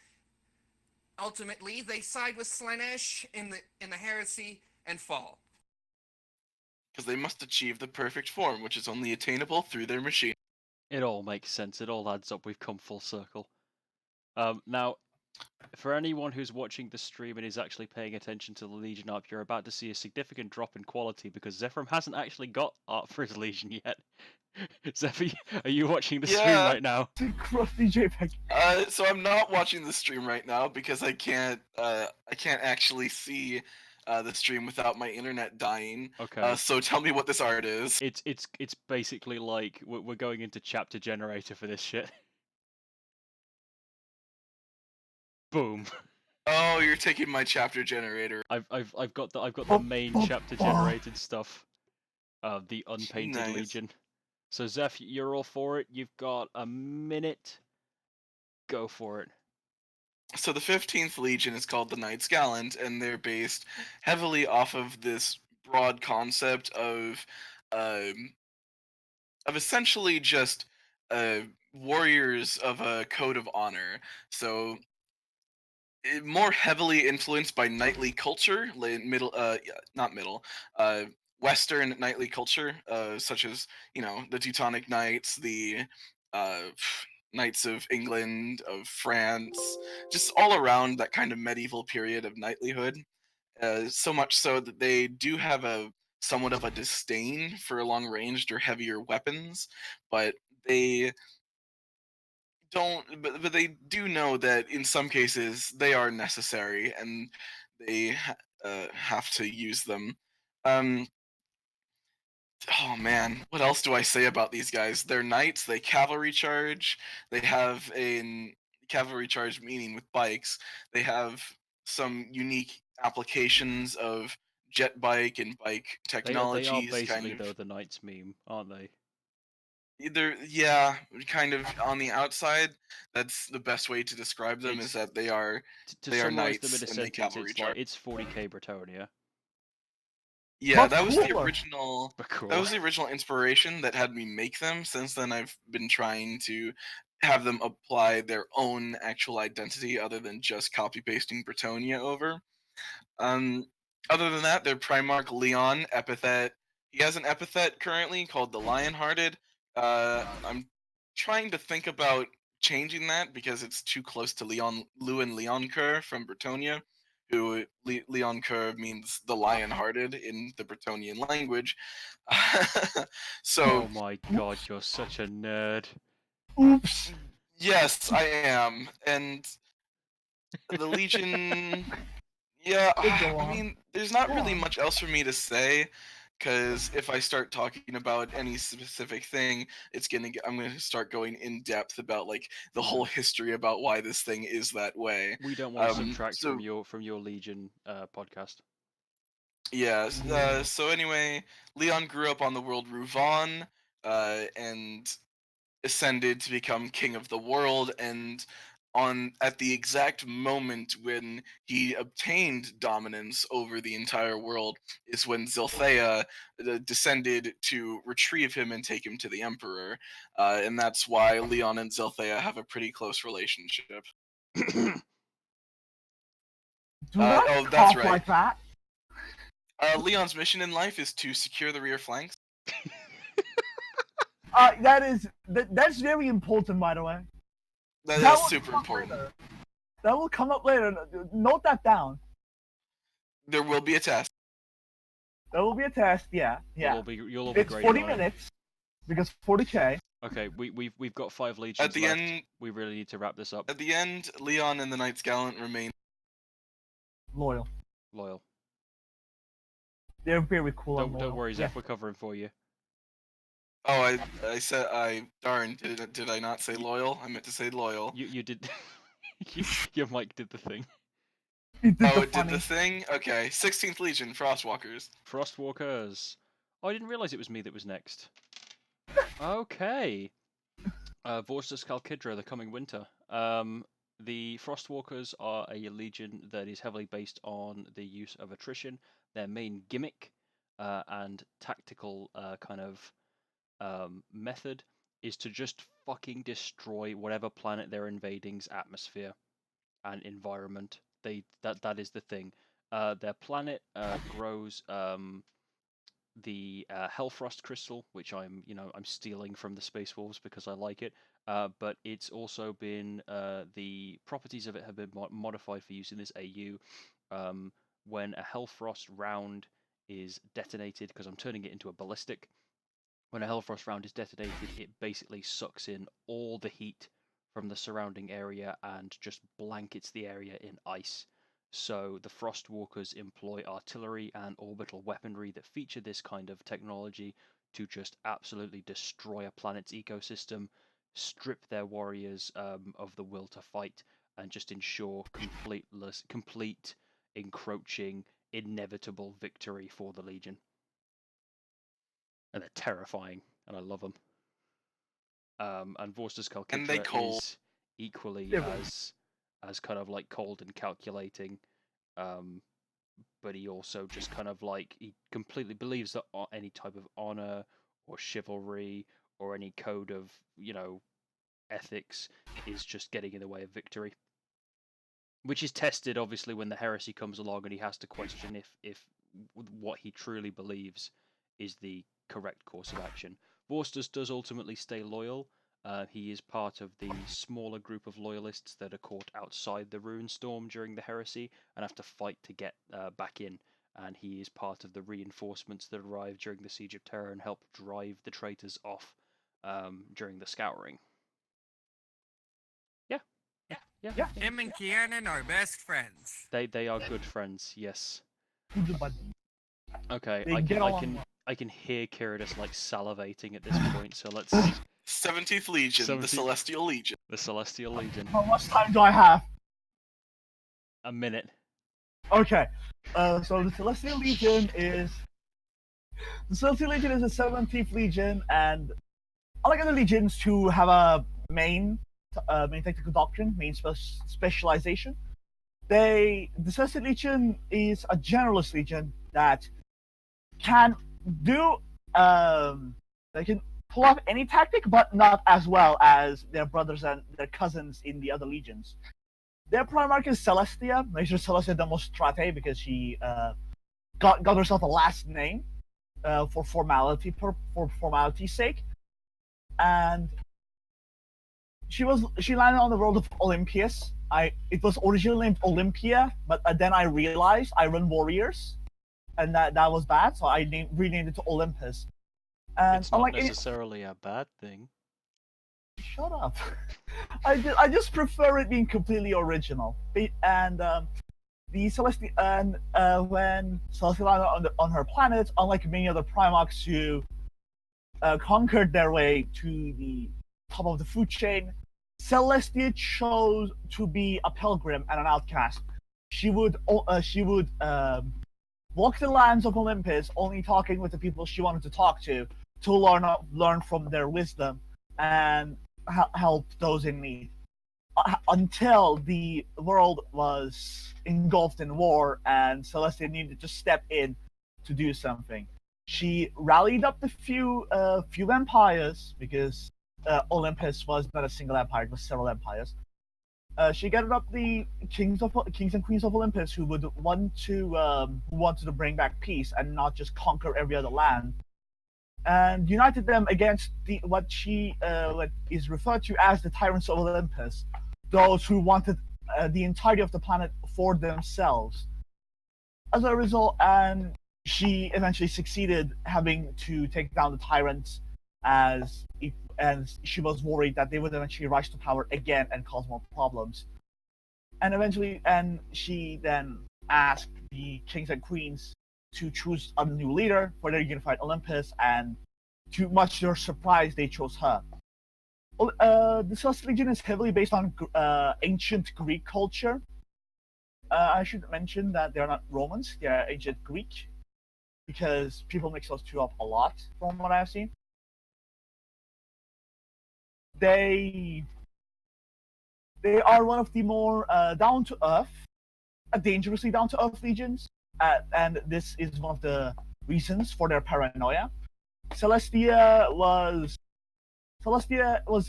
Ultimately, they side with Slaanesh in the heresy and fall. Because they must achieve the perfect form, which is only attainable through their machine. It all makes sense. It all adds up. We've come full circle. Now, for anyone who's watching the stream and is actually paying attention to the Legion up, you're about to see a significant drop in quality because Zephyr hasn't actually got art for his Legion yet. Zephyr, are you watching the stream Yeah. right now? It's a crusty JPEG. So I'm not watching the stream right now because I can't actually see the stream without my internet dying. Okay. So tell me what this art is. It's basically like we're going into chapter generator for this shit. Boom. Oh, you're taking my chapter generator. I've got the main chapter generated stuff. The unpainted Nice. Legion. So Zeph, you're all for it. You've got a minute. Go for it. So the 15th Legion is called the Knights Gallant, and they're based heavily off of this broad concept of essentially just warriors of a code of honor. So more heavily influenced by knightly culture, Western knightly culture, such as the Teutonic Knights, the Knights of England, of France, just all around that kind of medieval period of knightlyhood. So much so that they do have a somewhat of a disdain for long-ranged or heavier weapons, but they don't. But they do know that in some cases they are necessary, and they have to use them. Oh man, what else do I say about these guys? They're knights, they cavalry charge, they have a cavalry charge meaning with bikes. They have some unique applications of jet bike and bike They are technologies, kind basically of the Knights meme, aren't they? either, yeah, kind of on the outside. That's the best way to describe them, is It's that they are to they are summarize them in knights a and they sentence. cavalry It's like charge. it's 40k Bretonia. Yeah, But that was the cooler. original But cool. that was the original inspiration that had me make them. Since then, I've been trying to have them apply their own actual identity other than just copy pasting Bretonia over. Um, Other than that, their Primarch Leon epithet. He has an epithet currently called the Lionhearted. I'm trying to think about changing that because it's too close to Lewin Leoncoeur from Bretonia, who Leoncoeur means the Lionhearted in the Bretonian language. So Oh my god, you're such a nerd. Oops. yes, I am, and the Legion. Yeah, Go I on. mean, there's not Go really on. much else for me to say, because if I start talking about any specific thing, I'm gonna start going in depth about like the whole history about why this thing is that way. We don't want to subtract So from your Legion podcast. yeah, so anyway, Leon grew up on the world Ruvan, and ascended to become king of the world, and on at the exact moment when he obtained dominance over the entire world is when Zilthea descended to retrieve him and take him to the emperor, and that's why Leon and Zilthea have a pretty close relationship. Do not Oh, that's cough right. like that. Leon's mission in life is to secure the rear flanks. That's very important, by the way. That That is will super come up important. later. That will come up later. Note that down. There will be a test. There will be a test. Yeah. You'll all be It's graded 40 on it. minutes because 40k. Okay, we've got 5 legions At the left. end, We really need to wrap this up. At the end, Leon and the Knights Gallant remain Loyal. Loyal. They're very cool. and Don't loyal. worry, Yeah. Zeph. We're covering for you. Oh, darn, did I not say loyal? I meant to say loyal. You did. Your mic did the thing. It did Oh, the it did funny. the thing? Okay. 16th Legion, Frostwalkers. Frostwalkers. Oh, I didn't realize it was me that was next. Okay. Vorstus Kalkidra, the coming winter. The Frostwalkers are a legion that is heavily based on the use of attrition. Their main gimmick and tactical kind of method is to just fucking destroy whatever planet they're invading's atmosphere and environment. That is the thing. Their planet grows the Hellfrost crystal, which I'm stealing from the Space Wolves because I like it. But it's also been the properties of it have been modified for use in this AU. When a Hellfrost round is detonated, because I'm turning it into a ballistic. When a Hellfrost round is detonated, it basically sucks in all the heat from the surrounding area and just blankets the area in ice. So the Frostwalkers employ artillery and orbital weaponry that feature this kind of technology to just absolutely destroy a planet's ecosystem, strip their warriors of the will to fight, and just ensure complete, encroaching, inevitable victory for the Legion. And they're terrifying, and I love them. And Vorstus And they Kalkidra cold. is equally Yeah. as kind of like cold and calculating, but he also just kind of like he completely believes that any type of honor or chivalry or any code of ethics is just getting in the way of victory, which is tested obviously when the heresy comes along and he has to question if what he truly believes is the correct course of action. Vorstus does ultimately stay loyal. He is part of the smaller group of loyalists that are caught outside the Ruinstorm during the heresy and have to fight to get back in. And he is part of the reinforcements that arrive during the Siege of Terror and help drive the traitors off during the Scouring. Yeah. Him and Kiernan are best friends. They are good friends, yes. Good buddy. Okay, They get along well. I can hear Kiridus like salivating at this point. So let's 17th Legion, the 17th Celestial Legion. the Celestial Legion. How much time do I have? A minute. Okay. So the Celestial Legion is the 17th Legion, and unlike other legions who have a main technical doctrine, main specialization, the Celestial Legion is a generalist legion that can do they can pull off any tactic, but not as well as their brothers and their cousins in the other legions. Their Primarch is Celestia, Major Celestia Demostrate, because she got herself a last name for formality's sake, and she landed on the world of Olympius. It was originally named Olympia, but then I realized I run warriors, and that was bad, so I renamed it to Olympus. And It's not necessarily a bad thing. Shut up. I just prefer it being completely original. And the Celestial, and when Celestial landed on her planet, unlike many other Primarchs who conquered their way to the top of the food chain, Celestia chose to be a pilgrim and an outcast. She would walk the lands of Olympus, only talking with the people she wanted to talk to learn from their wisdom and help those in need. Until the world was engulfed in war and Celestia needed to step in to do something. She rallied up the few empires, because Olympus was not a single empire; it was several empires. She gathered up the kings and queens of Olympus who would wanted to bring back peace and not just conquer every other land, and united them against what is referred to as the tyrants of Olympus, those who wanted the entirety of the planet for themselves. As a result, and she eventually succeeded, having to take down the tyrants, as she was worried that they would eventually rise to power again and cause more problems. And she then asked the kings and queens to choose a new leader for their unified Olympus, and to much their surprise, they chose her. The Celestial Legion is heavily based on ancient Greek culture. I should mention that they're not Romans; they are ancient Greek, because people mix those two up a lot, from what I've seen. They are one of the more down to earth, dangerously down to earth legions, and this is one of the reasons for their paranoia. Celestia was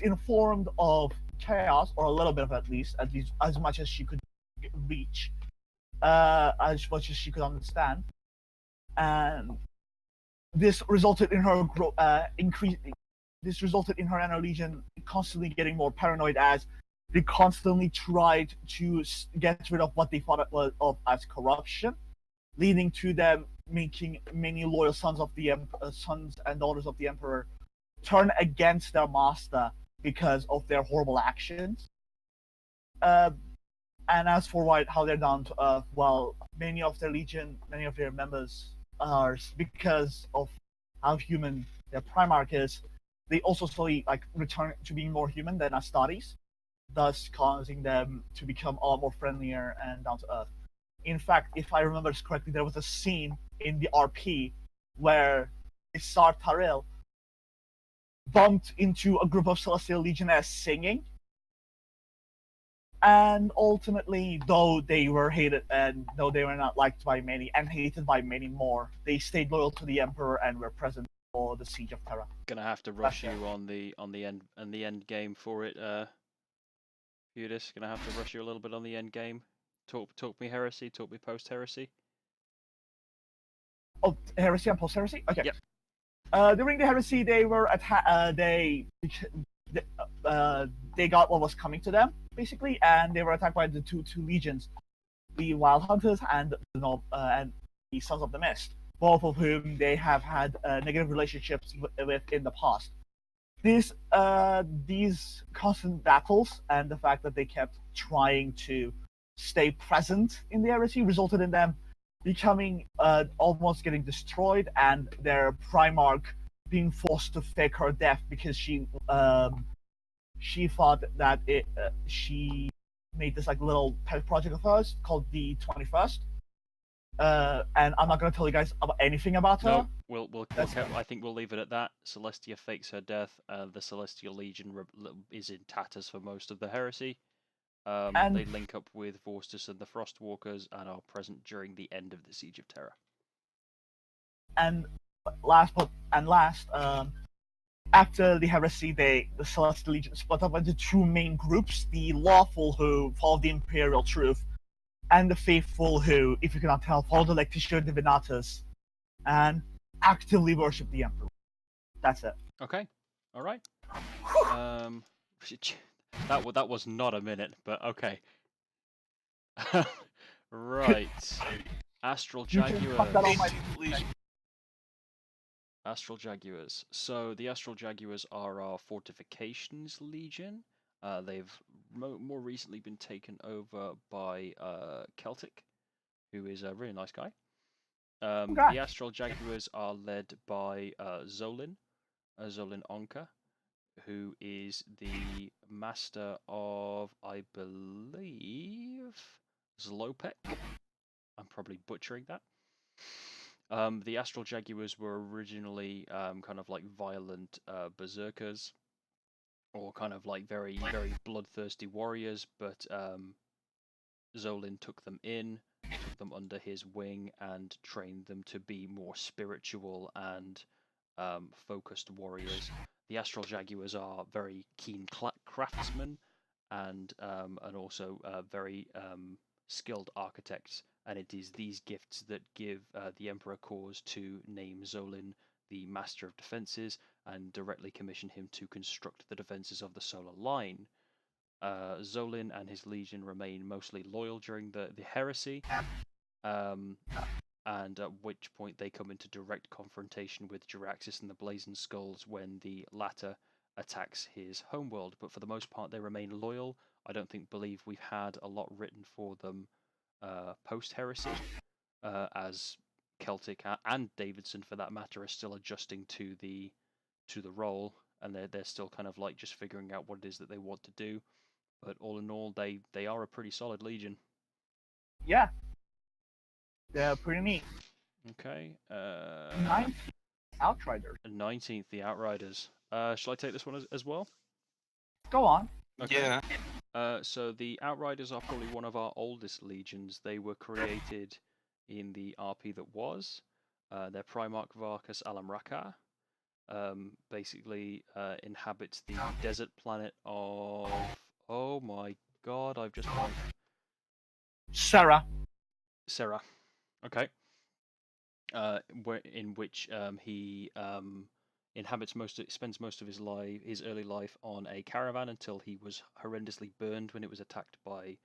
informed of chaos, or a little bit of at least as much as she could reach, as much as she could understand, and this resulted in her This resulted in her and her legion constantly getting more paranoid, as they constantly tried to get rid of what they thought of as corruption, leading to them making many loyal sons and daughters of the Emperor turn against their master because of their horrible actions. And as for how they're down to earth, well, many of their members are, because of how human their Primarch is, they also slowly return to being more human than Astartes, thus causing them to become a lot more friendlier and down to earth. In fact, if I remember this correctly, there was a scene in the RP where Isar Taril bumped into a group of Celestial Legionnaires singing, and ultimately, though they were hated and though they were not liked by many and hated by many more, they stayed loyal to the Emperor and were present for the Siege of Terra. Gonna have to rush you on the end game for it, Feudus. Gonna have to rush you a little bit on the end game. Talk me heresy. Talk me post heresy. Oh, heresy and post heresy. Okay. Yep. During the heresy, they were they got what was coming to them, basically, and they were attacked by the two legions, the Wild Hunters and the Sons of the Mist, both of whom they have had negative relationships with in the past. These constant battles and the fact that they kept trying to stay present in the heresy resulted in them becoming almost getting destroyed, and their Primarch being forced to fake her death because she thought that she made this like little pet project of hers called the 21st. And I'm not gonna tell you guys about anything about her. No, That's I think we'll leave it at that. Celestia fakes her death. The Celestial Legion is in tatters for most of the heresy. And- They link up with Vorstus and the Frostwalkers and are present during the end of the Siege of Terra. And last, after the heresy, the Celestial Legion split up into two main groups: the lawful, who follow the Imperial truth, and the faithful, who, if you cannot tell, follow the Lectitio Divinatus and actively worship the Emperor. That's it. Okay, all right. That was not a minute, but okay. Right. Astral You can Jaguar. fuck that on my 18th Legion. Astral Jaguars. So the Astral Jaguars are our Fortifications Legion. They've more recently been taken over by Celtic, who is a really nice guy. The Astral Jaguars are led by Zolin Onka, who is the master of, I believe, Zlopek. I'm probably butchering that. The Astral Jaguars were originally kind of like violent berserkers, or kind of like very, very bloodthirsty warriors, but Zolin took them under his wing, and trained them to be more spiritual and focused warriors. The Astral Jaguars are very keen craftsmen, and also very skilled architects. And it is these gifts that give the Emperor cause to name Zolin the Master of Defences and directly commission him to construct the defences of the Solar Line. Zolin and his legion remain mostly loyal during the heresy, and at which point they come into direct confrontation with Jaraxxus and the Blazing Skulls when the latter attacks his homeworld. But for the most part, they remain loyal. I don't believe we've had a lot written for them post-heresy, as Celtic and Davidson, for that matter, are still adjusting to the role, and they're still kind of like just figuring out what it is that they want to do. But all in all, they are a pretty solid legion. Yeah, they're pretty neat. Okay. 9th, Outriders. 19th, the Outriders. Shall I take this one as well? Go on. Okay. Yeah. So the Outriders are probably one of our oldest legions. They were created in the RP that was. Their Primarch Varkas Alamrakar basically inhabits the desert planet of... Oh my god, I've just gone... Sarah. Okay. In which he spends most of his early life on a caravan until he was horrendously burned when it was attacked by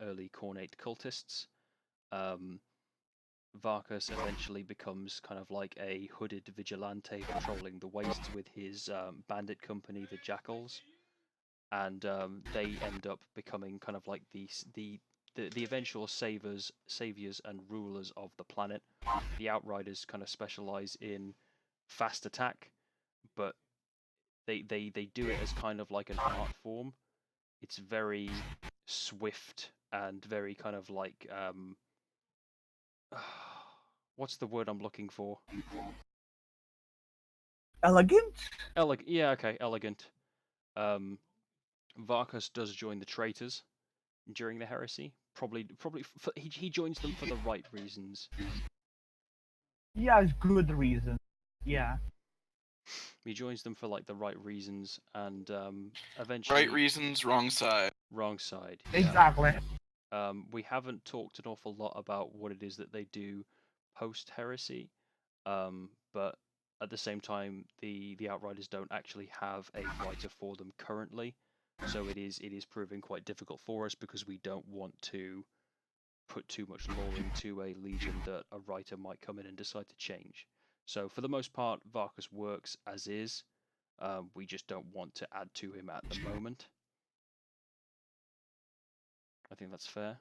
early Khornate cultists. Varkas eventually becomes kind of like a hooded vigilante patrolling the wastes with his bandit company, the Jackals, and they end up becoming kind of like the eventual saviors and rulers of the planet. The Outriders kind of specialize in fast attack, but they do it as kind of like an art form. It's very swift and very kind of like what's the word I'm looking for? Elegant? Yeah, okay, elegant. Varkas does join the traitors during the heresy. Probably he joins them for the right reasons. Yeah, it's good reason. Yeah. He joins them for like the right reasons, and eventually Right reasons, wrong side. wrong side. Yeah. Exactly. We haven't talked an awful lot about what it is that they do post heresy, but at the same time, the Outriders don't actually have a writer for them currently, so it is proving quite difficult for us because we don't want to put too much lore into a legion that a writer might come in and decide to change. So for the most part, Varkas works as is. We just don't want to add to him at the moment. I think that's fair.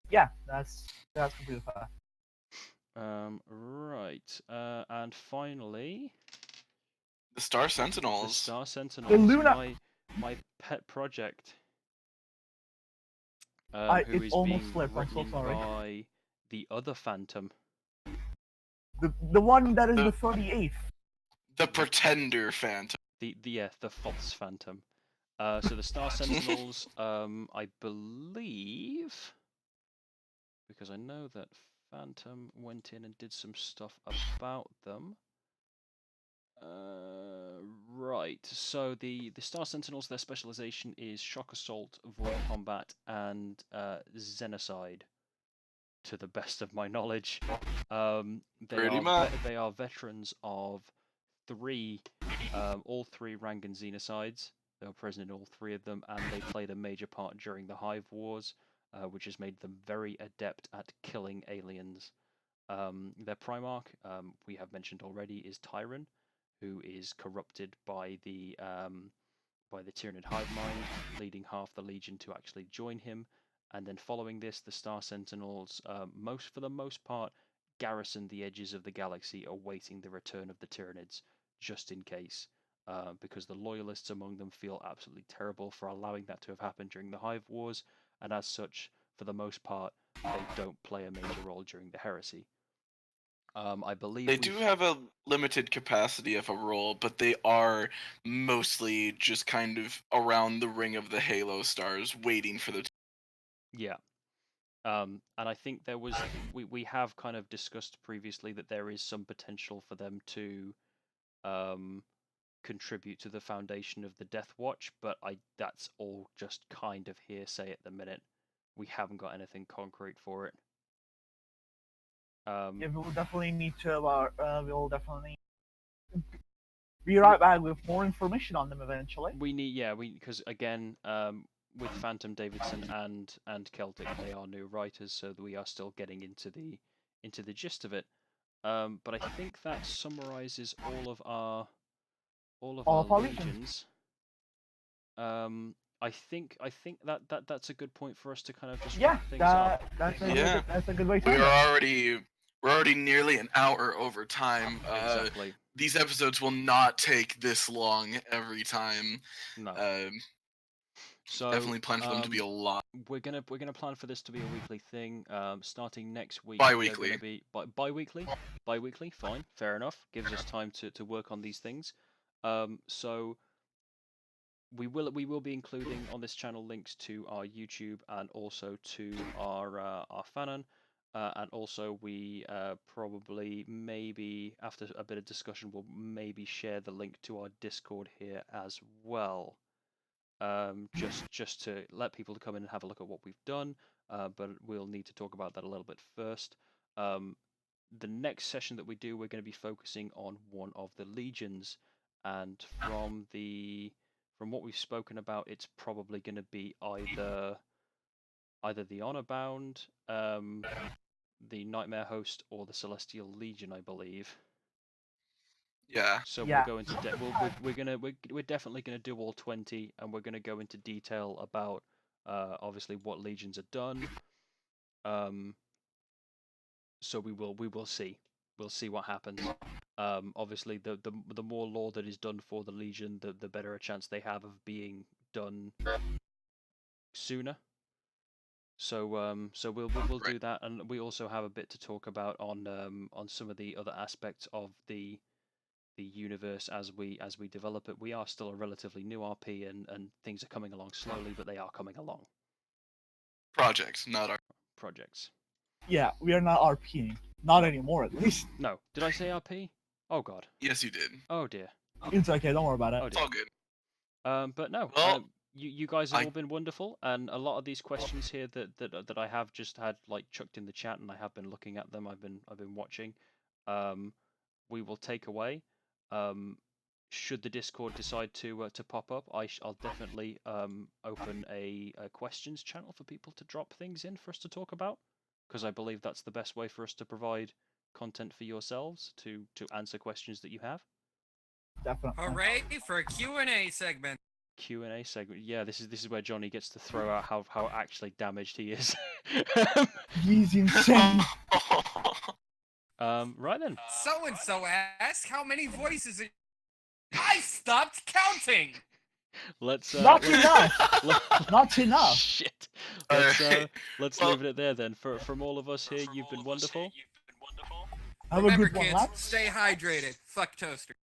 Yeah, that's completely fair. Right. And finally, The Star the Sentinels. Star Sentinels, Luna- my pet project. It Who is almost being slipped, I'm so written sorry. by the other Phantom. The one that is The- the 38th. The Pretender Phantom. The false Phantom. So the Star Sentinels, I believe, because I know that Phantom went in and did some stuff about them. Right. So the Star Sentinels, their specialization is shock assault, void combat, and xenocide. To the best of my knowledge, Pretty much. they are veterans of all three Rangan xenocides. They were present in all three of them, and they played a major part during the Hive Wars, which has made them very adept at killing aliens. Their Primarch, we have mentioned already, is Tyron, who is corrupted by the Tyranid hive mind, leading half the Legion to actually join him. And then following this, the Star Sentinels, for the most part, garrison the edges of the galaxy, awaiting the return of the Tyranids, just in case. Because the loyalists among them feel absolutely terrible for allowing that to have happened during the Hive Wars, and as such, for the most part, they don't play a major role during the Heresy. I believe They do have a limited capacity of a role, but they are mostly just kind of around the ring of the Halo stars, waiting for the. Yeah. And I think there was we have kind of discussed previously that there is some potential for them to contribute to the foundation of the Death Watch, but that's all just kind of hearsay at the minute. We haven't got anything concrete for it. Yeah, we'll definitely need to. We'll definitely be right back with more information on them eventually. Because again, with Phantom Davidson and Celtic, they are new writers, so we are still getting into the gist of it. But I think that summarizes all of our legions. I think that's a good point for us to kind of just Yeah, wrap things up. that's a good way to. We're already nearly an hour over time. Exactly. These episodes will not take this long every time. No. So definitely plan for them to be a lot. We're gonna plan for this to be a weekly thing. Starting next week. Bi-weekly. Gonna be bi-weekly. Bi-weekly, fine, fair enough. Gives us time to work on these things. So we will be including on this channel links to our YouTube and also to our Fanon. And also we probably maybe after a bit of discussion we'll maybe share the link to our Discord here as well. Just to let people come in and have a look at what we've done, but we'll need to talk about that a little bit first. The next session that we do, we're going to be focusing on one of the legions, and from what we've spoken about, it's probably going to be either the Honor-Bound, the Nightmare Host, or the Celestial Legion, I believe. Yeah. So Yeah. we'll go into we're definitely gonna do all 20, and we're gonna go into detail about obviously what legions are done. So we will see. We'll see what happens. Obviously the more lore that is done for the legion, the better a chance they have of being done sooner. So we'll do that, and we also have a bit to talk about on some of the other aspects of the universe as we develop it. We are still a relatively new RP, and things are coming along slowly, but they are coming along. Projects, not our projects. Yeah, we are not RPing. Not anymore, at least. No. Did I say RP? Oh god. Yes, you did. Oh dear. It's okay, don't worry about it. Oh It's all good. But no. Well, you guys have all been wonderful, and a lot of these questions here that I have just had like chucked in the chat, and I have been looking at them. I've been watching. We will take away. Should the Discord decide to pop up, I'll definitely open a questions channel for people to drop things in for us to talk about, because I believe that's the best way for us to provide content for yourselves to answer questions that you have. Definitely. Hooray for a Q&A segment. Q&A segment. Yeah, this is where Johnny gets to throw out how actually damaged he is. He's insane. Right then. So and so asked how many voices it. I stopped counting. Let's Not let's- enough. let- Not enough. Shit. Alright, Let's well- leave it there then. From all of us here, you've been wonderful. Have a Remember, good one, kids, lads. stay hydrated. Fuck toaster.